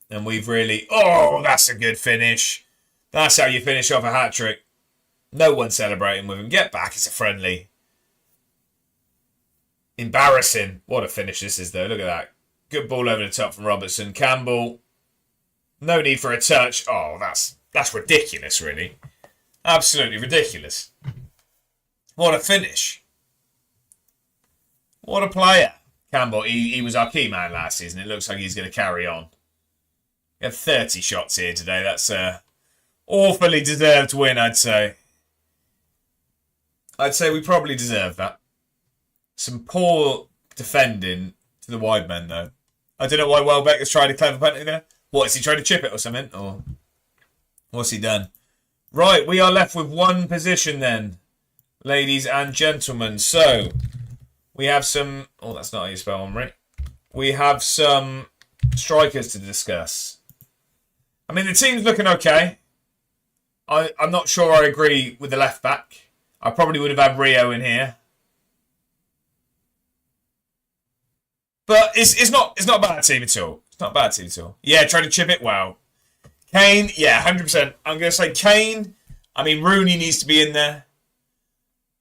And we've really... Oh, that's a good finish. That's how you finish off a hat-trick. No one celebrating with him. Get back, it's a friendly. Embarrassing. What a finish this is, though. Look at that. Good ball over the top from Robertson. Campbell. No need for a touch. Oh, that's ridiculous, really. Absolutely ridiculous. What a finish. What a player. Campbell, he was our key man last season. It looks like he's going to carry on. We had 30 shots here today. That's a awfully deserved win, I'd say. I'd say we probably deserve that. Some poor defending to the wide men, though. I don't know why Welbeck has tried a clever penalty there. What, is he trying to chip it or something? Or what's he done? Right, we are left with one position then, ladies and gentlemen. So, we have some... Oh, that's not how you spell Omri. We have some strikers to discuss. I mean, the team's looking okay. I'm not sure I agree with the left back. I probably would have had Rio in here. But it's not a bad team at all. It's not a bad team at all. Yeah, trying to chip it. Wow. Kane, yeah, 100%. I'm going to say Kane. I mean, Rooney needs to be in there.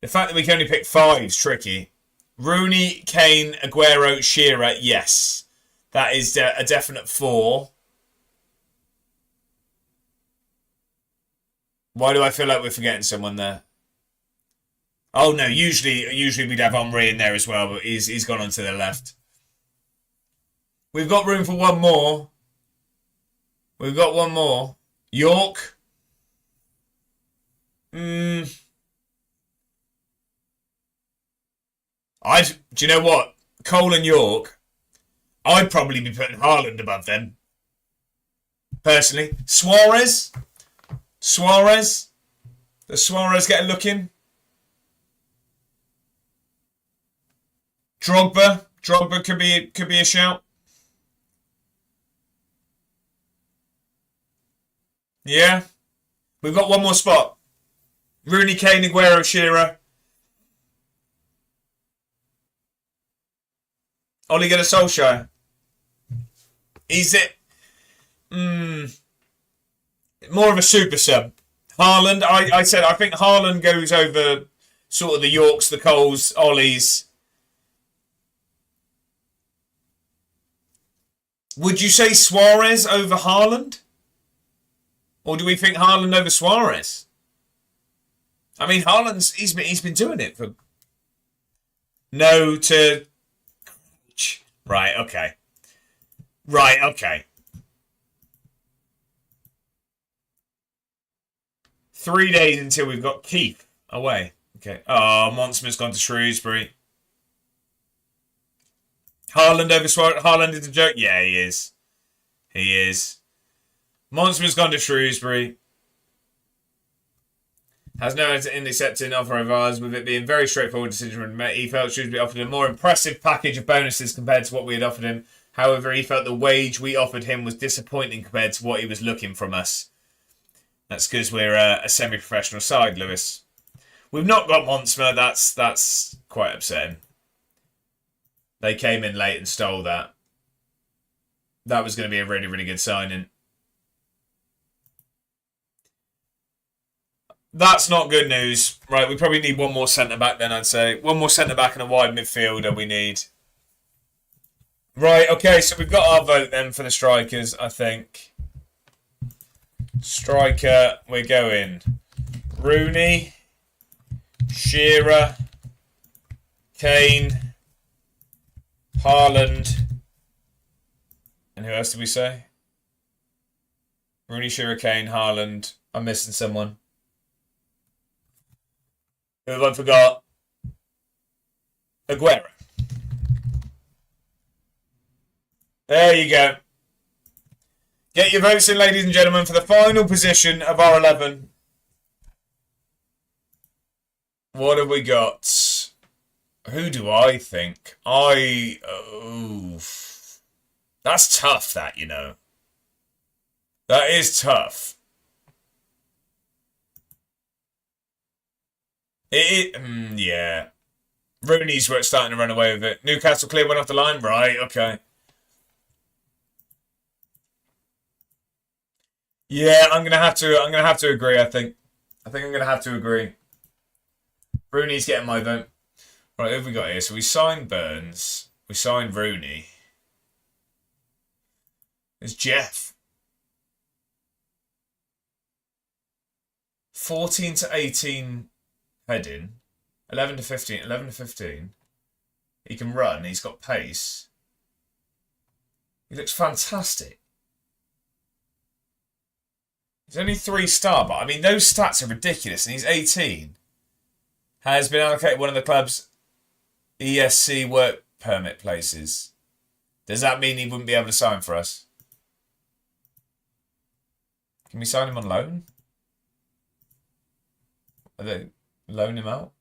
The fact that we can only pick 5 is tricky. Rooney, Kane, Aguero, Shearer, yes. That is a definite 4. Why do I feel like we're forgetting someone there? Oh, no, usually we'd have Henry in there as well, but he's gone on to the left. We've got room for one more. We've got one more. York. Do you know what? Cole and York, I'd probably be putting Haaland above them. Personally. Suarez. Does Suarez get a look in? Drogba could be a shout. Yeah. We've got one more spot. Rooney, Kane, Aguero, Shearer. Ole Gunnar Solskjaer. Is it more of a super sub? Haaland, I think Haaland goes over sort of the Yorks, the Coles, Ollies. Would you say Suarez over Haaland? Or do we think Haaland over Suarez? I mean, Haaland's he's been doing it for no to right. Okay. 3 days until we've got Keith away. Okay. Oh, Monsman's gone to Shrewsbury. Haaland over Suarez. Haaland is a joke. Yeah, he is. Monsman's gone to Shrewsbury. Has no accepting offer of ours, with it being very straightforward decision. He felt Shrewsbury offered a more impressive package of bonuses compared to what we had offered him. However, he felt the wage we offered him was disappointing compared to what he was looking from us. That's because we're a semi-professional side, Lewis. We've not got Monsma. That's quite upsetting. They came in late and stole that. That was going to be a really, really good signing. That's not good news. Right, we probably need one more centre-back then, I'd say. One more centre-back and a wide midfielder we need. Right, okay, so we've got our vote then for the strikers, I think. Striker, we're going Rooney, Shearer, Kane, Haaland, and who else did we say? Rooney, Shearer, Kane, Haaland. I'm missing someone. Who have I forgot? Aguero. There you go. Get your votes in, ladies and gentlemen, for the final position of our 11. What have we got? Who do I think? That's tough, that, you know. That is tough. Yeah. Rooney's starting to run away with it. Newcastle clear went off the line. Right, okay. Yeah, I'm gonna have to agree, I think. I'm gonna have to agree. Rooney's getting my vote. Right, who have we got here? So we signed Burns. We signed Rooney. There's Jeff. 14 to 18 heading. 11 to 15. 11 to 15. He can run. He's got pace. He looks fantastic. He's only 3-star, but I mean, those stats are ridiculous, and he's 18. Has been allocated one of the club's ESC work permit places. Does that mean he wouldn't be able to sign for us? Can we sign him on loan? Are they loan him out?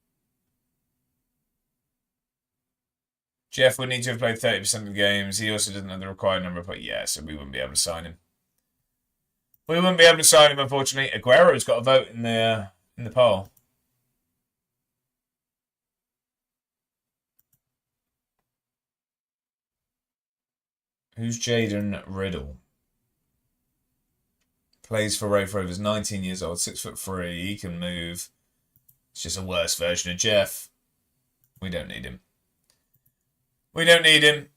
Jeff would need to have played 30% of the games. He also doesn't have the required number of... Yeah, so we wouldn't be able to sign him. We wouldn't be able to sign him, unfortunately. Aguero's got a vote in the poll. Who's Jaden Riddle? Plays for Rafe Rovers, 19 years old, 6'3". He can move. It's just a worse version of Jeff. We don't need him. We don't need him.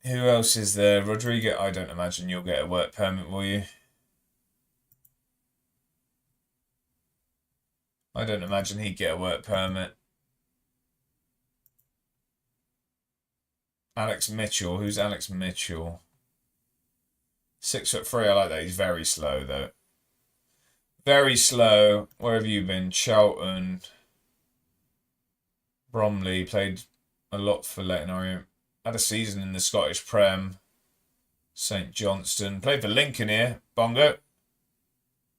Who else is there? Rodrigo, I don't imagine you'll get a work permit, will you? I don't imagine he'd get a work permit. Alex Mitchell. Who's Alex Mitchell? 6'3". I like that. He's very slow, though. Very slow. Where have you been? Charlton. Bromley. Played a lot for Leighton Orient. Had a season in the Scottish Prem. St Johnstone. Played for Lincoln here. Bongo.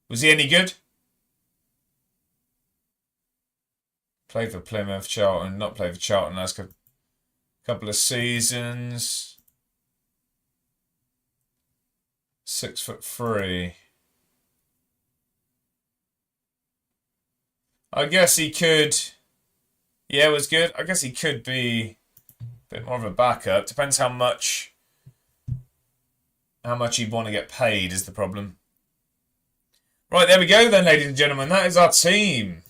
Was he any good? Played for Plymouth. Charlton. Not played for Charlton last couple of seasons. 6'3". I guess he could. Yeah, it was good. I guess he could be a bit more of a backup. Depends how much he'd want to get paid is the problem. Right, there we go then, ladies and gentlemen. That is our team.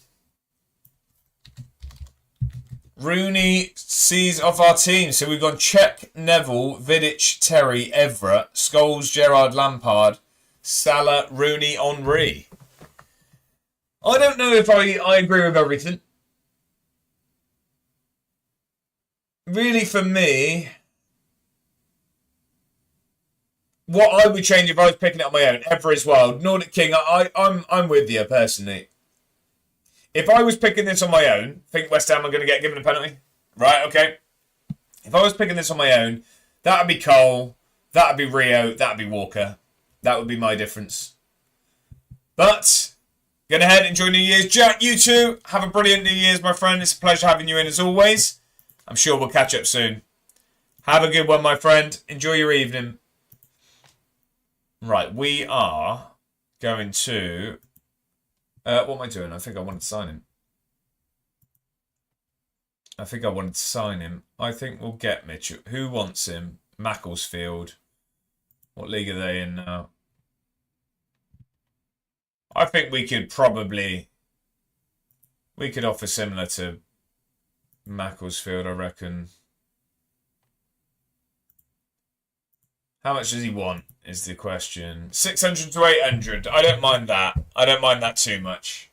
Rooney sees off our team. So we've gone Cech, Neville, Vidic, Terry, Evra, Scholes, Gerrard, Lampard, Salah, Rooney, Henry. I don't know if I agree with everything. Really, for me, what I would change if I was picking it on my own, Evra as well. Nordic King, I'm with you personally. If I was picking this on my own, think West Ham are going to get given a penalty? Right, okay. If I was picking this on my own, that would be Cole, that would be Rio, that would be Walker. That would be my difference. But, get ahead, enjoy New Year's. Jack, you too, have a brilliant New Year's, my friend. It's a pleasure having you in as always. I'm sure we'll catch up soon. Have a good one, my friend. Enjoy your evening. Right, we are going to... what am I doing? I think I wanted to sign him. I think we'll get Mitchell. Who wants him? Macclesfield. What league are they in now? I think we could probably... We could offer similar to Macclesfield, I reckon. How much does he want, is the question. 600 to 800. I don't mind that. I don't mind that too much.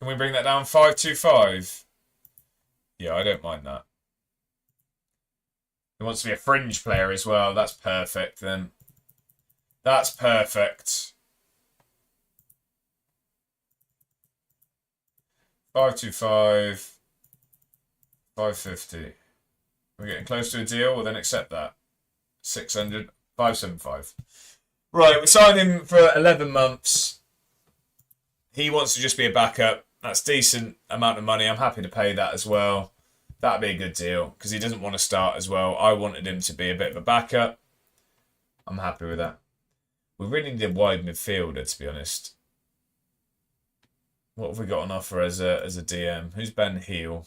Can we bring that down? 525. Yeah, I don't mind that. He wants to be a fringe player as well. That's perfect then. That's perfect. 525. 550. We're getting close to a deal. We'll then accept that. 600. 575. Right, we signed him for 11 months. He wants to just be a backup. That's decent amount of money. I'm happy to pay that as well. That'd be a good deal because he doesn't want to start as well. I wanted him to be a bit of a backup. I'm happy with that. We really need a wide midfielder, to be honest. What have we got on offer as a DM? Who's Ben Heel?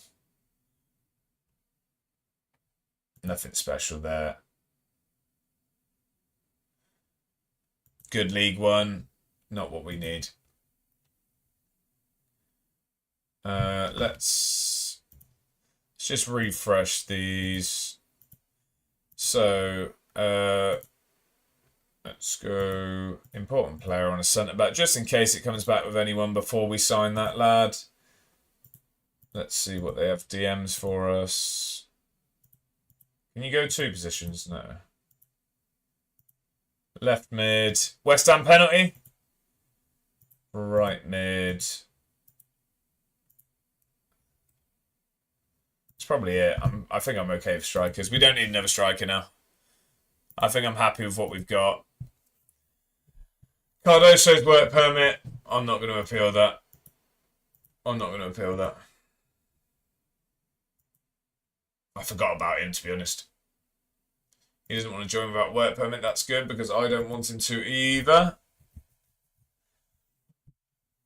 Nothing special there. Good League One. Not what we need. Let's just refresh these. So, let's go important player on a centre back, just in case it comes back with anyone before we sign that lad. Let's see what they have DMs for us. Can you go 2 positions? No. Left mid. West Ham penalty. Right mid. It's probably it. I think I'm okay with strikers. We don't need another striker now. I think I'm happy with what we've got. Cardoso's work permit. I'm not going to appeal that. I forgot about him, to be honest. He doesn't want to join without work permit. That's good, because I don't want him to either.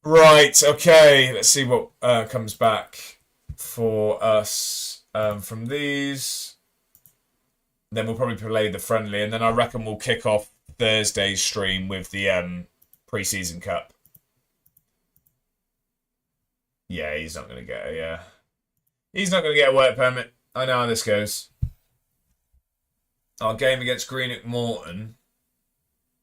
Right, okay. Let's see what comes back for us from these. Then we'll probably play the friendly, and then I reckon we'll kick off Thursday's stream with the pre-season cup. Yeah, he's not going to get a... he's not going to get a work permit. I know how this goes. Our game against Greenock Morton.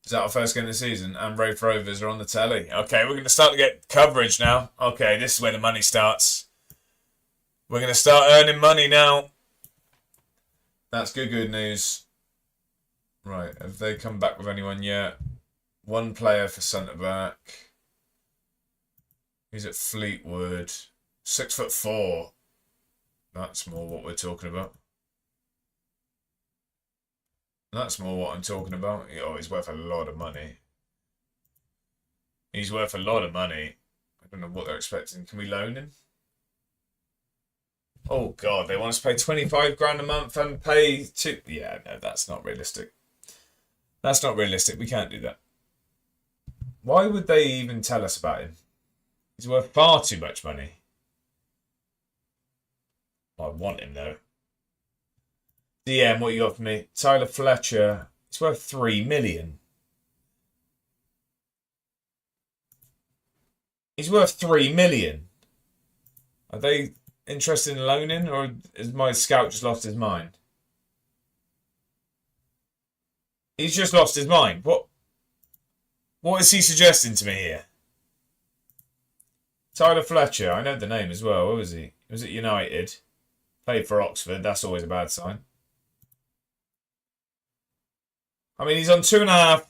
Is that our first game of the season? And Rafe Rovers are on the telly. Okay, we're going to start to get coverage now. Okay, this is where the money starts. We're going to start earning money now. That's good news. Right, have they come back with anyone yet? One player for centre-back. He's at Fleetwood. 6'4". That's more what we're talking about. That's more what I'm talking about. Oh, he's worth a lot of money. I don't know what they're expecting. Can we loan him? Oh, God. They want us to pay 25 grand a month and pay 2... Yeah, no, that's not realistic. We can't do that. Why would they even tell us about him? He's worth far too much money. I want him, though. DM, what you got for me? Tyler Fletcher. He's worth 3 million. He's worth 3 million. Are they interested in loaning, or has my scout just lost his mind? He's just lost his mind. What is he suggesting to me here? Tyler Fletcher. I know the name as well. Where was he? Was it United? Played for Oxford. That's always a bad sign. I mean, he's on 2.5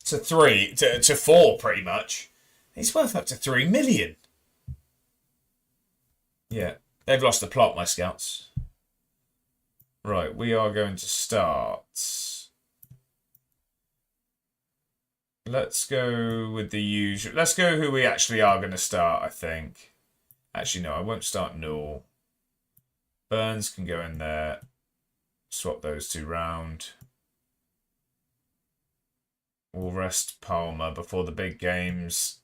to 3 to 4 pretty much. He's worth up to 3 million. Yeah, they've lost the plot, my scouts. Right, we are going to start. Let's go with the usual. Let's go who we actually are going to start, I think. Actually, no, I won't start Newell. Burns can go in there. Swap those two round. We'll rest Palmer before the big games.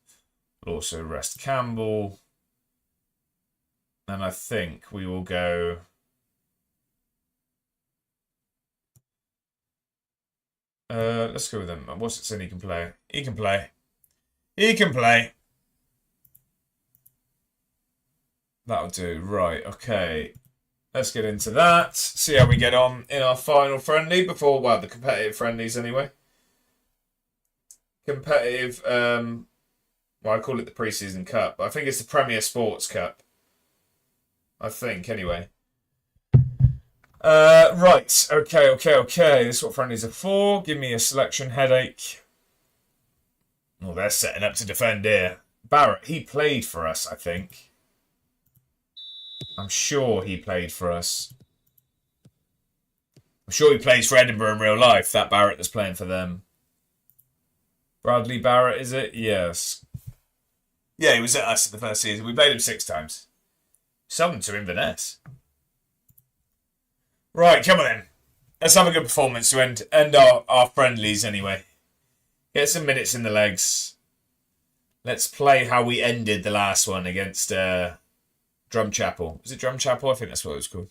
We'll also rest Campbell. And I think we will go... let's go with him. What's it saying he can play? He can play. That'll do. Right, okay. Let's get into that. See how we get on in our final friendly before, well, the competitive friendlies anyway. Competitive, well, I call it the pre-season cup. I think it's the Premier Sports Cup. I think, anyway. Right, okay. This is what friendlies are for. Give me a selection headache. Oh, they're setting up to defend here. Barrett, he played for us, I think. I'm sure he played for us. I'm sure he plays for Edinburgh in real life, that Barrett that's playing for them. Bradley Barrett, is it? Yes. Yeah, he was at us in the first season. We played him 6 times. Summon to Inverness. Right, come on then. Let's have a good performance to end our friendlies anyway. Get some minutes in the legs. Let's play how we ended the last one against Drumchapel. Was it Drumchapel? I think that's what it was called.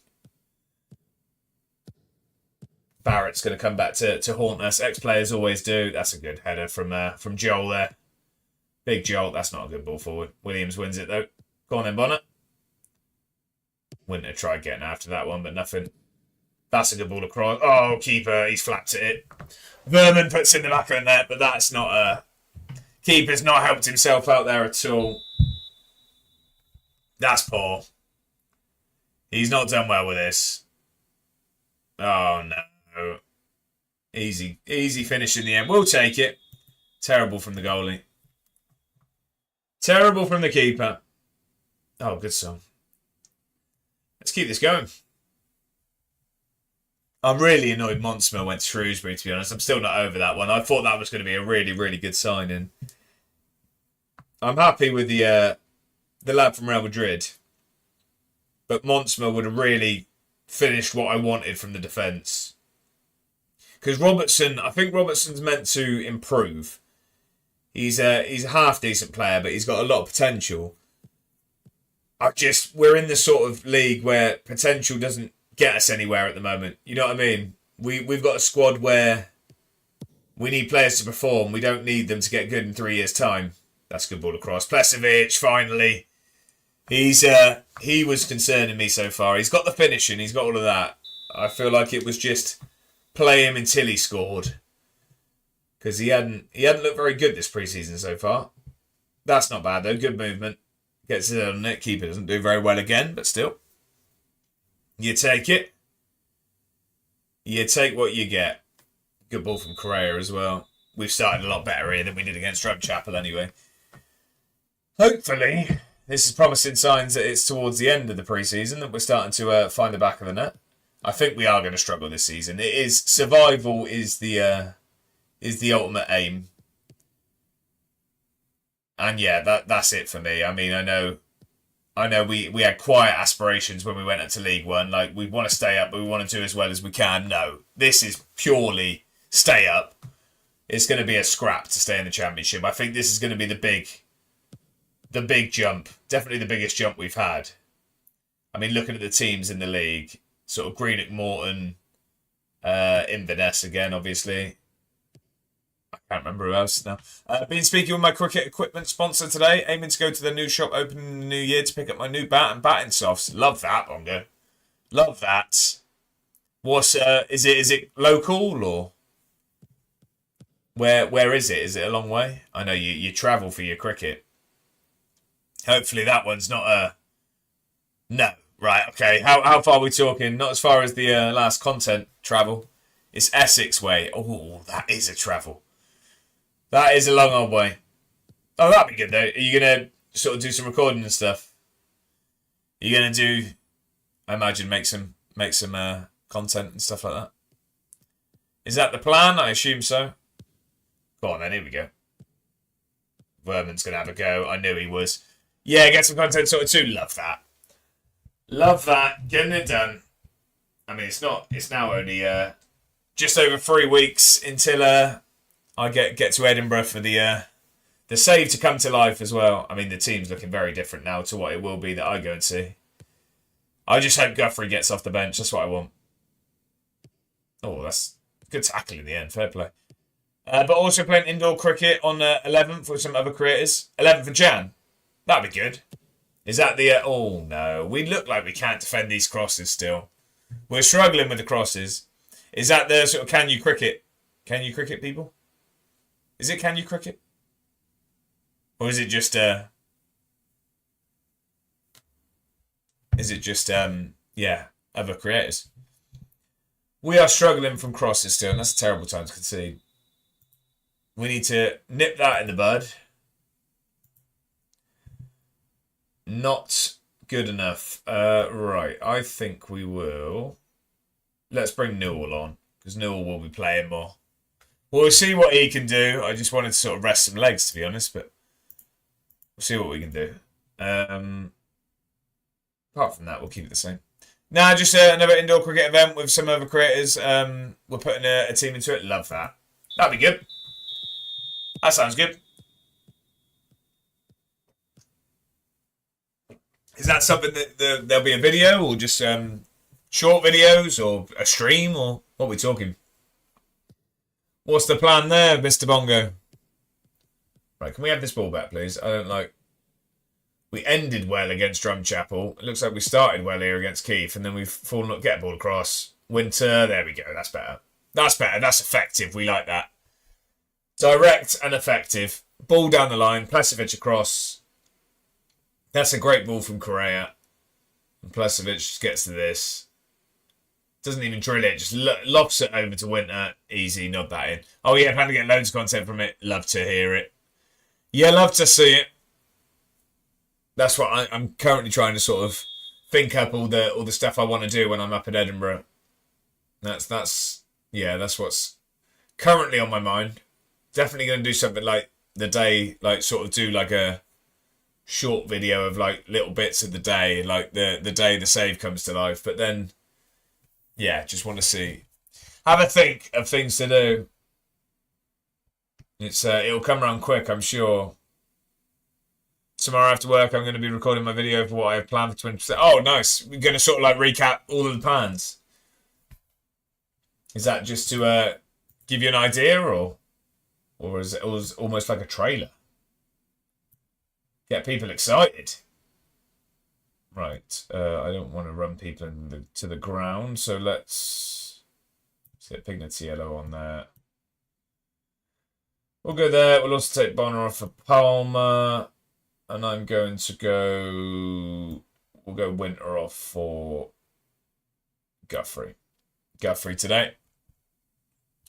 Barrett's going to come back to haunt us. Ex-players always do. That's a good header from Joel there. Big Joel. That's not a good ball forward. Williams wins it though. Go on then, Bonnet. Winter tried getting after that one, but nothing. That's a good ball across. Oh, keeper. He's flapped it. Vernon puts in the back of the net, but that's not a... Keeper's not helped himself out there at all. That's poor. He's not done well with this. Oh, no. Easy finish in the end. We'll take it. Terrible from the goalie. Terrible from the keeper. Oh, good song. Let's keep this going. I'm really annoyed Montsma went to Shrewsbury, to be honest. I'm still not over that one. I thought that was going to be a really, really good signing. I'm happy with the lad from Real Madrid. But Montsma would have really finished what I wanted from the defence. Because Robertson, I think Robertson's meant to improve. He's a half decent player, but he's got a lot of potential. We're in the sort of league where potential doesn't get us anywhere at the moment. You know what I mean? We've got a squad where we need players to perform. We don't need them to get good in 3 years' time. That's a good ball across. Plesovic, finally. He was concerning me so far. He's got the finishing. He's got all of that. I feel like it was just play him until he scored. Because he hadn't looked very good this pre-season so far. That's not bad though. Good movement. Gets it on it. Keeper doesn't do very well again, but still. You take it. You take what you get. Good ball from Correa as well. We've started a lot better here than we did against Drumchapel anyway. Hopefully, this is promising signs that it's towards the end of the pre-season that we're starting to find the back of the net. I think we are going to struggle this season. It is survival is the ultimate aim. And yeah, that's it for me. I mean, I know we had quiet aspirations when we went into League One. Like, we want to stay up, but we want to do as well as we can. No, this is purely stay up. It's going to be a scrap to stay in the Championship. I think this is going to be the big jump. Definitely the biggest jump we've had. I mean, looking at the teams in the league, sort of Greenock, Morton, Inverness again, obviously. I can't remember who else now. Been speaking with my cricket equipment sponsor today, aiming to go to the new shop opening in the new year to pick up my new bat and batting softs. Love that, Bongo. Love that. What's is it local or where is it? Is it a long way? I know you travel for your cricket. Hopefully that one's not a no. Right, okay. How far are we talking? Not as far as the last content travel. It's Essex way. Oh, that is a travel. That is a long old way. Oh, that'd be good though. Are you going to sort of do some recording and stuff? Are you going to do, I imagine, make some content and stuff like that? Is that the plan? I assume so. Go on then, here we go. Verman's going to have a go. I knew he was. Yeah, get some content sorted too. Love that. Love that. Getting it done. I mean, it's now only just over 3 weeks until I get to Edinburgh for the save to come to life as well. I mean, the team's looking very different now to what it will be that I go and see. I just hope Guthrie gets off the bench. That's what I want. Oh, that's good tackle in the end. Fair play. But also playing indoor cricket on 11th with some other creators. 11th of Jan. That'd be good. Is that the... oh, no. We look like we can't defend these crosses still. We're struggling with the crosses. Is that the sort of can you cricket? Can you cricket, people? Is it can you cricket? Or is it just... yeah, other creators? We are struggling from crosses still, and that's a terrible time to concede. We need to nip that in the bud. Not good enough. Right, I think we will. Let's bring Newell on, because Newell will be playing more. We'll see what he can do. I just wanted to sort of rest some legs, to be honest, but we'll see what we can do. Apart from that, we'll keep it the same. Now, just another indoor cricket event with some other creators. We're putting a team into it. Love that. That'd be good. That sounds good. Is that something that there'll be a video or just short videos or a stream or what are we talking? What's the plan there, Mr. Bongo? Right, can we have this ball back, please? I don't like... We ended well against Drumchapel. It looks like we started well here against Keith and then we've fallen up, get a ball across. Winter, there we go. That's better. That's better. That's effective. We like that. Direct and effective. Ball down the line. Plesovic across. That's a great ball from Correa. And Plesovic gets to this. Doesn't even drill it, just lofts it over to winter. Easy, nod that in. Oh yeah, plan to get loads of content from it. Love to hear it. Yeah, love to see it. That's what I'm currently trying to sort of think up all the stuff I want to do when I'm up in Edinburgh. That's what's currently on my mind. Definitely going to do something like the day, like sort of do like a short video of like little bits of the day, like the day the save comes to life. But then, yeah, just want to have a think of things to do. It'll come around quick, I'm sure. Tomorrow after work, I'm going to be recording my video for what I have planned for 20%. Oh, nice. We're going to sort of like recap all of the plans. Is that just to give you an idea, or is it almost like a trailer? Get people excited. Right. I don't want to run people to the ground, so let's get Pignatiello on there. We'll go there. We'll also take Bonner off for Palmer. And I'm going to go... We'll go Winter off for Guthrie. Guthrie today.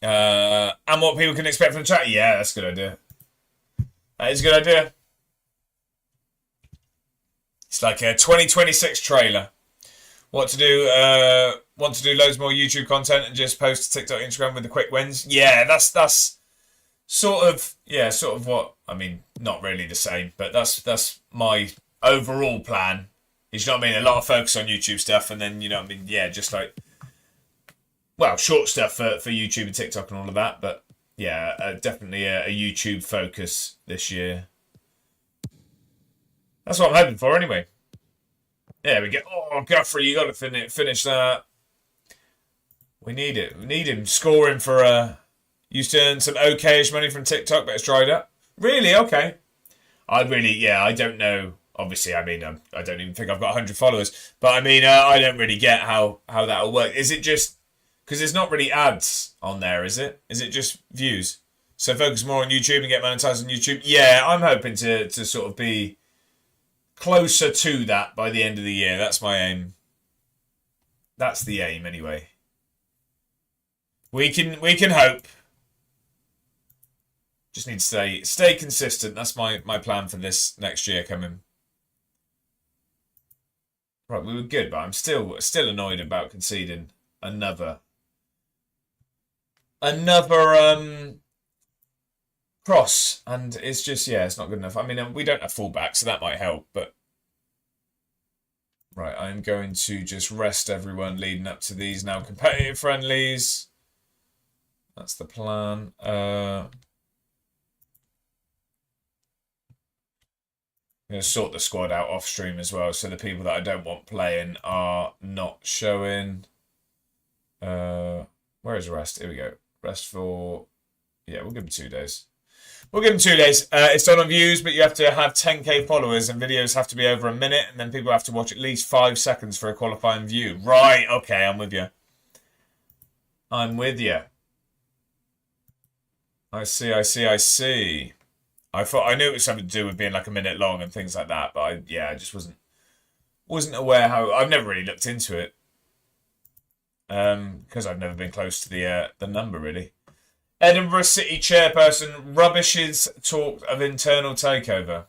And what people can expect from the chat? Yeah, that's a good idea. That is a good idea. It's like a 2026 trailer. Want to do loads more YouTube content and just post to TikTok, Instagram with the quick wins? Yeah, that's sort of what, I mean, not really the same, but that's my overall plan. Is, you know what I mean? A lot of focus on YouTube stuff, and then, you know what I mean? Yeah, just like, well, short stuff for YouTube and TikTok and all of that, but yeah, definitely a YouTube focus this year. That's what I'm hoping for anyway. There we go. Oh, Guthrie, you got to finish that. We need it. We need him scoring for... used to earn some okay-ish money from TikTok, but it's dried up. Really? Okay. I don't know. Obviously, I mean, I don't even think I've got 100 followers. But I mean, I don't really get how that'll work. Is it just... Because there's not really ads on there, is it? Is it just views? So focus more on YouTube and get monetized on YouTube? Yeah, I'm hoping to sort of be closer to that by the end of the year. That's my aim. That's the aim, anyway. We can hope. Just need to stay consistent. That's my plan for this next year coming. Right, we were good, but I'm still annoyed about conceding another cross, and it's just, yeah, it's not good enough. I mean, we don't have fullback, so that might help, but right, I'm going to just rest everyone leading up to these now competitive friendlies. That's the plan. I'm going to sort the squad out off stream as well, so the people that I don't want playing are not showing. Where is rest? Here we go. Rest for... Yeah, we'll give them 2 days. We'll give them 2 days. It's done on views, but you have to have 10k followers, and videos have to be over a minute, and then people have to watch at least 5 seconds for a qualifying view. Right, okay, I'm with you. I'm with you. I see. I knew it was something to do with being like a minute long and things like that, but I just wasn't aware how... I've never really looked into it. Because I've never been close to the number, really. Edinburgh City chairperson rubbishes talk of internal takeover.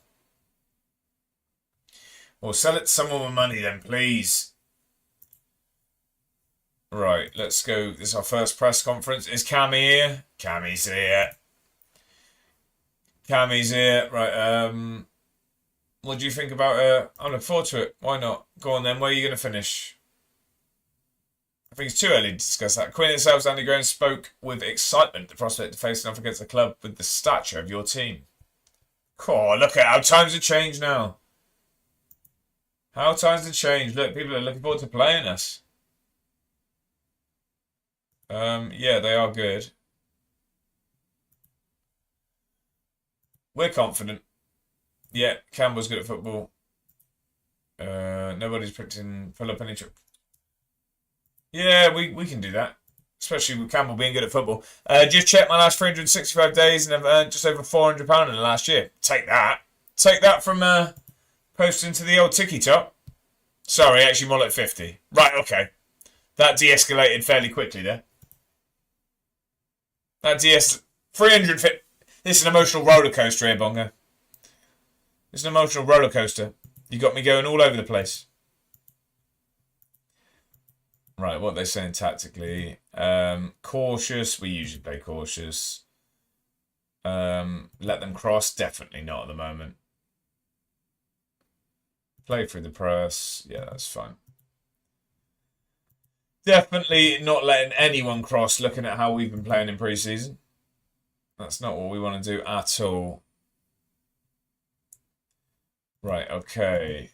Well, sell it to someone with money then, please. Right, let's go. This is our first press conference. Is Cammy here? Cammy's here. Cammy's here. Right, what do you think about... I look forward to it. Why not? Go on then, where are you going to finish? I think it's too early to discuss that. Queen itself, Andy Graham, spoke with excitement the prospect of facing off against a club with the stature of your team. Oh, look at how times have changed now. How times have changed. Look, people are looking forward to playing us. Yeah, they are good. We're confident. Yeah, Campbell's good at football. Nobody's predicting pull up any trip. Yeah, we can do that. Especially with Campbell being good at football. Just checked my last 365 days and I've earned just over £400 in the last year. Take that. Take that from posting to the old TikTok. Sorry, actually more like 50. Right, okay. That de-escalated fairly quickly there. That 350. This is an emotional roller coaster here, Bongo. It's an emotional roller coaster. You got me going all over the place. Right, what are they saying tactically? Cautious. We usually play cautious. Let them cross. Definitely not at the moment. Play through the press. Yeah, that's fine. Definitely not letting anyone cross, looking at how we've been playing in pre-season. That's not what we want to do at all. Right, okay.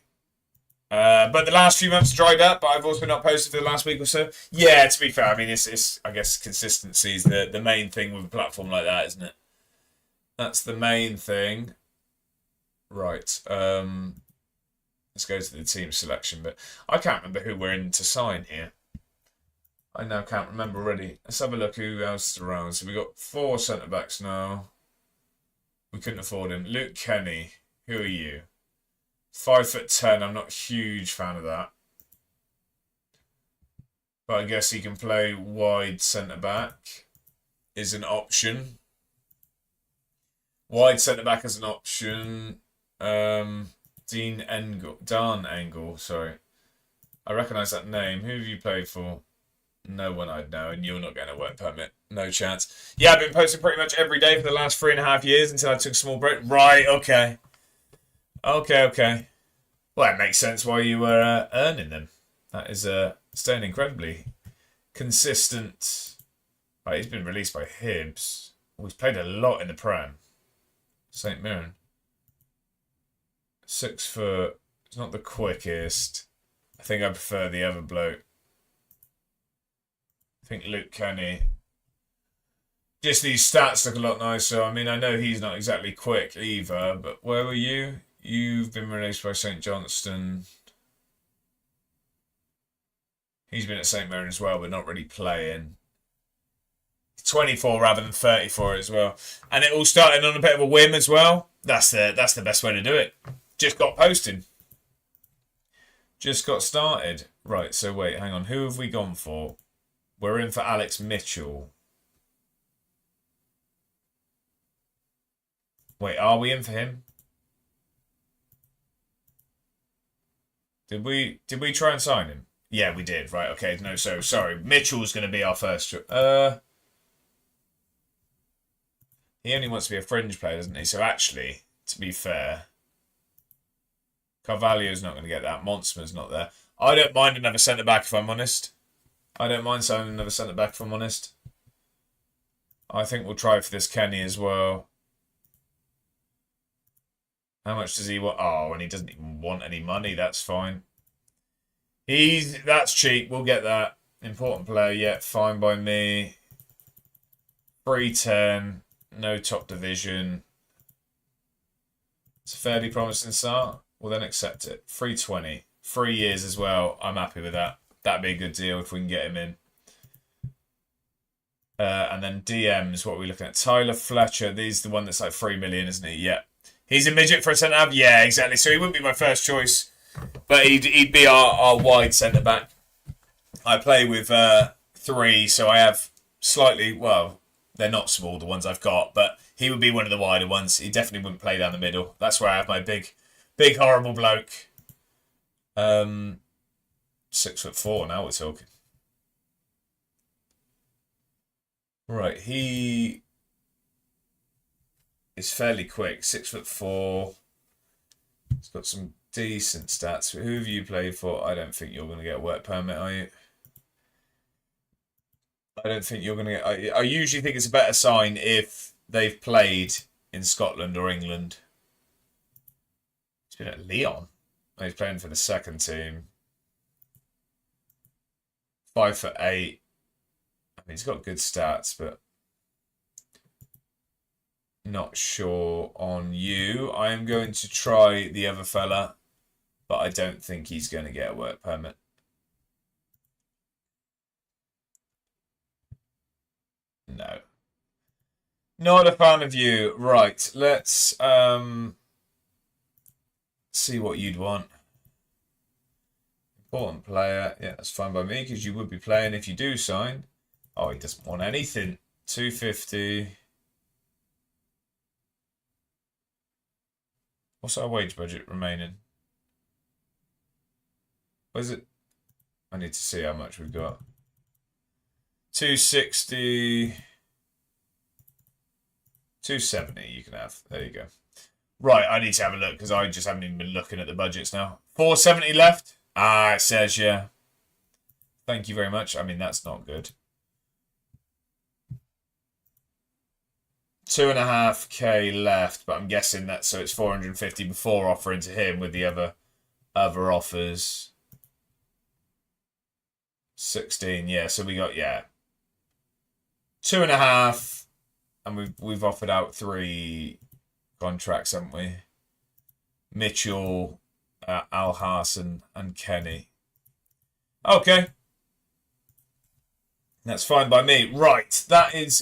But the last few months dried up, but I've also not posted for the last week or so. Yeah, to be fair, I mean, it's I guess consistency is the main thing with a platform like that, isn't it? That's the main thing. Right. Let's go to the team selection, but I can't remember who we're in to sign here. I now can't remember already. Let's have a look who else is around. So we got 4 centre-backs now. We couldn't afford him. Luke Kenny, who are you? 5'10". I'm not a huge fan of that. But I guess he can play wide centre-back is an option. Wide centre-back is an option. Dan Engel, sorry. I recognise that name. Who have you played for? No one I'd know, and you're not getting a work permit. No chance. Yeah, I've been posting pretty much every day for the last 3.5 years until I took a small break. Right, okay. Okay. Well, it makes sense why you were earning them. That is staying incredibly consistent. Right, he's been released by Hibs. He's played a lot in the Prem. St. Mirren. 6 foot. It's not the quickest. I think I prefer the other bloke. I think Luke Kenny. Just these stats look a lot nicer. I mean, I know he's not exactly quick either, but where were you? You've been released by St. Johnston. He's been at St. Mirren as well, but not really playing. 24 rather than 34 as well. And it all started on a bit of a whim as well. That's the best way to do it. Just got posted. Just got started. Right, so wait, hang on. Who have we gone for? We're in for Alex Mitchell. Wait, are we in for him? Did we try and sign him? Yeah, we did. Right, okay. No, so sorry. Mitchell's going to be our first. He only wants to be a fringe player, doesn't he? So actually, to be fair, Carvalho's not going to get that. Monsmer's not there. I don't mind another centre-back if I'm honest. I don't mind signing another centre-back if I'm honest. I think we'll try for this Kenny as well. How much does he want? Oh, and he doesn't even want any money. That's fine. That's cheap. We'll get that. Important player. Yeah, fine by me. 310. No top division. It's a fairly promising start. We'll then accept it. 320. 3 years as well. I'm happy with that. That'd be a good deal if we can get him in. And then DMs, what are we looking at? Tyler Fletcher. He's the one that's like 3 million, isn't he? Yeah. He's a midget for a centre-back? Yeah, exactly. So he wouldn't be my first choice. But he'd be our wide centre-back. I play with 3, so I have slightly, well, they're not small, the ones I've got, but he would be one of the wider ones. He definitely wouldn't play down the middle. That's where I have my big horrible bloke. 6'4" now we're talking. Right, he is fairly quick. 6'4". He's got some decent stats. Who have you played for? I don't think you're going to get a work permit, are you? I don't think you're going to get... I usually think it's a better sign if they've played in Scotland or England. He's been at Lyon. He's playing for the second team. 5'8". I mean, he's got good stats, but not sure on you. I am going to try the other fella, but I don't think he's going to get a work permit. No. Not a fan of you. Right, let's see what you'd want. Important player. Yeah, that's fine by me because you would be playing if you do sign. Oh, he doesn't want anything. 250. What's our wage budget remaining? What is it? I need to see how much we've got. 260. 270 you can have. There you go. Right, I need to have a look because I just haven't even been looking at the budgets now. 470 left. Ah, it says, yeah. Thank you very much. I mean, that's not good. 2.5k left, but I'm guessing that so it's 450 before offering to him with the other offers. 16, yeah. So we got 2.5, and we've offered out 3 contracts, haven't we? Mitchell, Al Hassan, and Kenny. Okay. That's fine by me. Right,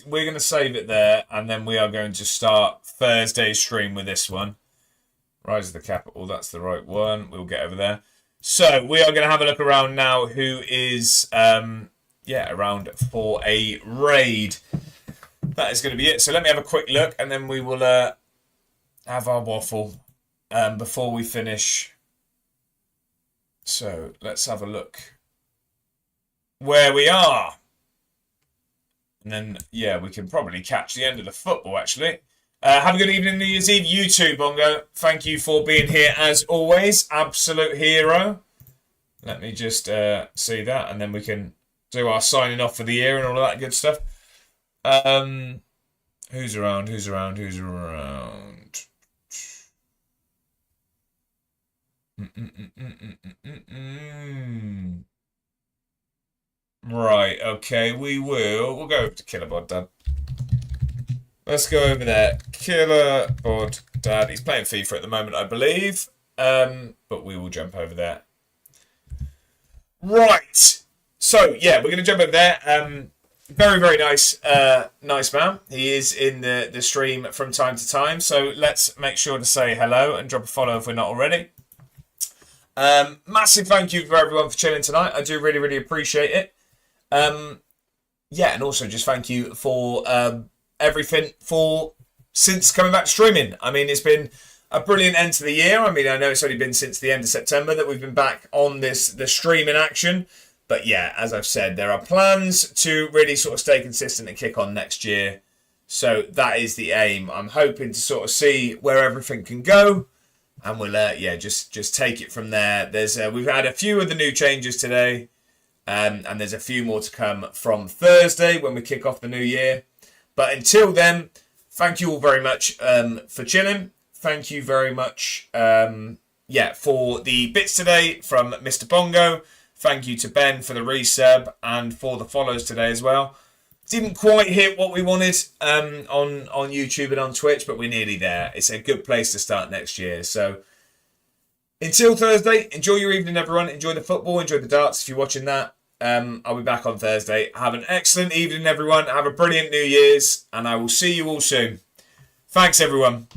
we're going to save it there, and then we are going to start Thursday's stream with this one. Rise of the Capital, that's the right one. We'll get over there. So, we are going to have a look around now who is, around for a raid. That is going to be it. So, let me have a quick look, and then we will have our waffle before we finish. So, let's have a look where we are. And then, we can probably catch the end of the football, actually. Have a good evening, New Year's Eve. You too, Bongo. Thank you for being here, as always. Absolute hero. Let me just see that, and then we can do our signing off for the year and all of that good stuff. Who's around? Who's around? Who's around? Right, okay, we'll go over to Killerbod Dad. Let's go over there. Killerbod Dad. He's playing FIFA at the moment, I believe. But we will jump over there. Right. So, we're going to jump over there. Very, very nice nice man. He is in the stream from time to time. So, let's make sure to say hello and drop a follow if we're not already. Massive thank you for everyone for chilling tonight. I do really, really appreciate it. And also just thank you for everything since coming back to streaming. I mean, it's been a brilliant end to the year. I mean, I know it's only been since the end of September that we've been back on the streaming action. But as I've said, there are plans to really sort of stay consistent and kick on next year. So that is the aim. I'm hoping to sort of see where everything can go. And we'll, just take it from there. We've had a few of the new changes today. And there's a few more to come from Thursday when we kick off the new year. But until then, thank you all very much for chilling. Thank you very much for the bits today from Mr. Bongo. Thank you to Ben for the resub and for the follows today as well. Didn't quite hit what we wanted on YouTube and on Twitch, but we're nearly there. It's a good place to start next year. So until Thursday, enjoy your evening, everyone. Enjoy the football. Enjoy the darts if you're watching that. I'll be back on Thursday. Have an excellent evening, everyone. Have a brilliant New Year's, and I will see you all soon. Thanks, everyone.